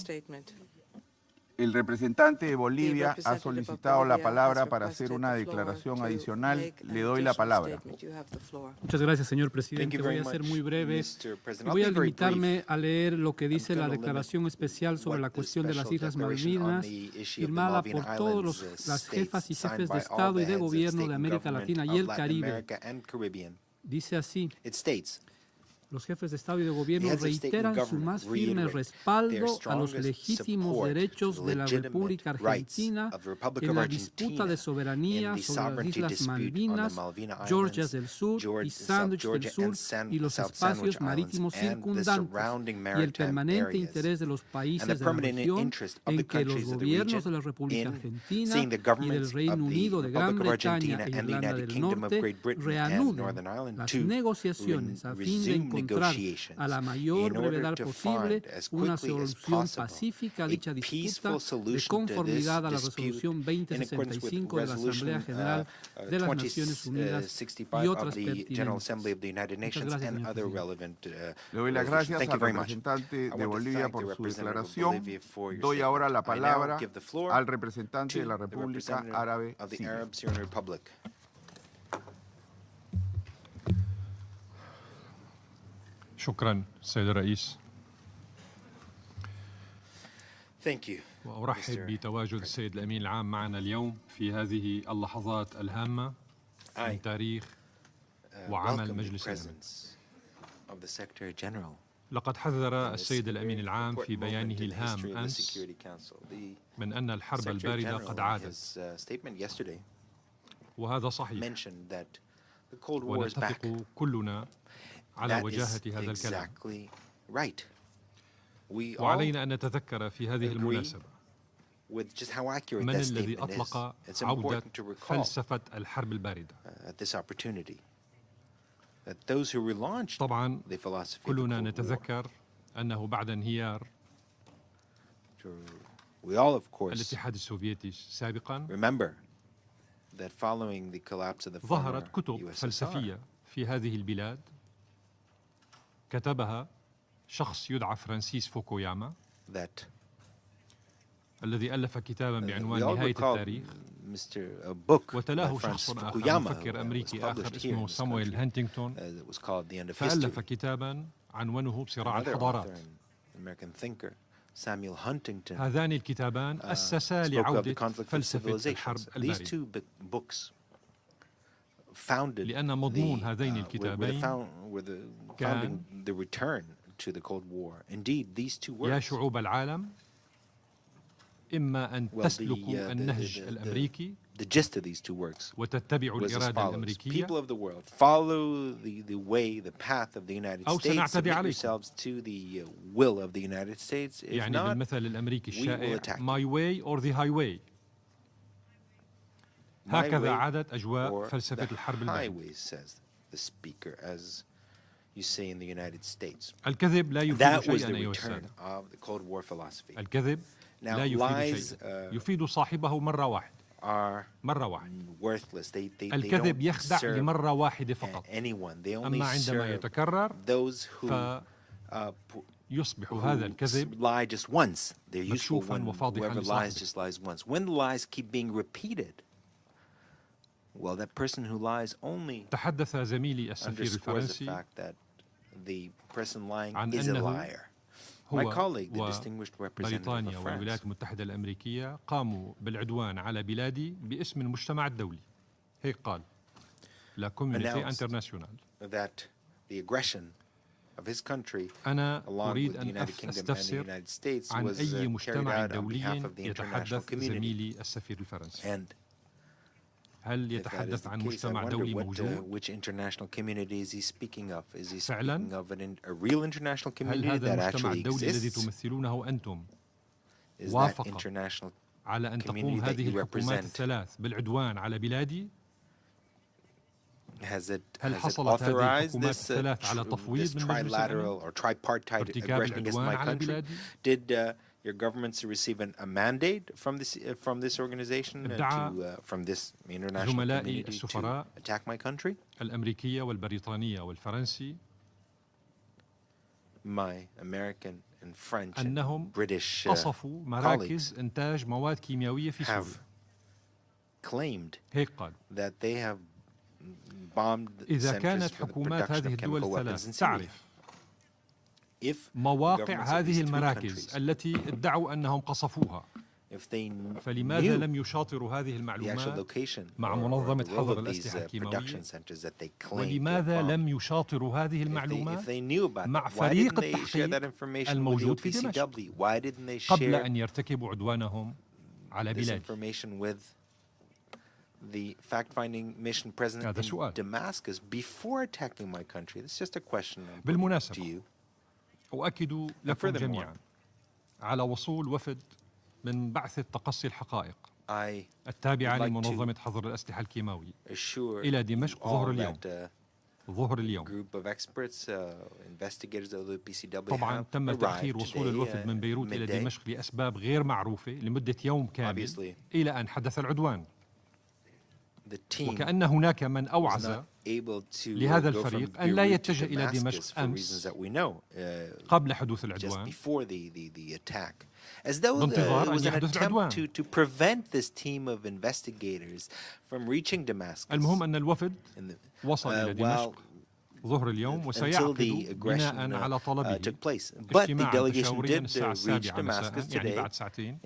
A: El representante de Bolivia ha solicitado la palabra para hacer una declaración adicional. Le doy la palabra.
N: Muchas gracias, señor presidente. Voy a ser muy breve y voy a limitarme a leer lo que dice la declaración especial sobre la cuestión de las Islas Malvinas, firmada por todas las jefas y jefes de Estado y de Gobierno de América Latina y el Caribe. Dice así: los jefes de Estado y de Gobierno reiteran su más firme respaldo a los legítimos derechos de la República Argentina en la disputa de soberanía sobre las Islas Malvinas, Georgias del Sur y Sandwich del Sur y los espacios marítimos circundantes, y el permanente interés de los países de la región en que los gobiernos de la República Argentina y del Reino Unido de Gran Bretaña e Irlanda del Norte reanuden las negociaciones a fin de encontrar a la mayor brevedad posible una solución pacífica a dicha disputa de conformidad a la resolución 2065 de la Asamblea General de las Naciones Unidas y otras pertinentes. Muchas gracias, señor presidente.
A: Le doy las gracias al representante de Bolivia por su declaración. Doy ahora la palabra al representante de la República Árabe Siria.
S: شكرا سيد الرئيس.
D: Thank you.
S: وأرحب بتواجد السيد الأمين العام معنا اليوم في هذه اللحظات الهامة من تاريخ وعمل مجلس الأمن. لقد حذر السيد الأمين العام في بيانه الهام أمس من أن الحرب الباردة قد عادت، وهذا صحيح، ونتفق كلنا على وجاهة هذا الكلام. وعلينا أن نتذكر في هذه المناسبة من الذي أطلق عودة فلسفة الحرب الباردة. طبعا كلنا نتذكر أنه بعد انهيار الاتحاد السوفيتي سابقا ظهرت كتب فلسفية في هذه البلاد كتبها شخص يدعى فرانسيس فوكوياما الذي ألف كتابا بعنوان نهاية التاريخ، وتلاه شخص آخر مفكر أمريكي آخر اسمه سامويل هانتينغتون فألف كتابا عنوانه بصراع الحضارات. هذان الكتابان أسسا لعودة فلسفة الحرب الباردة، لأن مضمون هذين الكتابين كان يا شعوب العالم إما أن تسلكوا النهج الأمريكي وتتبعوا الإرادة الأمريكية أو سنعتدي عليكم. يعني بالمثل الأمريكي الشائع my way or the highway. هكذا عادت أجواء فلسفة الحرب الباردة. الكذب لا يفيد شيئا أيها السادة. الكذب لا يفيد شيئا، يفيد صاحبه مرة واحدة. الكذب يخدع لمرة واحدة فقط، أما عندما يتكرر فيصبح هذا الكذب مكشوفا وفاضحا لصاحبه. تحدث زميلي السفير الفرنسي عن أنه هو وبريطانيا والولايات المتحدة الأمريكية قاموا بالعدوان على بلادي باسم المجتمع الدولي. هيك قال لا كوميونيتي انترناسيونال. أنا أريد أن أستفسر عن أي مجتمع دولي يتحدث زميلي السفير الفرنسي. هل يتحدث عن مجتمع دولي موجود؟ فعلا؟ هل هذا المجتمع الدولي الذي تمثلونه أنتم وافق على أن تقوم هذه الحكومات الثلاث بالعدوان على بلادي؟ هل حصلت هذه الحكومات الثلاث على تفويض من مجلس الأمن وارتكاب العدوان على بلادي؟
D: Your governments to receive a mandate from this organization from this international community to attack my country.
S: الأمريكية والبريطانية والفرنسي
D: my American and French and
S: أنهم
D: British
S: قصفوا مراكز إنتاج مواد كيميائية في سوريا.
D: Claimed
S: هيك قال.
D: that they have bombed
S: إذا
D: centers
S: كانت
D: for the
S: حكومات
D: production
S: هذه
D: of
S: الدول
D: chemical weapons in
S: الثلاث
D: Syria.
S: تعرف
D: If
S: مواقع هذه المراكز التي ادعوا أنهم قصفوها، فلماذا لم يشاطروا هذه المعلومات مع منظمة حظر الأسلحة الكيماوية؟ ولماذا لم يشاطروا هذه المعلومات مع فريق التحقيق الموجود في دمشق قبل أن يرتكبوا عدوانهم على بلادي؟
D: The fact-finding mission present in Damascus before attacking my country. This is just a question to you.
S: أؤكد لكم جميعا على وصول وفد من بعثة تقصي الحقائق التابعة لمنظمة حظر الأسلحة الكيماوية إلى دمشق ظهر اليوم. طبعا تم تأخير وصول الوفد من بيروت إلى دمشق لأسباب غير معروفة لمدة يوم كامل إلى أن حدث العدوان. وكأن هناك من أوعز لهذا الفريق أن لا يتجه إلى دمشق أمس قبل حدوث العدوان بانتظار أن يحدث العدوان. المهم أن الوفد وصل إلى دمشق ظهر اليوم وسيعقد بناء على طلبه اجتماعا تشاوريا الساعة 7 مساء يعني بعد ساعتين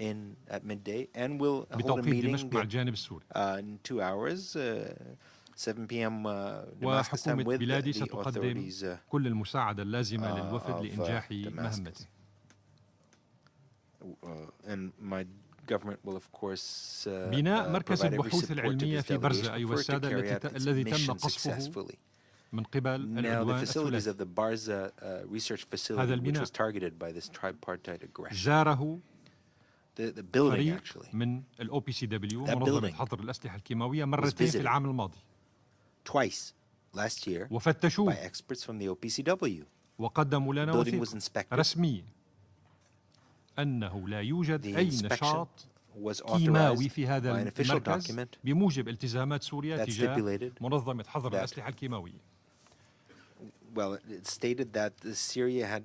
S: بتوقيت دمشق مع الجانب السوري.
D: 7 p.m.
S: وحكومة بلادي ستقدم كل المساعدة اللازمة للوفد لإنجاح مهمته. بناء مركز البحوث العلمية في برزة أيها السادة الذي تم قصفه من قبل العدوان الثلاثي. هذا البناء زاره فريق من الOPCW منظمة حظر الأسلحة الكيماوية مرتين في العام الماضي. وفتشوه وقدموا لنا وثيقة رسمية أنه لا يوجد أي نشاط كيماوي في هذا المركز بموجب التزامات سوريا تجاه منظمة حظر الأسلحة الكيماوية.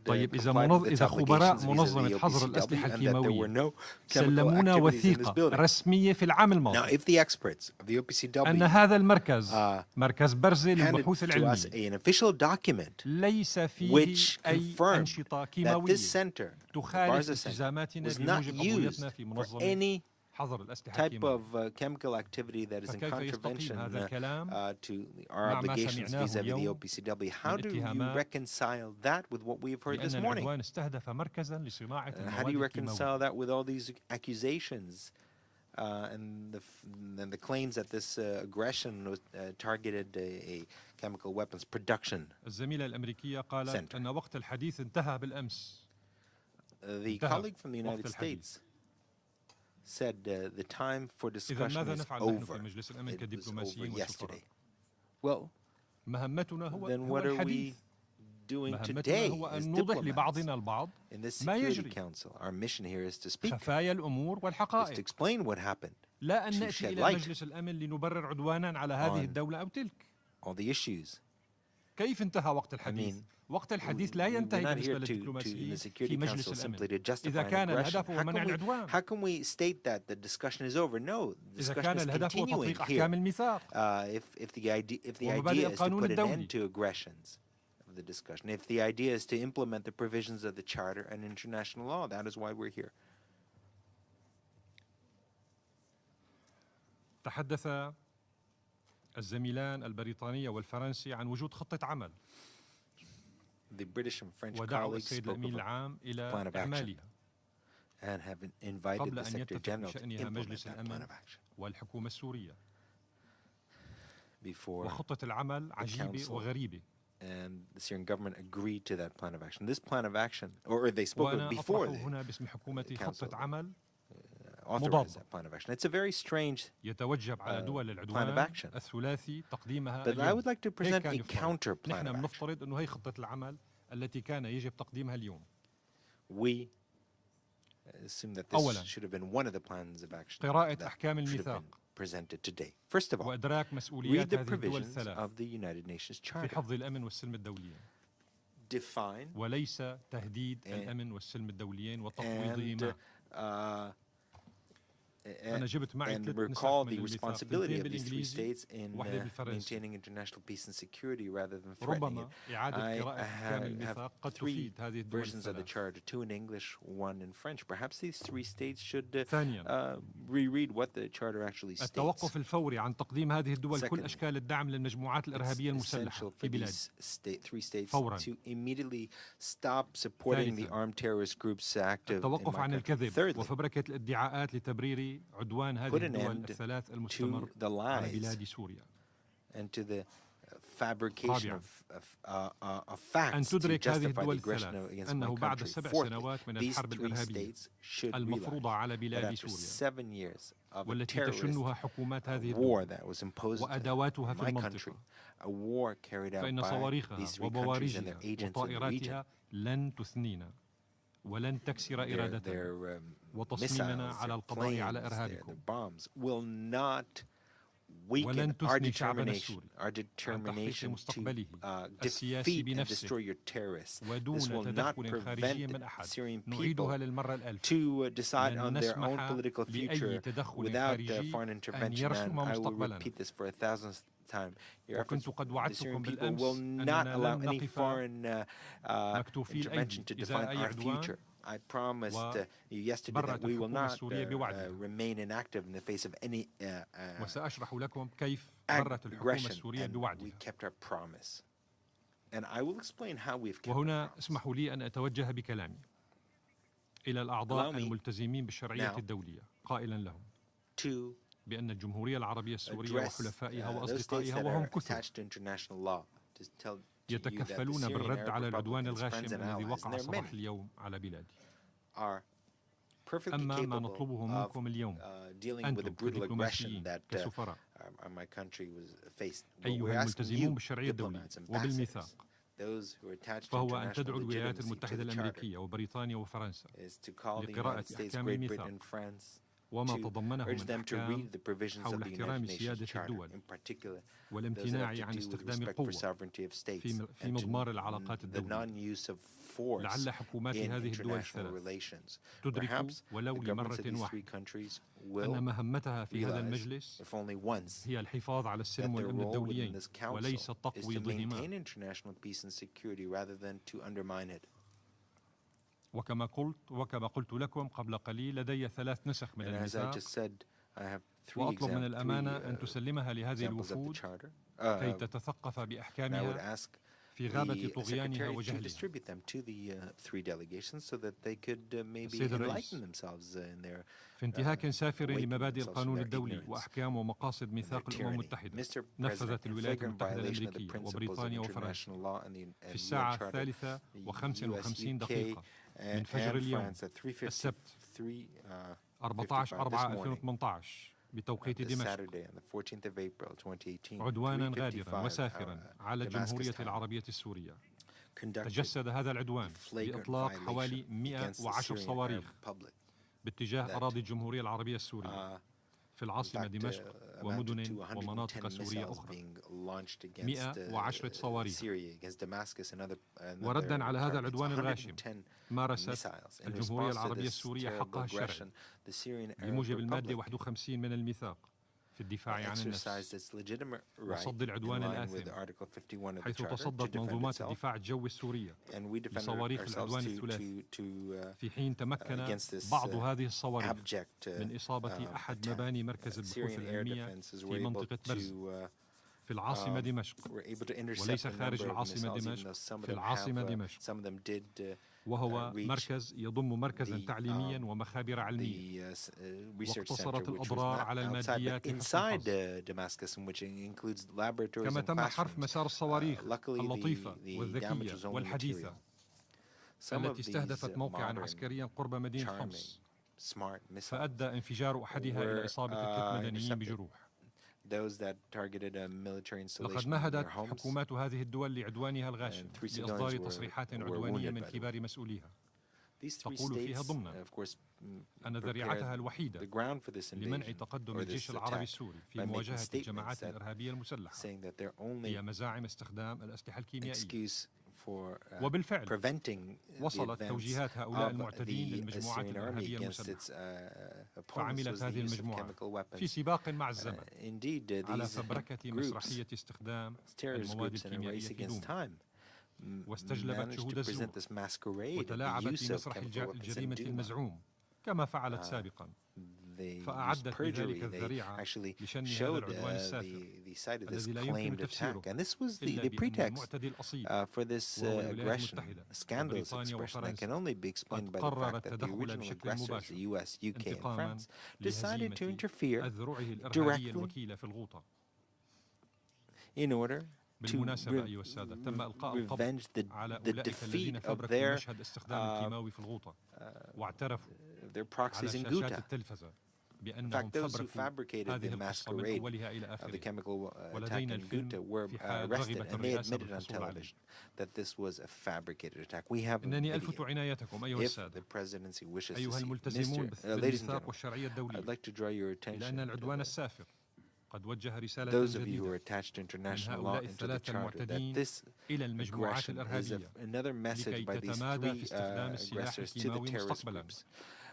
S: طيب إذا خبراء منظمة حظر الأسلحة الكيماوية سلمونا وثيقة رسمية في العام الماضي أن هذا المركز مركز برزة للبحوث العلمية ليس فيه أي أنشطة كيماوية تخالف التزاماتنا بموجب عضويتنا في منظمة
D: type of chemical activity that is in contravention to our obligations vis-à-vis the OPCW. How do you reconcile that with what we have heard this morning? How do you reconcile that with all these accusations and the claims that this aggression was targeted a chemical weapons production
S: الزميلة الأمريكية قالت أن وقت الحديث انتهى بالأمس.
D: The colleague from the United States said the time for discussion is over. It was over yesterday. Well, then what are we doing today as diplomats in this Security Council? Our mission here is to speak, is to explain what happened, to shed light on all the issues.
S: كيف انتهى وقت الحديث؟ وقت الحديث لا ينتهي بالنسبة للدبلوماسيين في مجلس الأمن إذا كان الهدف هو منع العدوان.
D: How can we state that the discussion is over? No, the discussion is continuing
S: here.
D: If the idea is to put an end to aggressions of the discussion, if the idea is to implement the provisions of the Charter and international law, that is why we're here.
S: تحدث الزميلان البريطاني والفرنسي عن وجود خطة عمل.
D: The British and French
S: ودعوا
D: colleagues
S: السيد
D: spoke
S: الأمين
D: of
S: العام
D: a
S: إلى
D: plan of action
S: إعمالها
D: and have invited
S: قبل
D: the
S: أن
D: Secretary
S: يتفق
D: General to
S: بشأنها
D: implement
S: مجلس
D: that plan
S: الأمن
D: of action
S: والحكومة السورية.
D: before
S: وخطة العمل عجيبة وغريبة.
D: and the Syrian government agreed to that plan of action. This plan of action, or they spoke of it before
S: وأنا أطرح هنا باسم حكومتي خطة عمل
D: authorized that plan of action. It's a very strange
S: يتوجب على دول
D: plan of
S: العدوان
D: action.
S: الثلاثي تقديمها
D: But I would like to present a
S: هيك كان
D: counter
S: يفترض.
D: plan
S: نحن
D: of action.
S: بنفترض أنه هي خطة العمل التي كان يجب تقديمها اليوم.
D: We assume that
S: أولاً،
D: this should have been one of the plans of action
S: قراءة
D: that
S: أحكام
D: should have
S: الميثاق
D: been presented today. First of all,
S: وإدراك
D: read
S: مسؤوليات
D: the
S: هذه الدول
D: provisions
S: الثلاث
D: of the United Nations
S: في
D: Charter.
S: حفظ الأمن والسلم الدولية. وليس تهديد الأمن والسلم الدوليين وتفويضهما.
Q: And recall the responsibility of these three states in maintaining international peace and security rather than threatening it. I have three versions of the charter, two in English, one in French. Perhaps these three states should reread what the charter actually states.
S: التوقف الفوري عن تقديم هذه الدول كل أشكال الدعم للمجموعات الإرهابية المسلحة في بلاد.
Q: Three states to immediately stop supporting the armed terrorist groups active in
S: التوقف
Q: my
S: عن
Q: country.
S: الكذب وفبركة الادعاءات لتبرير عدوان هذه الدول الثلاث المستمر على بلاد سوريا.
Q: And to the fabrication of facts to
S: تدرك هذه
Q: justify the
S: الدول
Q: aggression
S: الثلاث
Q: against my
S: أنه بعد
Q: country.
S: 7
Q: Fourthly,
S: سنوات من
Q: these
S: الحرب
Q: three
S: الإرهابية
Q: states should
S: المفروضة على
Q: realize that
S: بلاد
Q: after
S: سوريا
Q: 7 years of a
S: والتي
Q: terrorist
S: تشنها حكومات هذه
Q: war
S: الدول
Q: that was imposed
S: وأدواتها
Q: in
S: في
Q: my
S: المنطقة،
Q: country, a war carried out
S: فإن
Q: by
S: صواريخها
Q: these three countries and their
S: وبوارجها
Q: agents in the region.
S: وطائراتها لن تثنينا ولن تكسر إرادتنا وتصميمنا على القضاء على إرهابكم.
Q: Bombs will not weaken our determination to defeat and destroy your terrorists. This will not prevent Syrian people to decide on their own political future without foreign intervention. And I will repeat this for 1,000th time. The Syrian people will not allow any foreign intervention to define our future. I promised you yesterday that we will not remain inactive in the face of any aggression, and we kept our promise. And I will explain how we've kept our
S: وهنا
Q: promise.
S: اسمحوا لي أن أتوجه بكلامي إلى الأعضاء الملتزمين بالشرعية الدولية قائلا لهم بأن الجمهورية العربية السورية وحلفائها وأصدقائها وهم كثر يتكفلون بالرد على العدوان الغاشم الذي وقع صباح اليوم على بلادي. أما ما نطلبه منكم اليوم أنتم كدبلوماسيين كسفراء أيها الملتزمون بالشرعية الدولية وبالميثاق، فهو أن تدعو الولايات المتحدة الأمريكية وبريطانيا وفرنسا لقراءة أحكام الميثاق وما تضمنه من أحكام حول احترام سيادة الدول والامتناع عن استخدام القوة في مضمار العلاقات الدولية. لعل حكومات هذه الدول الثلاث تدرك ولو لمرة واحدة أن مهمتها في هذا المجلس هي الحفاظ على السلم والأمن الدوليين وليس تقويضهما. وكما قلت لكم قبل قليل لدي 3 نسخ من الميثاق، وأطلب من الأمانة أن تسلمها لهذه الوفود كي تتثقف بأحكامها في غابة طغيانها وجهلها. السيد الرئيس، في انتهاك سافر لمبادئ القانون الدولي وأحكام ومقاصد ميثاق الأمم المتحدة نفذت الولايات المتحدة الأمريكية وبريطانيا وفرنسا في الساعة 3:55 من فجر اليوم السبت 14/4/2018 بتوقيت دمشق عدوانا غادرا وسافرا على الجمهورية العربية السورية. تجسد هذا العدوان بإطلاق حوالي 110 صواريخ باتجاه أراضي الجمهورية العربية السورية في العاصمة دمشق ومدن ومناطق سورية أخرى. 110 صواريخ. وردا على هذا العدوان الغاشم مارست الجمهورية العربية السورية حقها الشرعي بموجب المادة 51 من الميثاق في الدفاع عن النفس وصد العدوان الآثم، حيث تصدت منظومات الدفاع الجوي السورية لصواريخ العدوان الثلاثي، في حين تمكن بعض هذه الصواريخ من إصابة أحد مباني مركز البحوث العلمية في منطقة برز في العاصمة دمشق، وليس خارج العاصمة دمشق، في العاصمة دمشق، وهو مركز يضم مركزا تعليميا ومخابر علمية. واقتصرت الأضرار على الماديات كما تم حرف مسار الصواريخ اللطيفة والذكية والحديثة التي استهدفت موقعا عسكريا قرب مدينة حمص، فأدى انفجار أحدها إلى إصابة 3 مدنيين بجروح. لقد مهدت حكومات هذه الدول لعدوانها الغاشم بإصدار تصريحات عدوانية من كبار مسؤوليها تقول فيها ضمنا أن ذريعتها الوحيدة لمنع تقدم الجيش العربي السوري في مواجهة الجماعات الإرهابية المسلحة هي مزاعم استخدام الأسلحة الكيميائية
D: preventing the advance of the Syrian army against its opponents was the use of chemical weapons. Indeed, these groups, terrorist groups in a race against time, managed to present this masquerade of the use of chemical weapons in Douma. They used perjury. They actually showed the site of this claimed attack. And this was the pretext for this aggression, scandalous expression that can only be explained by the fact that the original aggressors, the US, UK, and France, decided to interfere directly in order to revenge the defeat of their proxies in Ghouta. In fact, those who fabricated the masquerade of the chemical attack in Ghouta were arrested, and they admitted on television that this was a fabricated attack. We have a video. If the presidency wishes to see, ladies and gentlemen, I'd like to draw your attention, those of you who are attached to international law and to the Charter, that this aggression is another message by these three aggressors to the terrorist groups.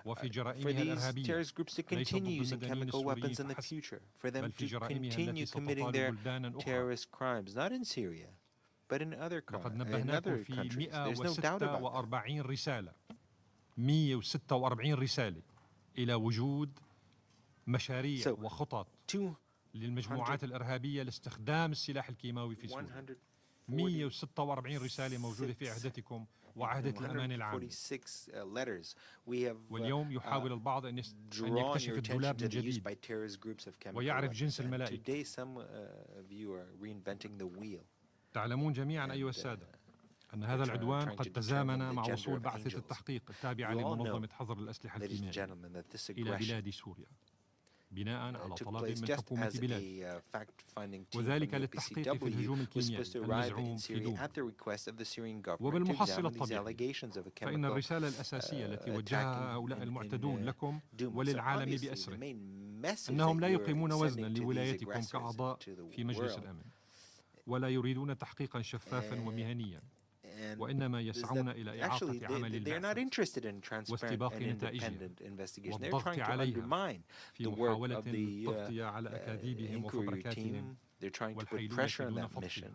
D: For these terrorist groups to continue using chemical weapons in the future, for them to continue committing their terrorist crimes, not in Syria, but in other countries. There's no doubt about that.
S: 146 رسالة إلى وجود مشاريع وخطط للمجموعات الإرهابية لاستخدام السلاح الكيماوي في سوريا. 146 رسالة موجودة في عهدتكم وعهدة الأمان العام. واليوم يحاول البعض أن يكتشف الدولاب من جديد ويعرف جنس الملائكة. تعلمون جميعا أيها السادة أن هذا العدوان قد تزامن مع وصول بعثة التحقيق التابعة لمنظمة حظر الأسلحة الكيميائية إلى بلاد سوريا بناء على طلب من حكومة بلاد، وذلك للتحقيق في الهجوم الكيميائي المزعوم في دوما. وبالمحصلة الطبيعية فإن الرسالة الأساسية التي وجهها هؤلاء المعتدون لكم وللعالم بأسره أنهم لا يقيمون وزنا لولايتكم كأعضاء في مجلس الأمن، ولا يريدون تحقيقا شفافا ومهنيا، وإنما يسعون إلى إعاقة عمل البعثة واستباق نتائجها والضغط عليها في محاولة التغطية على أكاذيبهم وفبركاتهم والحيلولة دون فضحها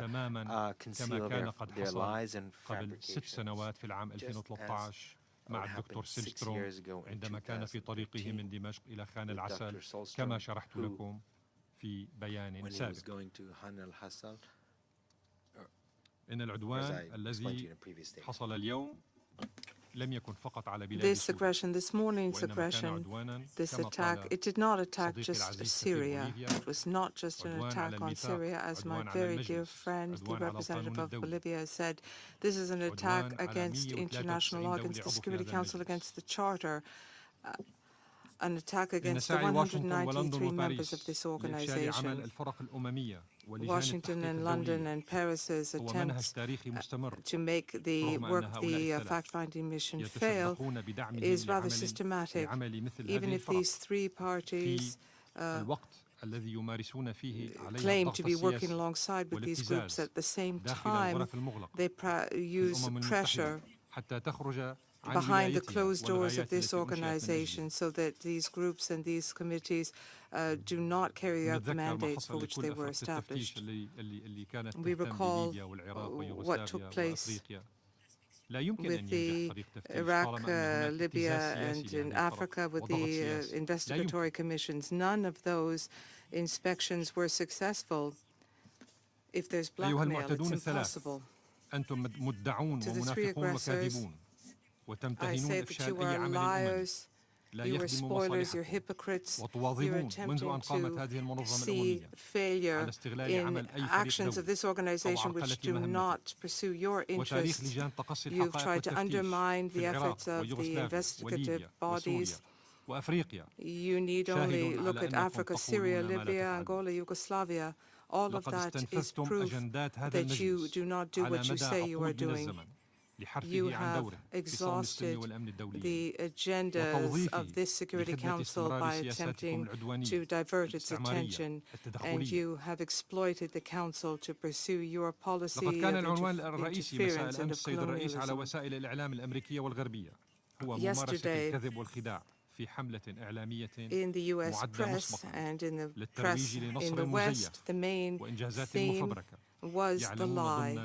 S: تماما كما كان قد حصل قبل 6 سنوات في العام 2013 مع الدكتور سيلستروم عندما كان في طريقه من دمشق إلى خان العسل كما شرحت لكم في بيان سابق. إن العدوان الذي حصل اليوم لم يكن فقط على بلاد
E: سوريا. This morning's aggression, this attack, it did not attack just Syria. It was not just an attack on Syria. As my very dear friend, the representative of Bolivia, said, this is an attack against international law, against the Security Council, against the Charter. An attack against the 193 members of this organization. Washington and London and Paris's attempts to make the work of the fact-finding mission fail is rather systematic. Even if these three parties claim to be working alongside with these groups, at the same time they use pressure behind the closed doors of this organization so that these groups and these committees do not carry out the mandates for which they were established. We recall what took place with the Iraq, Libya, and in Africa with the investigatory commissions. None of those inspections were successful. If there's blackmail, it's impossible. To the three aggressors, I say that you are liars, you are spoilers, you're hypocrites, you're attempting to see failure in actions of this organization which do not pursue your interests. You've tried to undermine the efforts of the investigative bodies. You need only look at Africa, Syria, Libya, Angola, Yugoslavia. All of that is proof that you do not do what you say you are doing. you have exhausted the agendas of this Security Council by attempting to divert its attention, and you have exploited the Council to pursue your policy of interference and of colonialism. Yesterday, in the U.S. press and in the press in the West, the main theme was the lie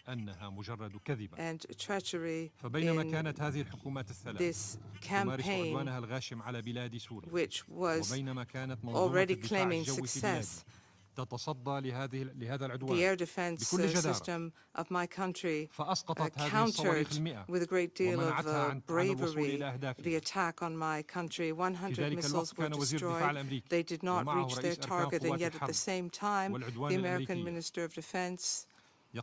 E: and treachery in this campaign, which was already claiming success. The air defense system of my country countered with a great deal of bravery the attack on my country. 100 missiles were destroyed. They did not reach their target, and yet at the same time, the American Minister of Defense, the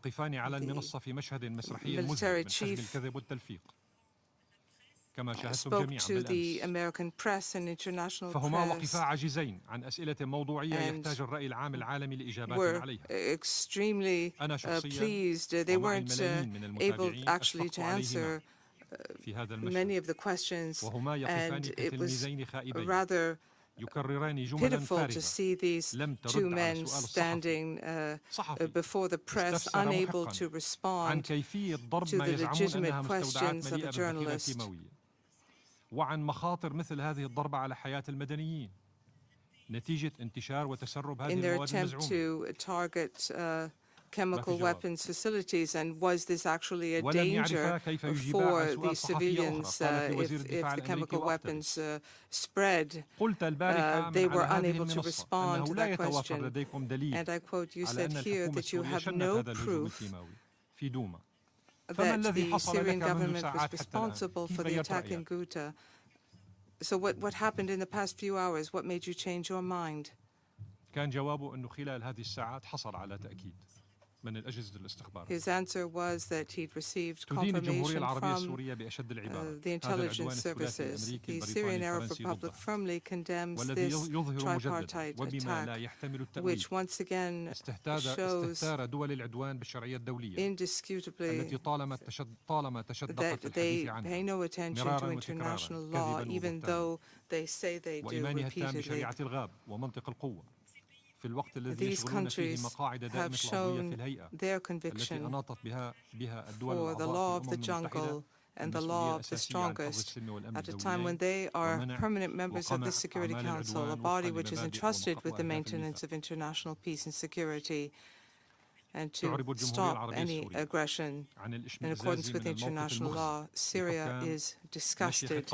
E: military chief, spoke to the American press and international press and were extremely pleased. They weren't able actually to answer many of the questions, and it was rather pitiful to see these two men standing before the press, unable to respond to the legitimate questions of a journalist.
S: وعن مخاطر مثل هذه الضربة على حياة المدنيين نتيجة انتشار وتسرب هذه المواد المزعومة.
E: Chemical weapons facilities, and was this actually a danger for the civilians if the chemical weapons spread? They were unable to respond to that question. And I quote, you said here that you have no proof that the Syrian government was responsible for the attack in Ghouta. So what happened in the past few hours? What made you change your mind?
S: كان جوابه إنه خلال هذه الساعات حصل على تأكيد من الأجهزة الاستخبارات.
E: His answer was that he'd received confirmation from the intelligence services. The Syrian Arab Republic firmly condemns this tripartite attack, which once again shows indisputably that they pay no attention to international law, even though they say they do repeatedly. These countries have shown their conviction for the law of the jungle and the law of the strongest at a time when they are permanent members of the Security Council, a body which is entrusted with the maintenance of international peace and security, and to stop any aggression in accordance with international law. Syria is disgusted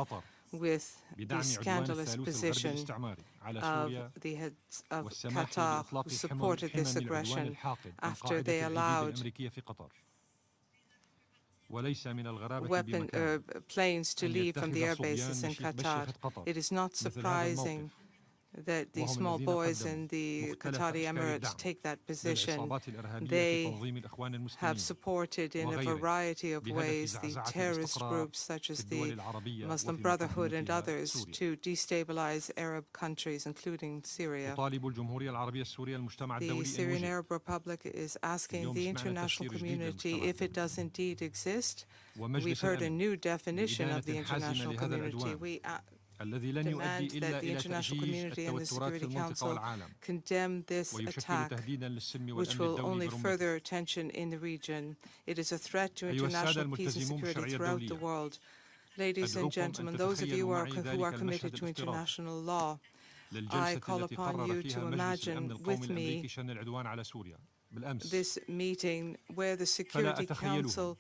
E: with the scandalous position of the heads of Qatar, who supported this aggression after they allowed planes to leave from the air bases in Qatar. It is not surprising that the small boys in the Qatari Emirates take that position. They have supported in a variety of ways the terrorist groups such as the Muslim Brotherhood and others to destabilize Arab countries, including Syria. The Syrian Arab Republic is asking the international community if it does indeed exist. We've heard a new definition of the international community. We demand that the international community and the Security Council condemn this attack, which will only further tension in the region. It is a threat to international peace and security throughout the world. Ladies and gentlemen, those of you who are committed to international law, I call upon you to imagine with me this meeting where the Security Council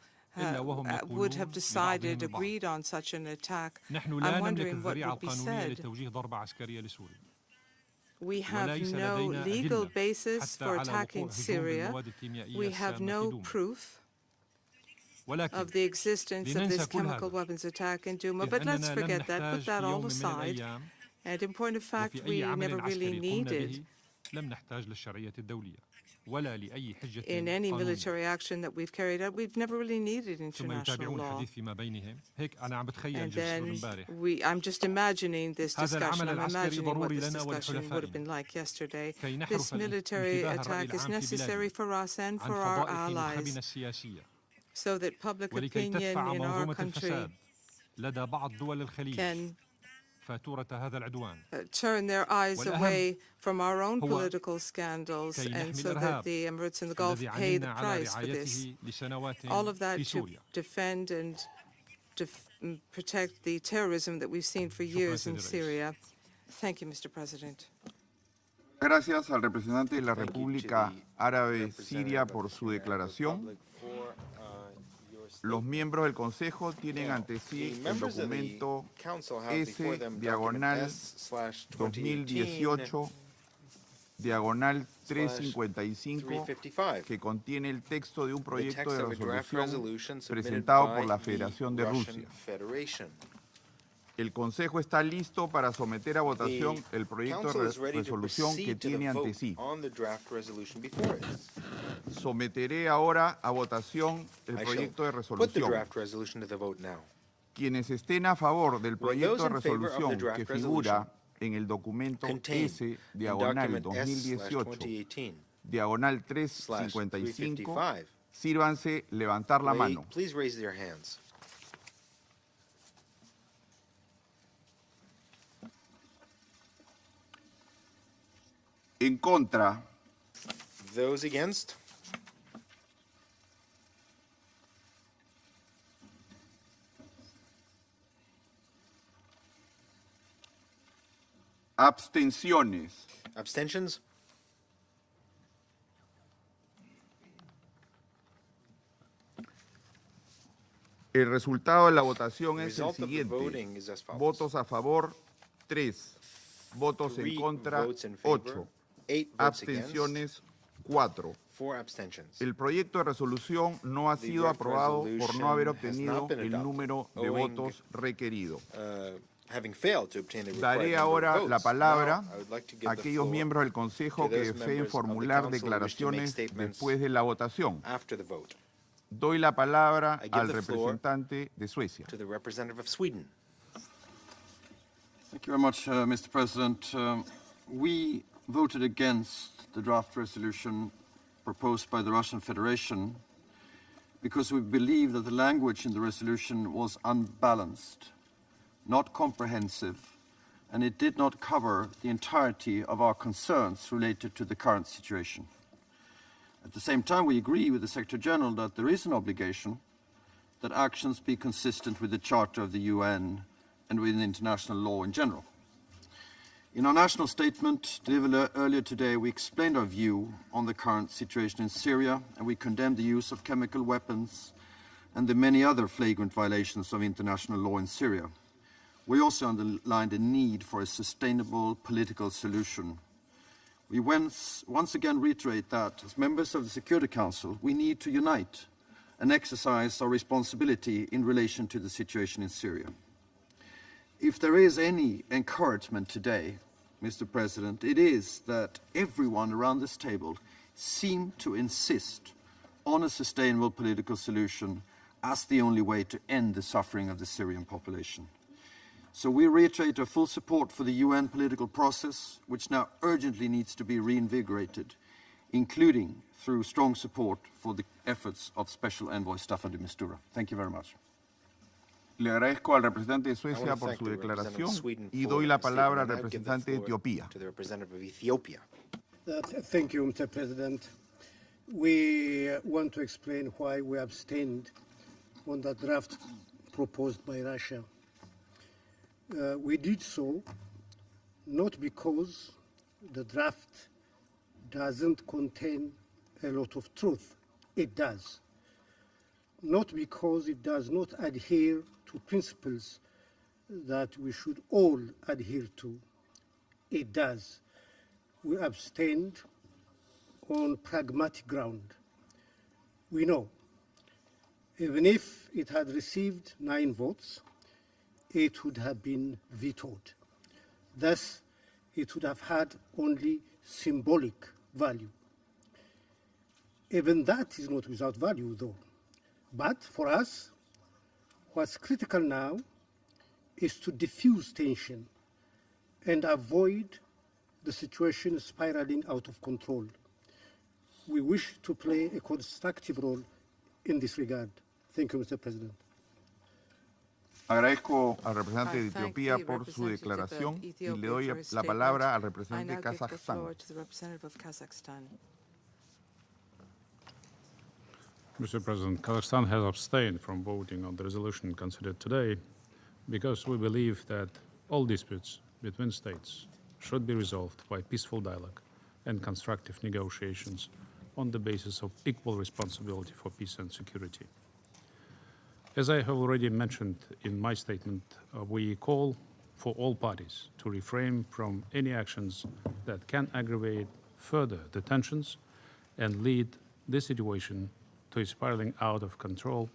E: would have decided, agreed on such an attack. I'm wondering what would be said. We have no legal basis for attacking Syria. We have no proof of the existence of this chemical weapons attack in Douma. But let's forget that, put that all aside. And in point of fact, we never really needed in any military action that we've carried out, we've never really needed international law. And then I'm just imagining this discussion. I'm imagining what this discussion would have been like yesterday. This military attack is necessary for us and for our allies. so that public
S: ولكي
E: opinion
S: تدفع
E: in our
S: منظومة
E: country
S: الفساد لدى بعض دول الخليج
E: can
S: فاتورة هذا العدوان
E: turn their eyes away from our own
S: هو
E: political scandals,
S: كي
E: and
S: نحمي
E: so that
S: الإرهاب
E: the Emirates in the Gulf
S: الذي
E: pay the
S: عملنا على
E: price for this.
S: رعايته لسنوات
E: All of that
S: في
E: to
S: سوريا.
E: defend and protect the terrorism that we've seen for years in Syria. Thank you, Mr. President.
A: Gracias al representante de la República Árabe Siria por su declaración. Los miembros del Consejo tienen ante sí el documento S/2018/355 que contiene el texto de un proyecto de resolución presentado por la Federación de Rusia. El Consejo está listo para someter a votación el proyecto de resolución que tiene ante sí. Someteré ahora a votación el proyecto de resolución. Quienes estén a favor del proyecto de resolución que figura en el documento S/2018/355, sírvanse levantar la mano. En contra.
D: Those against?
A: Abstenciones.
D: Abstentions?
A: El resultado de la votación es el siguiente. Votos a favor, 3. Votos en contra, 8. Abstenciones, 4. El proyecto de resolución no ha sido aprobado por no haber obtenido el número de votos requerido. Daré ahora la palabra a aquellos miembros del Consejo que deseen formular declaraciones después de la votación. Doy la palabra al representante de Suecia.
L: Thank you very much, Mr. President. We voted against the draft resolution proposed by the Russian Federation because we believe that the language in the resolution was unbalanced, not comprehensive, and it did not cover the entirety of our concerns related to the current situation. At the same time, we agree with the Secretary General that there is an obligation that actions be consistent with the Charter of the UN and with international law in general. In our national statement delivered earlier today, we explained our view on the current situation in Syria, and we condemned the use of chemical weapons and the many other flagrant violations of international law in Syria. We also underlined the need for a sustainable political solution. We once again reiterate that, as members of the Security Council, we need to unite and exercise our responsibility in relation to the situation in Syria. If there is any encouragement today, Mr. President, it is that everyone around this table seemed to insist on a sustainable political solution as the only way to end the suffering of the Syrian population. So we reiterate our full support for the UN political process, which now urgently needs to be reinvigorated, including through strong support for the efforts of Special Envoy Staffan de Mistura. Thank you very much.
A: Le agradezco al representante de Suecia por su declaración y doy la palabra al representante de Etiopía.
P: Thank you, Mr. President. We want to explain why we abstained on the draft proposed by Russia. We did so not because the draft doesn't contain a lot of truth. It does. Not because it does not adhere to principles that we should all adhere to. It does. We abstained on pragmatic ground. We know, even if it had received 9 votes, it would have been vetoed. Thus, it would have had only symbolic value. Even that is not without value, though. But for us, what's critical now is to diffuse tension and avoid the situation spiraling out of control. We wish to play a constructive role in this regard. Thank you, Mr. President.
A: Agradezco al representante de Etiopía por su declaración y le doy la palabra al representante de Kazajstán.
J: Mr. President, Kazakhstan has abstained from voting on the resolution considered today because we believe that all disputes between states should be resolved by peaceful dialogue and constructive negotiations on the basis of equal responsibility for peace and security. As I have already mentioned in my statement, we call for all parties to refrain from any actions that can aggravate further the tensions and lead the situation to a spiraling out of control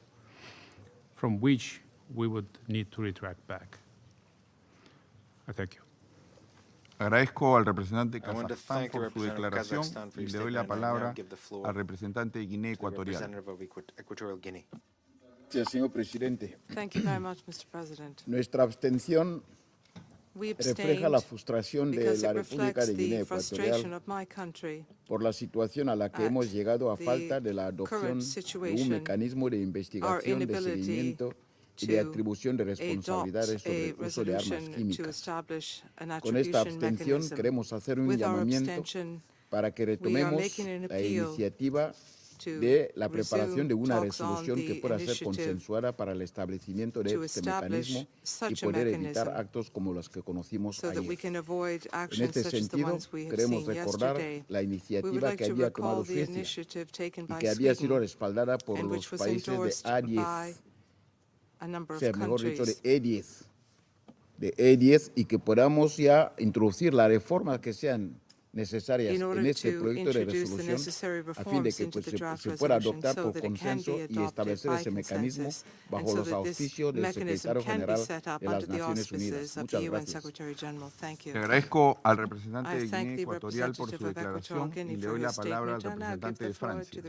J: from which we would need to retract back. I thank you.
A: Agradezco al representante de Kazajstán por su declaración y le doy la palabra al representante de Guinea Ecuatorial.
Q: Gracias, señor presidente.
E: Thank you very much, Mr. President.
Q: Nuestra abstención refleja la frustración de la República de Guinea Ecuatorial por la situación a la que hemos llegado a falta de la adopción de un mecanismo de investigación, de seguimiento y de atribución de responsabilidades sobre el uso de armas químicas. Con esta abstención queremos hacer un llamamiento para que retomemos la iniciativa de la preparación de una resolución que pueda ser consensuada para el establecimiento de este mecanismo y poder evitar actos como los que conocimos ayer. En este sentido, queremos recordar la iniciativa que había tomado Suecia y que había sido respaldada por los países de A10, o sea, mejor dicho, de E10, y que podamos ya introducir las reformas que sean necesarias en este proyecto de resolución a fin de que se pueda adoptar por consenso y establecer ese mecanismo bajo los auspicios del secretario general de las Naciones Unidas. Muchas gracias.
A: Le agradezco al representante de Guinea Ecuatorial por su declaración y le doy la palabra al representante de Francia.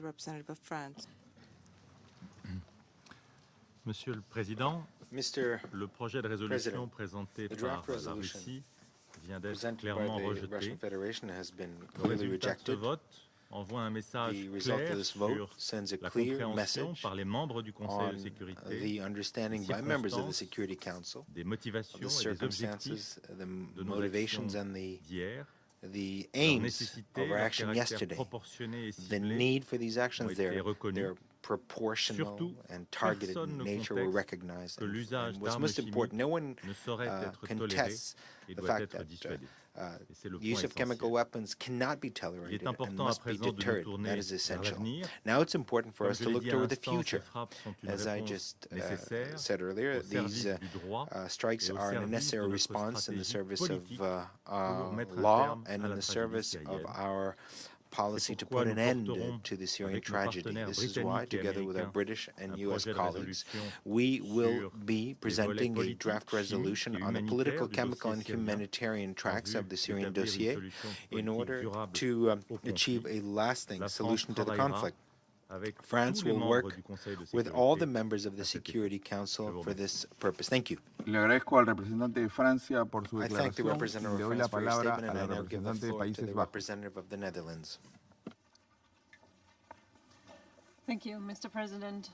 H: Monsieur le Président, le projet de résolution présenté par la Russie vient d'être clairement rejeté. Le résultat de ce vote envoie un message clair sur la compréhension par les membres du Conseil de sécurité des motivations et des objectifs de nos actions d'hier, leur nécessité, leur caractère proportionné et ciblé ont été reconnus.
D: Proportional and targeted nature were recognized. And what's most important, no one contests the fact that use of chemical weapons cannot be tolerated and must be deterred. That is essential. Now it's important for us to look toward the future. As I just said earlier, these strikes are a necessary response in the service of law and in the service of our policy to put an end to the Syrian tragedy. This is why, together with our British and U.S. colleagues, we will be presenting a draft resolution on the political, chemical, and humanitarian tracks of the Syrian dossier in order to achieve a lasting solution to the conflict. France will work with all the members of the Security Council for this purpose. Thank you.
A: Le agradezco al representante de Francia por su
D: I thank the
A: declaración y
D: representative
A: le
D: of
A: doy la
D: France for his
A: palabra
D: statement,
A: a
D: and
A: la
D: I now give the
A: representante de
D: floor to
A: Países
D: the
A: Bajos.
D: representative of the Netherlands.
M: Thank you, Mr. President.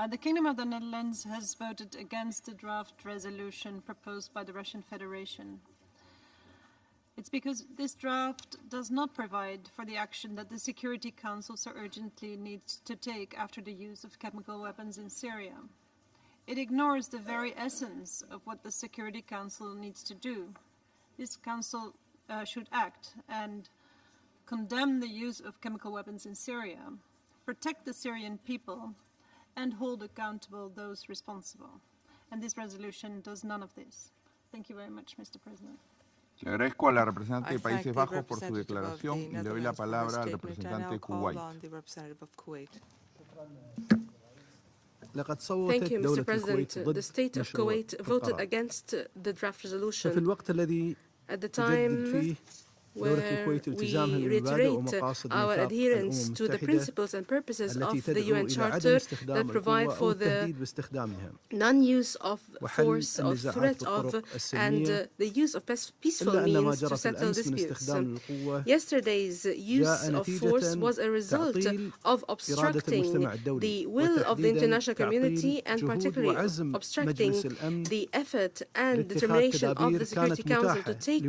M: The Kingdom of the Netherlands has voted against the draft resolution proposed by the Russian Federation. It's because this draft does not provide for the action that the Security Council so urgently needs to take after the use of chemical weapons in Syria. It ignores the very essence of what the Security Council needs to do. This council should act and condemn the use of chemical weapons in Syria, protect the Syrian people, and hold accountable those responsible. And this resolution does none of this. Thank you very much, Mr. President.
A: Le agradezco a la representante de Países Bajos por su declaración y le doy la palabra al representante de Kuwait.
T: Thank you, Mr. President. The state of Kuwait voted against the draft resolution at the time where we reiterate our adherence to the principles and purposes of the UN Charter that provide for the non-use of force, of threat of, and the use of peaceful means to settle disputes. Yesterday's use of force was a result of obstructing the will of the international community and particularly obstructing the effort and determination of the Security Council to take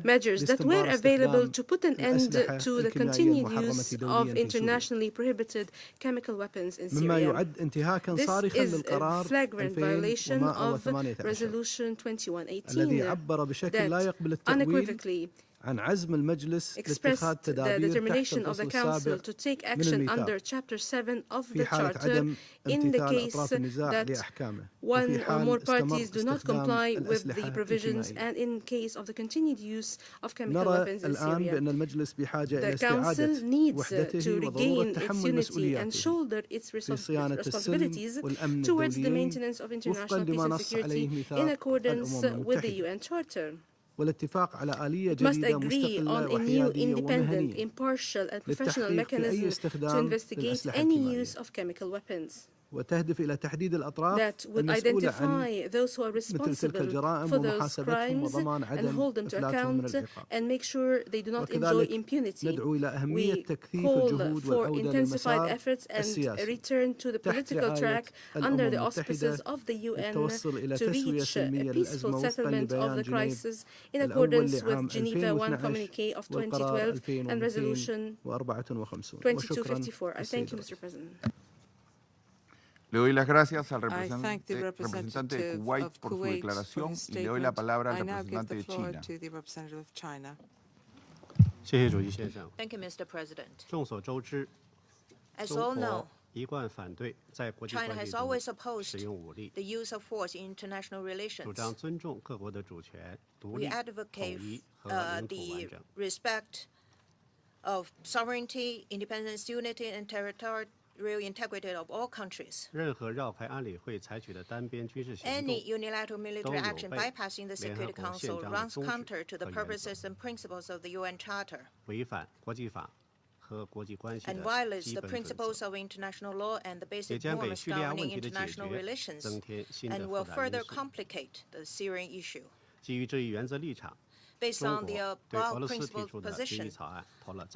T: measures that were available to put an end to the continued use of internationally prohibited chemical weapons in Syria. This is a flagrant violation of Resolution 2118 that unequivocally expressed the determination of the Council to take action under Chapter 7 of the Charter in the case that one or more parties do not comply with the provisions and in case of the continued use of chemical weapons in Syria. The Council needs to regain its unity and shoulder its responsibilities towards the maintenance of international peace and security in accordance with the UN Charter. Must agree on a new independent, impartial and professional mechanism to investigate any use of chemical weapons that would identify those who are responsible for those crimes and hold them to account and make sure they do not enjoy impunity. We call for intensified efforts and a return to the political track under the auspices of the UN to reach a peaceful settlement of the crisis in accordance with Geneva I Communiqué of 2012 and Resolution 2254. I thank you, Mr. President.
A: Le doy las gracias al representante de Kuwait por su declaración y le doy la palabra al representante de China.
U: Thank you, Mr. President. As all know, China has always opposed the use of force in international relations. We advocate the respect of sovereignty, independence, unity, and territorial integrity of all countries. Any unilateral military action bypassing the Security Council runs counter to the purposes and principles of the UN Charter and violates the principles of international law and the basic norms governing international relations and will further complicate the Syrian issue. Based on the above principled position,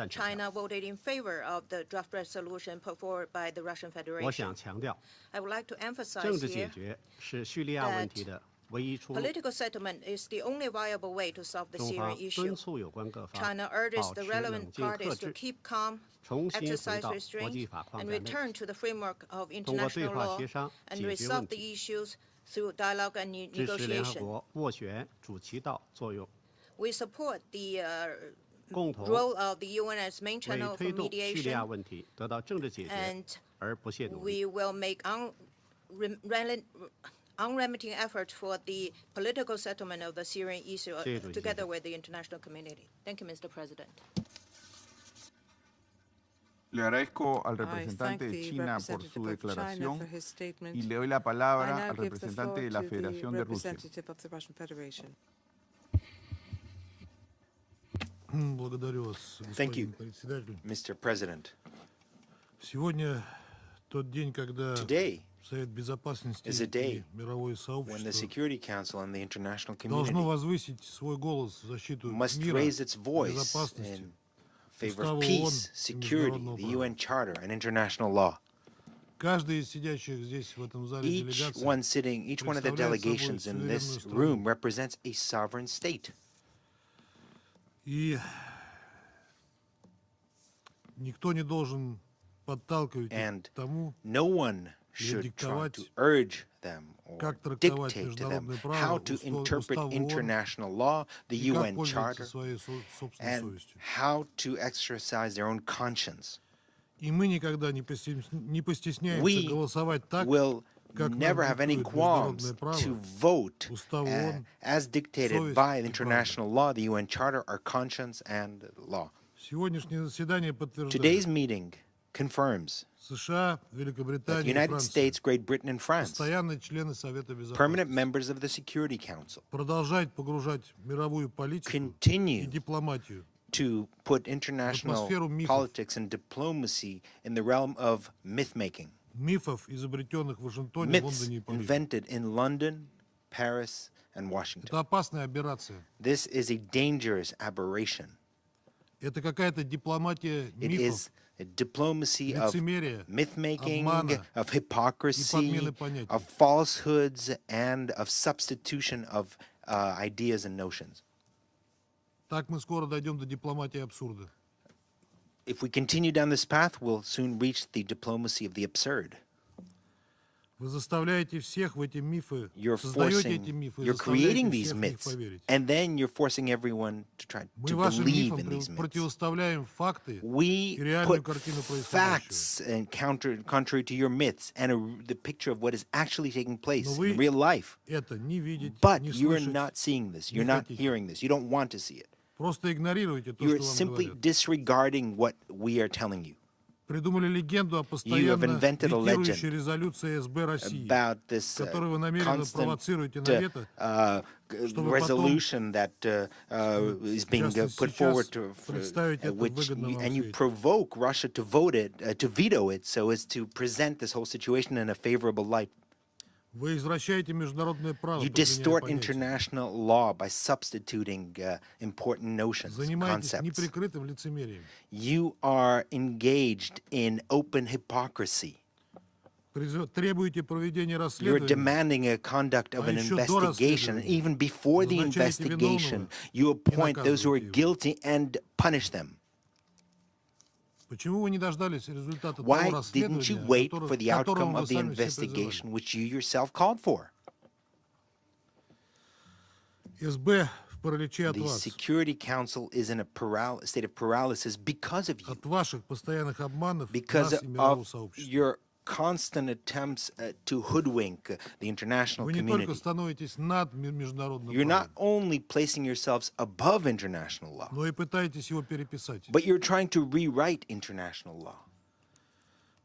U: China voted in favor of the draft resolution put forward by the Russian Federation. I would like to emphasize here that political settlement is the only viable way to solve the Syrian issue. China urges the relevant parties to keep calm, exercise restraint, and return to the framework of international law and resolve the issues through dialogue and negotiation. We support the role of the UN as main channel for mediation, and we will make unremitting efforts for the political settlement of the Syrian issue together with the international community. Thank you, Mr. President.
A: Le agradezco al representante de China por su declaración y le doy la palabra al representante de la Federación de Rusia.
D: Thank you, Mr. President. Today is a day when the Security Council and the international community must raise its voice in favor of peace, security, the UN Charter, and international law. Each one of the delegations in this room represents a sovereign state. And no one should try to urge them or dictate to them how to interpret international law, the UN Charter, and how to exercise their own conscience. We will never have any qualms to vote as dictated by the international law, the UN Charter, our conscience, and law. Today's meeting confirms
C: США,
D: that
C: Великобритания
D: the
C: и
D: United
C: Франция,
D: States, Great Britain, and France,
C: постоянные члены Совета
D: permanent
C: Безопасности,
D: members of the Security Council,
C: продолжать погружать мировую политику и
D: continue
C: дипломатию
D: to put international politics and diplomacy in the realm of myth-making.
C: мифов, изобретенных в Вашингтоне,
D: Myths
C: Лондоне и Париже.
D: invented in London, Paris, and Washington.
C: Это опасная аберрация.
D: This is a dangerous aberration.
C: Это какая-то дипломатия
D: It
C: мифов,
D: is a diplomacy of
C: лицемерия,
D: myth-making,
C: обмана
D: of
C: и
D: hypocrisy,
C: подмены понятий.
D: of falsehoods, and of substitution of ideas and notions.
C: Так мы скоро дойдем до дипломатии абсурда.
D: If we continue down this path, we'll soon reach the diplomacy of the absurd.
C: Вы заставляете всех в эти мифы,
D: You're
C: создаете эти мифы,
D: you're creating
C: заставляете
D: these
C: всех в них
D: myths,
C: поверить.
D: and then you're forcing everyone to try
C: Мы
D: to
C: вашим
D: believe
C: мифам
D: in these myths.
C: противоставляем факты
D: We
C: и реальную
D: put
C: картину происходящего.
D: facts and contrary to your myths and the picture of what is actually taking place
C: Но вы
D: in real life.
C: это не видите,
D: But
C: не
D: you're
C: слышите,
D: not seeing this.
C: не
D: You're not
C: хотите.
D: hearing this. You don't want to see it.
C: Просто игнорируете то,
D: You're
C: что вам
D: simply
C: говорят.
D: disregarding what we are telling you.
C: Придумали легенду о
D: You have
C: постоянно
D: invented a
C: ветирующей
D: legend
C: резолюции СБ России,
D: about this
C: которую вы намеренно
D: constant
C: провоцируете на вето, чтобы потом,
D: resolution that is being put forward to
C: представить это в
D: which
C: выгодном вам
D: and you
C: свете.
D: provoke Russia to vote it, to veto it, so as to present this whole situation in a favorable light.
C: Вы извращаете международное право,
D: You
C: подменяя
D: distort
C: понятия.
D: international law by substituting important notions,
C: Занимаетесь
D: concepts.
C: неприкрытым лицемерием.
D: You are engaged in open hypocrisy.
C: Требуете проведения
D: You're
C: расследования,
D: demanding a conduct of an
C: еще до
D: investigation. And
C: расследования
D: even before the
C: назначаете
D: investigation,
C: виновного
D: you
C: и
D: appoint those who are
C: наказываете его.
D: guilty and punish them.
C: Почему вы не дождались результата того
D: Why didn't you
C: расследования,
D: wait for the
C: которого
D: outcome
C: вы
D: of the
C: сами все призывали?
D: investigation which you yourself called for?
C: СБ в параличе от
D: The
C: вас,
D: Security Council is in a state of paralysis because of you,
C: от ваших постоянных обманов
D: because
C: нас и мирового
D: of
C: сообщества.
D: your constant attempts to hoodwink the international
C: Вы не только
D: community.
C: становитесь над международным
D: You're not
C: правом,
D: only placing yourselves above international law,
C: но и пытаетесь его переписать.
D: but you're trying to rewrite international law.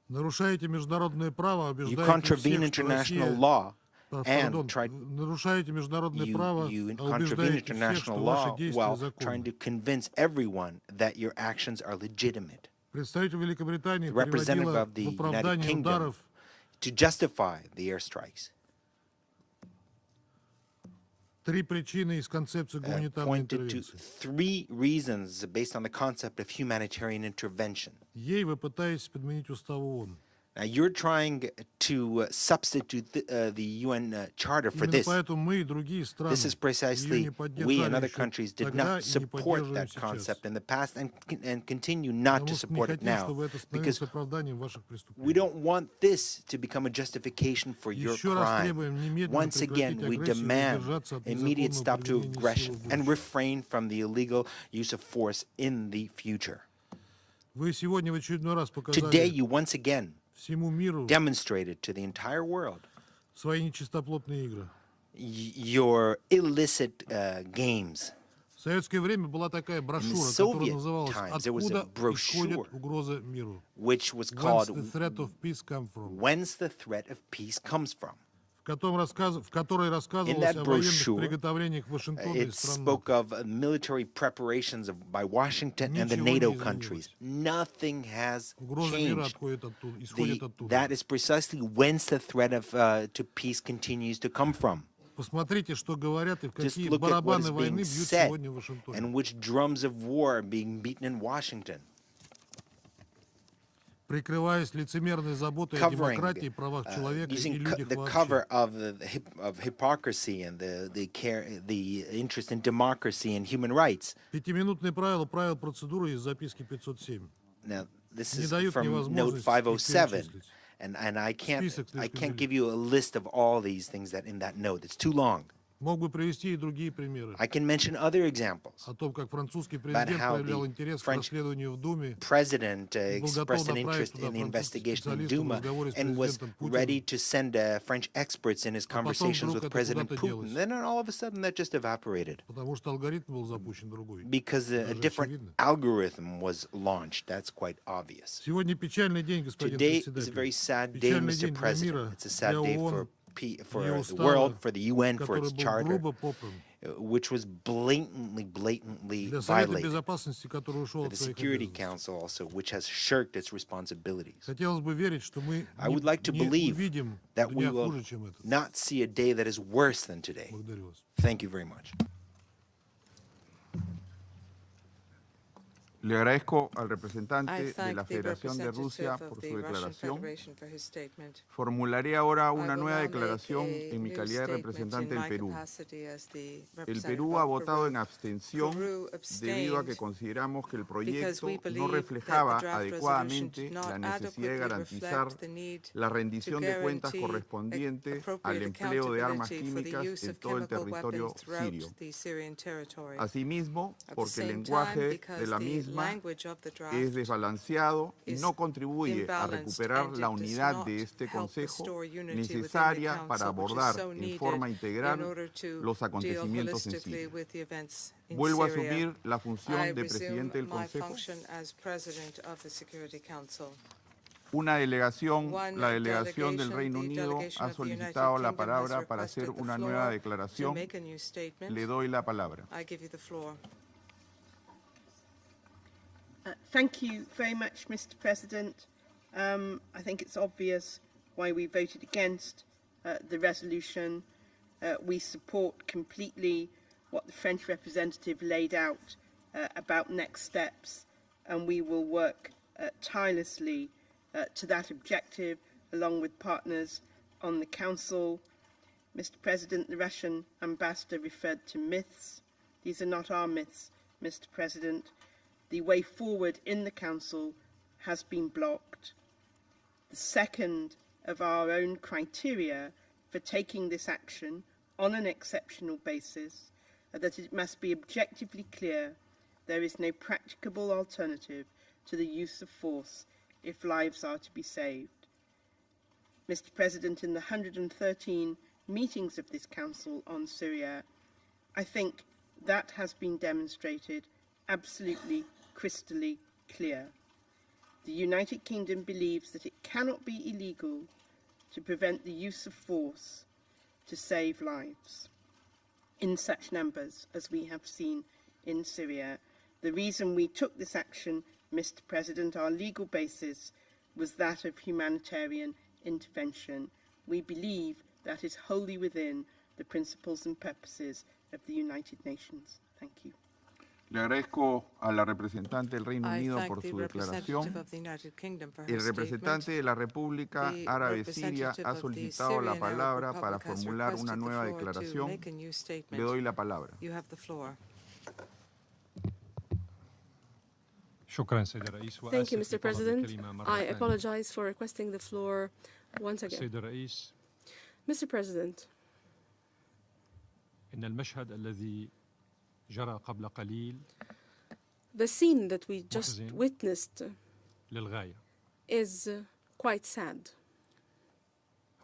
C: Нарушаете международное право,
D: You
C: убеждаете
D: contravene
C: всех, что
D: international
C: Россия...
D: law
C: Пардон,
D: and try
C: нарушаете международное право,
D: you
C: а
D: contravene
C: убеждаете всех,
D: international
C: что
D: law
C: ваши действия
D: while trying
C: законны.
D: to convince everyone that your actions are legitimate.
C: Представитель Великобритании
D: The representative
C: приводила
D: of the
C: в
D: United
C: оправдание
D: Kingdom
C: ударов
D: to justify the airstrikes.
C: 3 причины из концепции гуманитарной
D: Pointed to
C: интервенции.
D: 3 reasons based on the concept of humanitarian intervention.
C: Ей вы пытаетесь подменить устав ООН.
D: Now you're trying to substitute the UN Charter for
C: Именно
D: this.
C: поэтому мы и другие страны
D: This is
C: ее
D: precisely
C: не
D: we and
C: поддержали
D: other
C: еще
D: countries did
C: тогда
D: not
C: и не
D: support
C: поддерживаем
D: that
C: сейчас.
D: concept in the past and continue not
C: Потому
D: to
C: что не
D: support it
C: хотим,
D: now
C: чтобы это
D: because
C: становилось оправданием ваших
D: we
C: преступлений.
D: don't want this to become a justification for your
C: Еще раз
D: crime.
C: требуем немедленно
D: Once again,
C: прекратить
D: we
C: агрессию и
D: demand
C: воздержаться от
D: immediate
C: незаконного
D: stop to
C: применения силы
D: aggression
C: в
D: and
C: будущем.
D: refrain from the illegal use of force in the future.
C: Вы сегодня в очередной раз
D: Today,
C: показали
D: you once again
C: всему миру
D: demonstrated to the entire world
C: свои нечистоплотные игры.
D: your illicit games.
C: В советское время была такая брошюра, которая
D: Soviet
C: называлась
D: times, there was a
C: «Откуда
D: brochure
C: исходит угроза миру?»
D: which was
C: Whence
D: called
C: the threat of peace come from?
D: Whence the Threat of Peace Comes From.
C: В которой
D: In
C: рассказывалось
D: that
C: о военных
D: brochure,
C: приготовлениях Вашингтона и
D: it
C: стран
D: spoke
C: НАТО.
D: of military preparations by Washington and the
C: Ничего
D: NATO
C: не
D: countries.
C: изменилось.
D: Nothing has
C: Угроза мира
D: changed.
C: исходит оттуда.
D: That is precisely whence the threat of to peace continues to come from.
C: Посмотрите, что говорят и в
D: Just
C: какие
D: look at what
C: барабаны
D: is
C: войны
D: being
C: бьют
D: said
C: сегодня в Вашингтоне.
D: and which drums of war are being beaten in Washington.
C: Прикрываясь лицемерной заботой о
D: Covering,
C: демократии, правах человека и
D: using
C: людях
D: the
C: вообще.
D: cover of hypocrisy and the interest in democracy and human rights.
C: Пятиминутные правила, правил процедуры из записки 507.
D: Now, this
C: Не
D: is
C: дают
D: from note
C: невозможности их
D: 507,
C: перечислить.
D: and I
C: Список
D: can't
C: слишком
D: give you a list of all these things that in that note. It's too long.
C: Мог бы привести и другие примеры.
D: I can mention other examples
C: О том, как французский
D: about
C: президент
D: how
C: проявлял
D: the
C: интерес к
D: French
C: расследованию в Думе,
D: president
C: был готов
D: expressed an
C: направить
D: interest
C: туда
D: in the
C: французских
D: investigation in
C: специалистов в
D: Duma
C: разговоре с
D: and was
C: президентом
D: ready
C: Путиным,
D: to send French experts in his
C: а потом
D: conversations
C: вдруг
D: with
C: это
D: President
C: куда-то
D: Putin.
C: делось,
D: Then all of a sudden that just evaporated
C: потому что алгоритм был запущен другой.
D: because a
C: Это же
D: different
C: очевидно.
D: algorithm was launched. That's quite obvious.
C: Сегодня печальный день, господин
D: Today is a
C: председатель.
D: very sad day,
C: Печальный
D: Mr.
C: день для
D: President.
C: мира,
D: It's a sad
C: для
D: day
C: ООН,
D: for
C: ее
D: the world,
C: устава,
D: for the UN, for
C: который
D: its
C: был
D: charter,
C: грубо попран.
D: which was blatantly
C: Для Совета
D: violated.
C: Безопасности, который ушел
D: For
C: от
D: the
C: своих
D: Security
C: обязанностей.
D: Council also, which has shirked its responsibilities.
C: Хотелось бы верить, что мы
D: I would like to
C: не
D: believe
C: увидим
D: that we
C: дня
D: will
C: хуже, чем этот.
D: not see a day that is worse than today.
C: Благодарю вас.
D: Thank you very much.
A: Le agradezco al representante de la Federación de Rusia por su declaración. Formularé ahora una nueva declaración en mi calidad de representante del Perú. El Perú ha votado en abstención debido a que consideramos que el proyecto no reflejaba adecuadamente la necesidad de garantizar la rendición de cuentas correspondiente al empleo de armas químicas en todo el territorio sirio. Asimismo, porque el lenguaje de la misma es desbalanceado y no contribuye a recuperar la unidad de este Consejo necesaria para abordar en forma integral los acontecimientos en Siria. Vuelvo a asumir la función de presidente del Consejo. La delegación del Reino Unido ha solicitado la palabra para hacer una nueva declaración. Le doy la palabra.
G: Thank you very much, Mr. President. I think it's obvious why we voted against the resolution. We support completely what the French representative laid out about next steps, and we will work tirelessly to that objective along with partners on the Council. Mr. President, the Russian ambassador referred to myths. These are not our myths, Mr. President. The way forward in the Council has been blocked. The second of our own criteria for taking this action on an exceptional basis are that it must be objectively clear there is no practicable alternative to the use of force if lives are to be saved. Mr. President, in the 113 meetings of this Council on Syria, I think that has been demonstrated absolutely crystally clear. The United Kingdom believes that it cannot be illegal to prevent the use of force to save lives in such numbers as we have seen in Syria. The reason we took this action, Mr. President, our legal basis was that of humanitarian intervention. We believe that is wholly within the principles and purposes of the United Nations. Thank you.
A: Le agradezco a la representante del Reino Unido por su declaración. El representante de la República Árabe Siria ha solicitado la palabra para formular una nueva declaración. Le doy la palabra.
T: Thank you, Mr. President. I apologize for requesting the floor once again. Mr. President, the scene that we just witnessed is quite sad.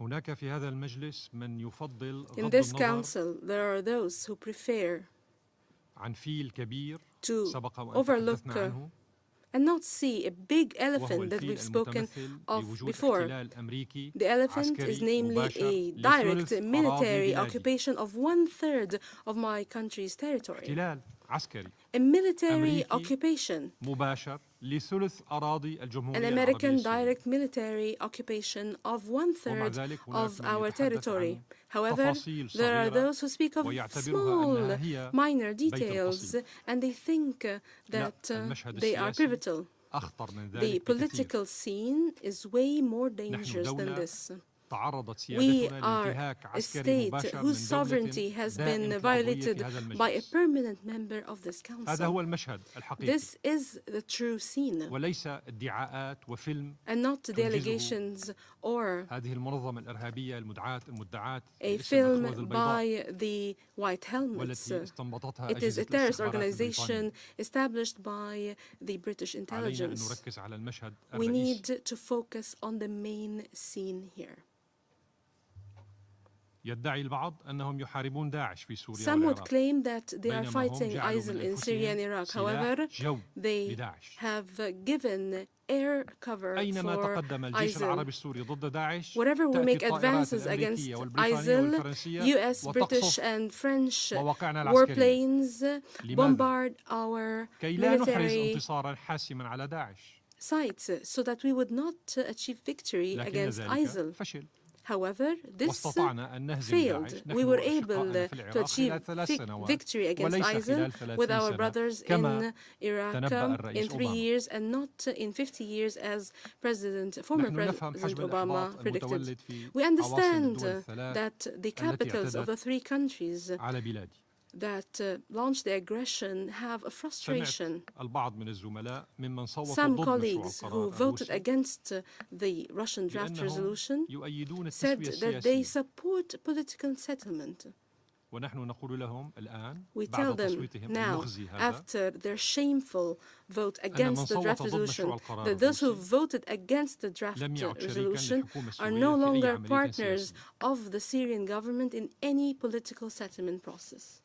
T: In this council, there are those who prefer to overlook and not see a big elephant that we've spoken of before. The elephant is namely a direct military occupation of 1/3 of my country's territory. A military occupation, an American direct military occupation of 1/3 of our territory. However, there are those who speak of small, minor details, and they think that they are pivotal. The political scene is way more dangerous than this.
E: We are a state whose sovereignty has been violated by a permanent member of this council. This is the true scene, and not the allegations or a film by the White Helmets. It is a terrorist organization established by the British intelligence. We need to focus on the main scene here. Some would claim that they are fighting ISIL in Syria and Iraq. However, they have given air cover for ISIL. Wherever we make advances against ISIL, US, British, and French warplanes bombard our military sites so that we would not achieve victory against ISIL. However, this failed. We were able to achieve victory against ISIL with our brothers in Iraq in 3 years and not in 50 years as former President Obama predicted. We understand that the capitals of the 3 countries that launched the aggression have a frustration. Some colleagues who voted against the Russian draft resolution said that they support political settlement. We tell them now, after their shameful vote against the draft resolution, that those who voted against the draft resolution are no longer partners of the Syrian government in any political settlement process.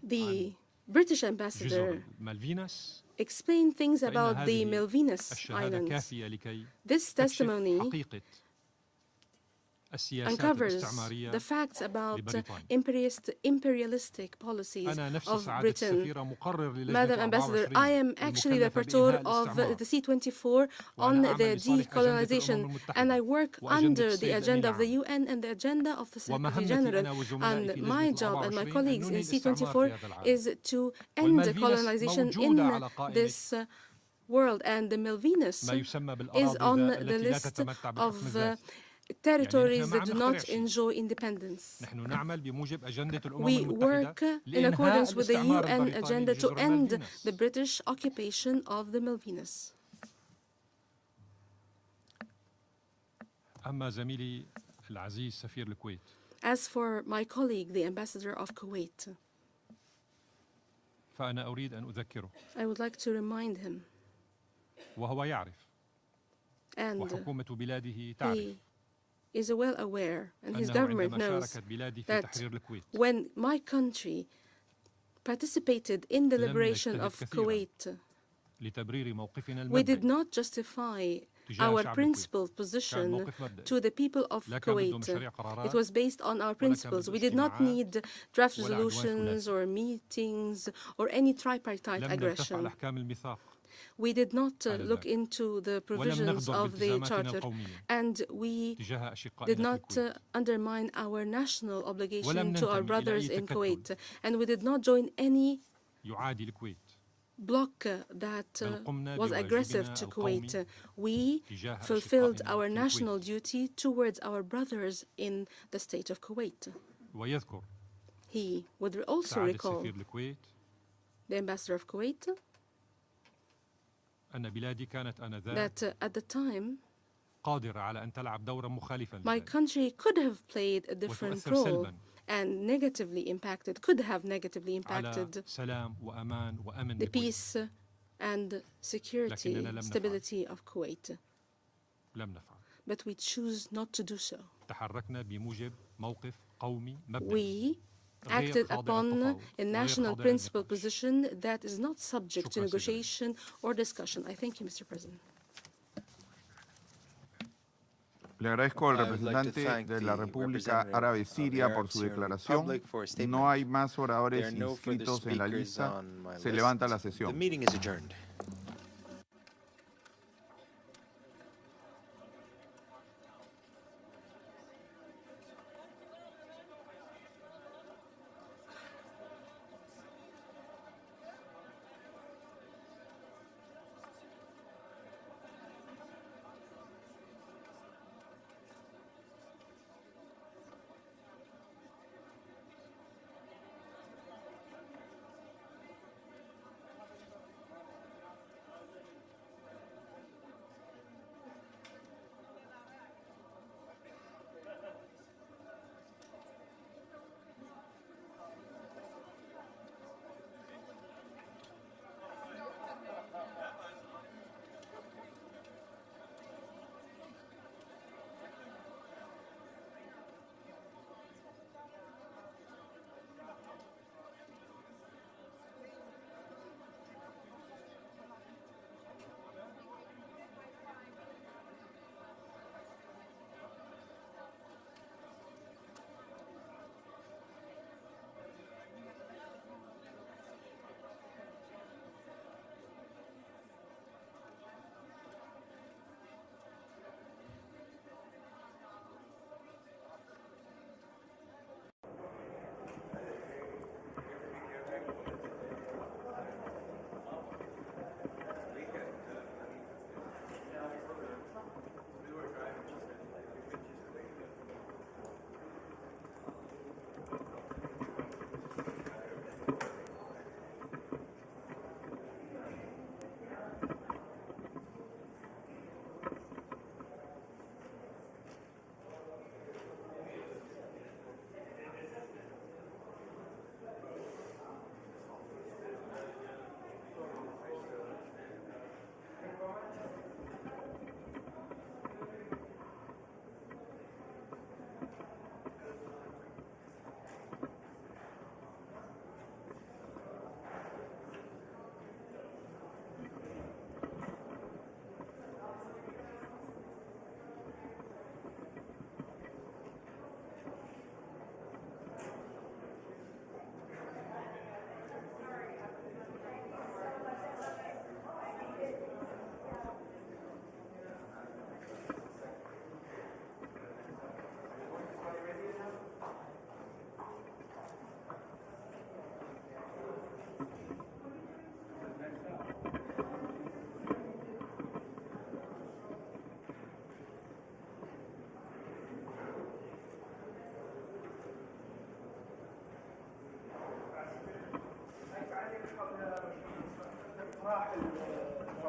E: The British ambassador explained things about the Malvinas Islands. This testimony uncovers the facts about imperialistic policies of Britain. Madam Ambassador, I am actually the rapporteur of the C24 on the decolonization, and I work under the agenda of the UN and the agenda of the Secretary General. And my job and my colleagues in C24 is to end the colonization in this world, and the Malvinas is on the list of territories that do not enjoy independence. We work in accordance with the UN agenda to end the British occupation of the Malvinas. As for my colleague, the ambassador of Kuwait, I would like to remind him, and he is well aware, and his government knows, that when my country participated in the liberation of Kuwait, we did not justify our principled position to the people of Kuwait. It was based on our principles. We did not need draft resolutions or meetings or any tripartite aggression. We did not look into the provisions of the Charter, and we did not undermine our national obligation to our brothers in Kuwait, and we did not join any bloc that was aggressive to Kuwait. We fulfilled our national duty towards our brothers in the state of Kuwait. He would also recall, the ambassador of Kuwait, that at the time, my country could have played a different role and could have negatively impacted the peace and security, stability of Kuwait. But we choose not to do so. We acted upon a national principle position that is not subject to negotiation or discussion. I thank you, Mr. President.
A: Le agradezco al representante de la República Árabe Siria por su declaración. No hay más oradores inscritos en la lista. Se levanta la sesión.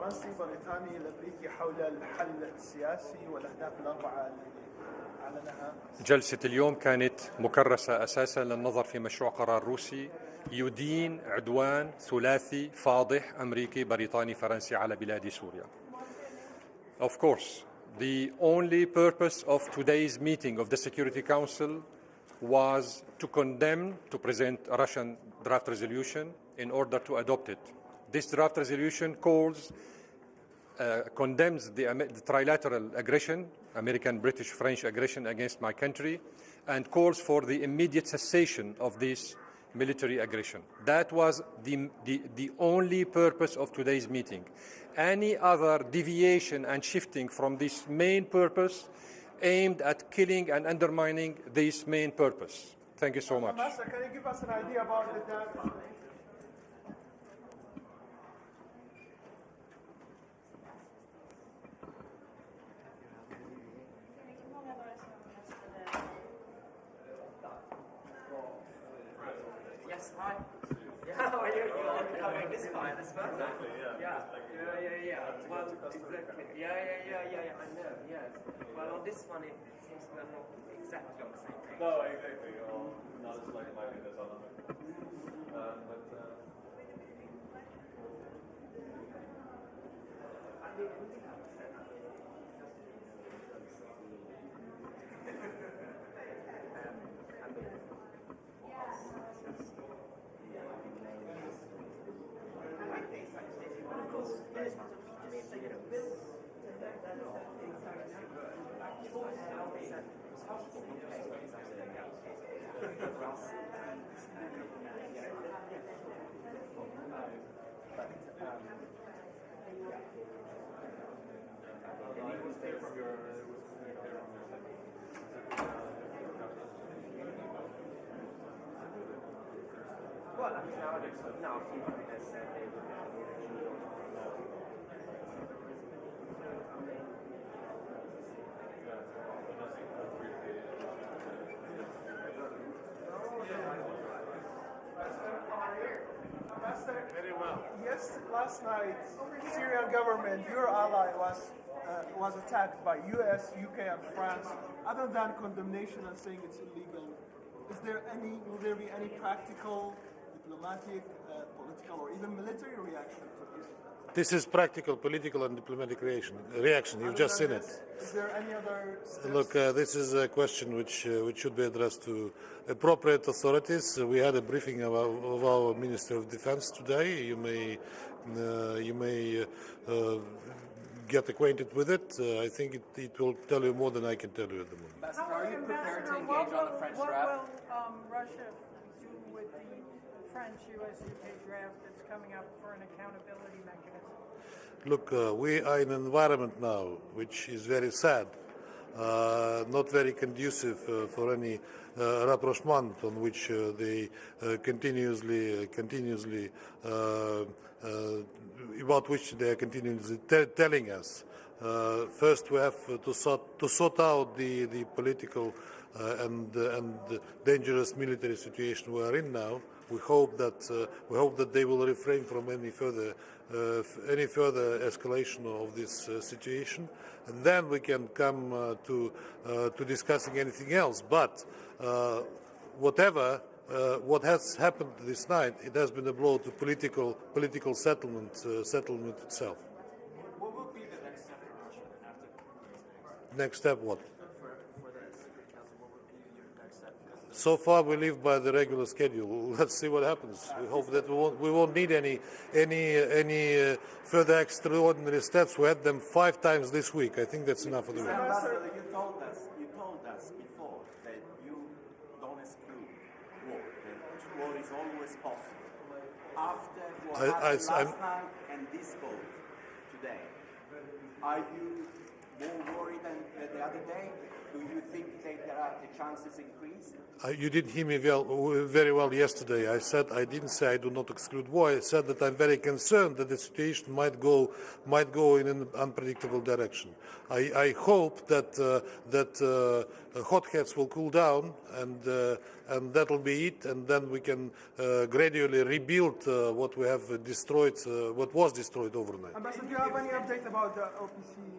B: الفرنسي بريطاني الأمريكي حول الحل السياسي والأهداف الأربعة اللي أعلنها.
S: جلسة اليوم كانت مكرسة أساسا للنظر في مشروع قرار روسي يدين عدوان ثلاثي فاضح أمريكي بريطاني فرنسي على بلاد سوريا. Of course, the only purpose of today's meeting of the Security Council was to condemn, to present a Russian draft resolution in order to adopt it. This draft resolution condemns the trilateral aggression, American, British, French aggression against my country, and calls for the immediate cessation of this military aggression. That was the only purpose of today's meeting. Any other deviation and shifting from this main purpose aimed at killing and undermining this main purpose. Thank you so much.
B: Master, can you give us an idea about the
V: Yes, hi. Yeah, how are you? You're covering this fire as well? Exactly, yeah. Well, exactly. Yeah. I know, yes. Well, on this one, it seems we're not exactly on the same page.
H: No, exactly. Well, not as like as other.
V: Well, now there's
B: Very well. Yes, last night, Syrian government, your ally, was attacked by U.S., UK, and France. Other than condemnation and saying it's illegal, will there be any practical, diplomatic, political, or even military reaction to this?
C: This is practical, political, and diplomatic reaction. You've just seen it.
B: Is there any other steps?
C: Look, this is a question which should be addressed to appropriate authorities. We had a briefing of our Minister of Defense today. You may get acquainted with it. I think it will tell you more than I can tell you at the moment.
V: Ambassador, are you prepared to engage on the French draft?
W: What will Russia do with the French US-UK draft that's coming up for an accountability mechanism?
C: Look, we are in an environment now which is very sad, not very conducive for any rapprochement on which they continuously about which they are continuously telling us. First, we have to sort out the political and dangerous military situation we are in now. We hope that they will refrain from any further escalation of this situation, and then we can come to discussing anything else. But what has happened this night, it has been a blow to political settlement itself.
V: What will be the next step for Russia after?
C: Next step, what?
V: For the Security Council, what will be your next step?
C: So far, we live by the regular schedule. Let's see what happens. We hope that we won't need any further extraordinary steps. We had them 5 times this week. I think that's enough for the week.
V: Ambassador, you told us before that you don't exclude war. That war is always possible. After what happened last night and this vote today, are you
F: more worried than the other day? Do you think that the chances increased?
C: You didn't hear me very well yesterday. I didn't say I do not exclude war. I said that I'm very concerned that the situation might go in an unpredictable direction. I hope that hotheads will cool down and that will be it, and then we can gradually rebuild what we have destroyed, what was destroyed overnight.
B: Ambassador, do you have any update about the OPC?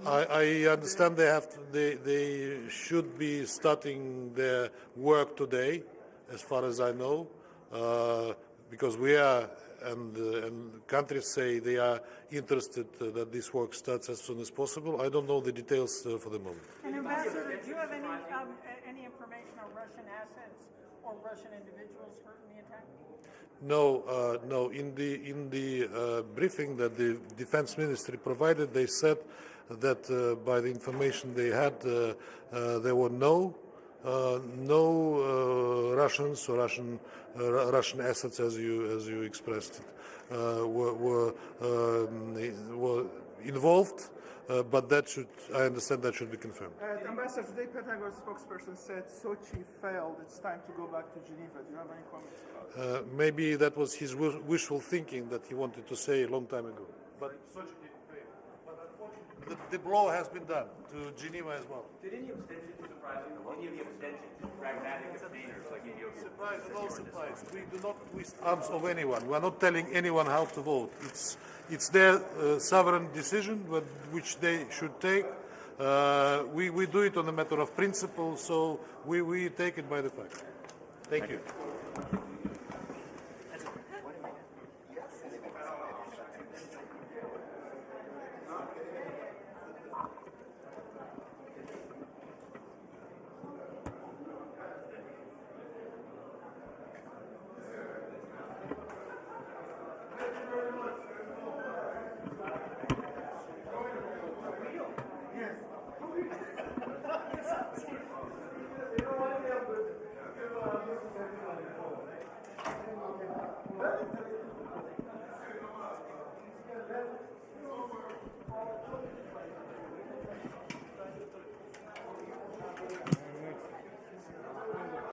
C: I understand they should be starting their work today, as far as I know, because we are and countries say they are interested that this work starts as soon as possible. I don't know the details for the moment.
W: And Ambassador, do you have any information on Russian assets or Russian individuals hurt in the attack?
C: No. In the briefing that the Defense Ministry provided, they said that by the information they had, there were no Russians or Russian assets, as you expressed it, were involved. But I understand that should be confirmed.
B: Ambassador, today Pentagon spokesperson said Sochi failed. It's time to go back to Geneva. Do you have any comments about it?
C: Maybe that was his wishful thinking that he wanted to say a long time ago. But Sochi didn't fail. But unfortunately, the blow has been done to Geneva as well.
F: Did any abstention surprise you? Any of the abstentions, pragmatic abstainers like Ethiopia?
C: Surprise, no surprise. We do not twist arms of anyone. We are not telling anyone how to vote. It's their sovereign decision which they should take. We do it on a matter of principle, so we take it by the fact. Thank you.